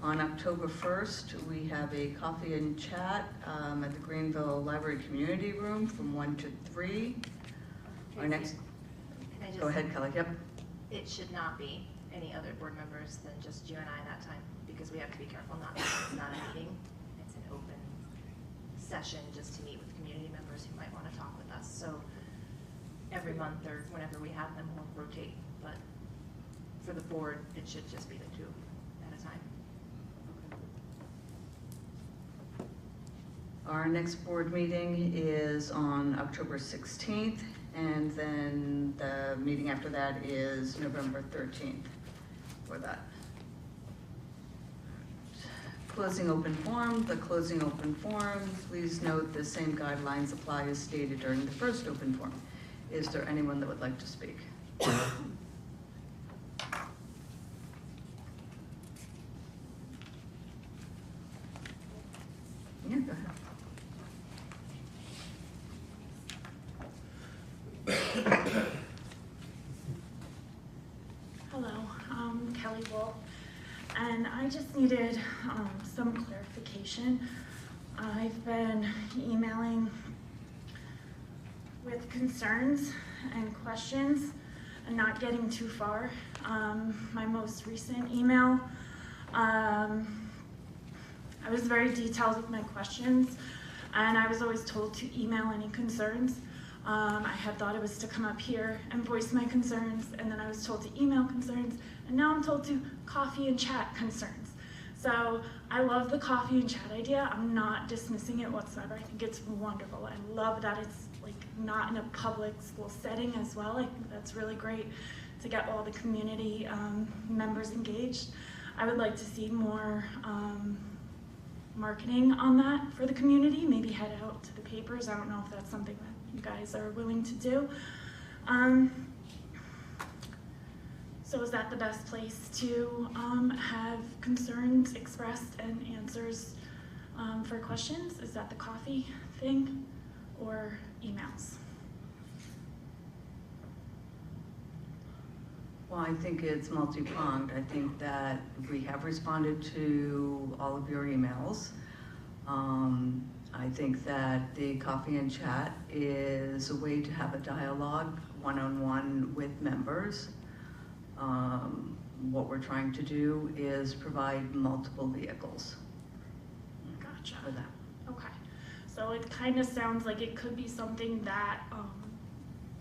On October 1st, we have a coffee and chat at the Greenville Library Community Room from 1 to 3. Our next, go ahead, Kelly, yep. It should not be any other board members than just you and I that time, because we have to be careful not to, it's not a meeting. It's an open session just to meet with community members who might want to talk with us. So every month or whenever we have them, we'll rotate, but for the board, it should just be the two at a time. Our next board meeting is on October 16th, and then the meeting after that is November 13th for that. Closing open forum. The closing open forum, please note the same guidelines apply as stated during the first open forum. Is there anyone that would like to speak? Kelly Wolf, and I just needed some clarification. I've been emailing with concerns and questions and not getting too far. My most recent email, I was very detailed with my questions, and I was always told to email any concerns. I had thought it was to come up here and voice my concerns, and then I was told to email concerns, and now I'm told to coffee and chat concerns. So I love the coffee and chat idea. I'm not dismissing it whatsoever. I think it's wonderful. I love that it's like not in a public school setting as well. I think that's really great to get all the community members engaged. I would like to see more marketing on that for the community, maybe head out to the papers. I don't know if that's something that you guys are willing to do. So is that the best place to have concerns expressed and answers for questions? Is that the coffee thing or emails? Well, I think it's multi-pronged. I think that we have responded to all of your emails. I think that the coffee and chat is a way to have a dialogue one-on-one with members. What we're trying to do is provide multiple vehicles. Gotcha. For that. Okay. So it kind of sounds like it could be something that,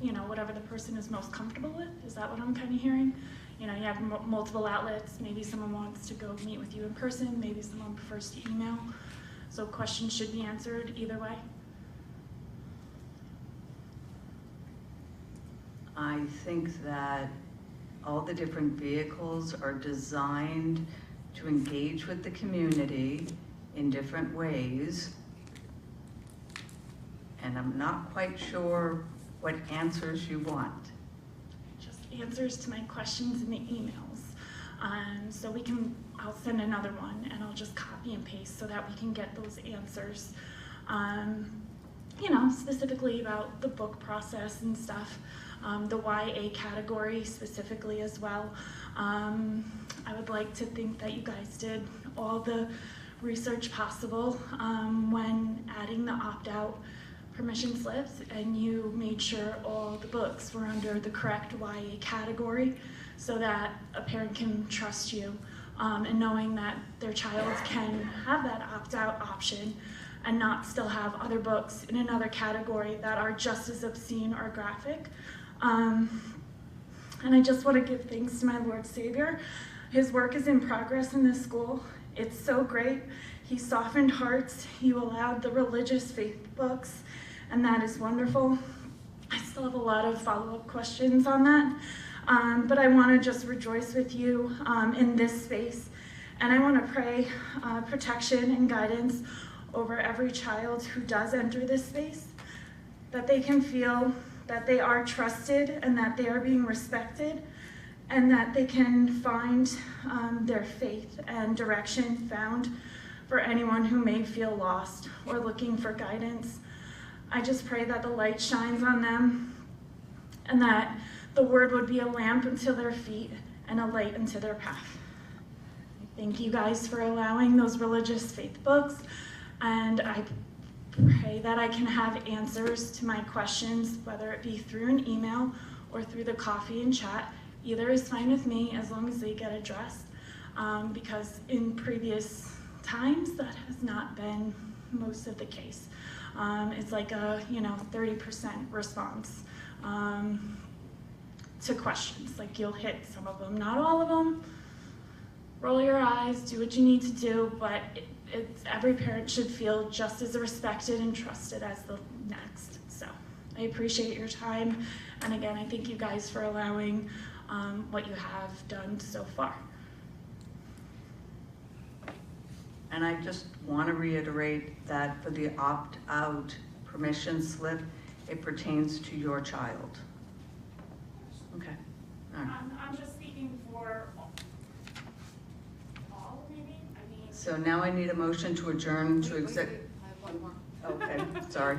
you know, whatever the person is most comfortable with. Is that what I'm kind of hearing? You know, you have multiple outlets. Maybe someone wants to go meet with you in person. Maybe someone prefers to email. So questions should be answered either way. I think that all the different vehicles are designed to engage with the community in different ways. And I'm not quite sure what answers you want. Just answers to my questions in the emails. So we can, I'll send another one and I'll just copy and paste so that we can get those answers. You know, specifically about the book process and stuff. The YA category specifically as well. I would like to think that you guys did all the research possible when adding the opt-out permission slips, and you made sure all the books were under the correct YA category so that a parent can trust you and knowing that their child can have that opt-out option and not still have other books in another category that are just as obscene or graphic. And I just want to give thanks to my Lord Savior. His work is in progress in this school. It's so great. He softened hearts. He allowed the religious faith books, and that is wonderful. I still have a lot of follow-up questions on that, but I want to just rejoice with you in this space, and I want to pray protection and guidance over every child who does enter this space, that they can feel that they are trusted and that they are being respected, and that they can find their faith and direction found for anyone who may feel lost or looking for guidance. I just pray that the light shines on them and that the word would be a lamp unto their feet and a light unto their path. Thank you guys for allowing those religious faith books, and I pray that I can have answers to my questions, whether it be through an email or through the coffee and chat. Either is fine with me as long as they get addressed, because in previous times that has not been most of the case. It's like a 30% response to questions. Like you'll hit some of them, not all of them. Roll your eyes, do what you need to do, but every parent should feel just as respected and trusted as the next. So I appreciate your time, and again, I thank you guys for allowing what you have done so far. And I just want to reiterate that for the opt-out permission slip, it pertains to your child. Okay. All right. I'm just speaking for all, maybe? So now I need a motion to adjourn to exec. I have one more. Okay, sorry.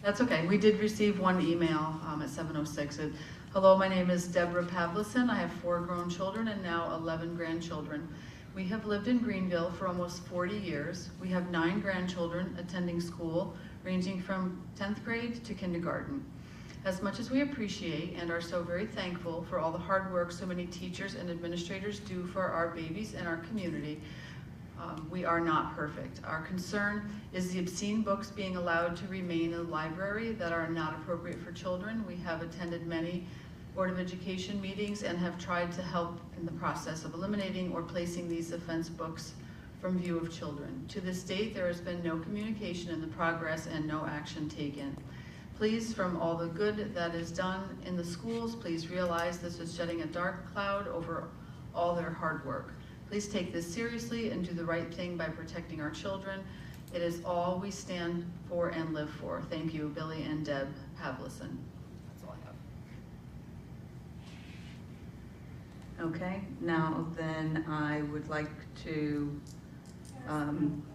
That's okay. We did receive one email at 7:06. Hello, my name is Deborah Pavlison. I have 4 grown children and now 11 grandchildren. We have lived in Greenville for almost 40 years. We have 9 grandchildren attending school, ranging from 10th grade to kindergarten. As much as we appreciate and are so very thankful for all the hard work so many teachers and administrators do for our babies and our community, we are not perfect. Our concern is the obscene books being allowed to remain in the library that are not appropriate for children. We have attended many Board of Education meetings and have tried to help in the process of eliminating or placing these offense books from view of children. To this date, there has been no communication in the progress and no action taken. Please, from all the good that is done in the schools, please realize this is shedding a dark cloud over all their hard work. Please take this seriously and do the right thing by protecting our children. It is all we stand for and live for. Thank you, Billy and Deb Pavlison. That's all I have. Okay, now then I would like to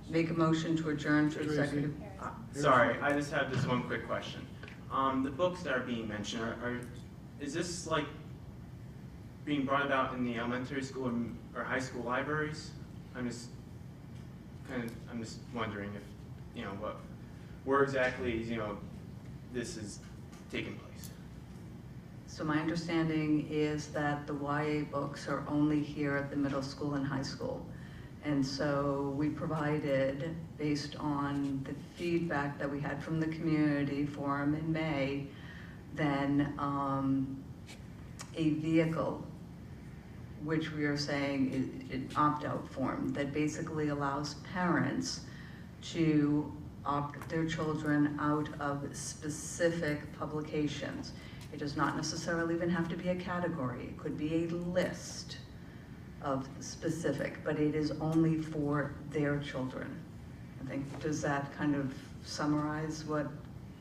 make a motion to adjourn to executive. Sorry, I just have this one quick question. The books that are being mentioned, is this like being brought about in the elementary school or high school libraries? I'm just wondering if, where exactly, this is taking place. So my understanding is that the YA books are only here at the middle school and high school. And so we provided, based on the feedback that we had from the community forum in May, then a vehicle, which we are saying is an opt-out form, that basically allows parents to opt their children out of specific publications. It does not necessarily even have to be a category. It could be a list of specific, but it is only for their children. I think, does that kind of summarize what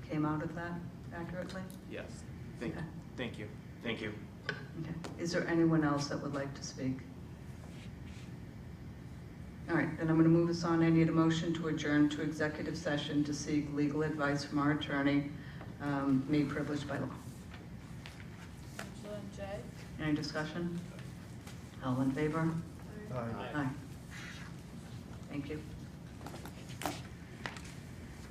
came out of that accurately? Yes. Thank you. Thank you. Okay. Is there anyone else that would like to speak? All right, then I'm going to move us on. I need a motion to adjourn to executive session to seek legal advice from our attorney, made privileged by law. Angela and Jay? Any discussion? All in favor? Aye. Aye. Thank you.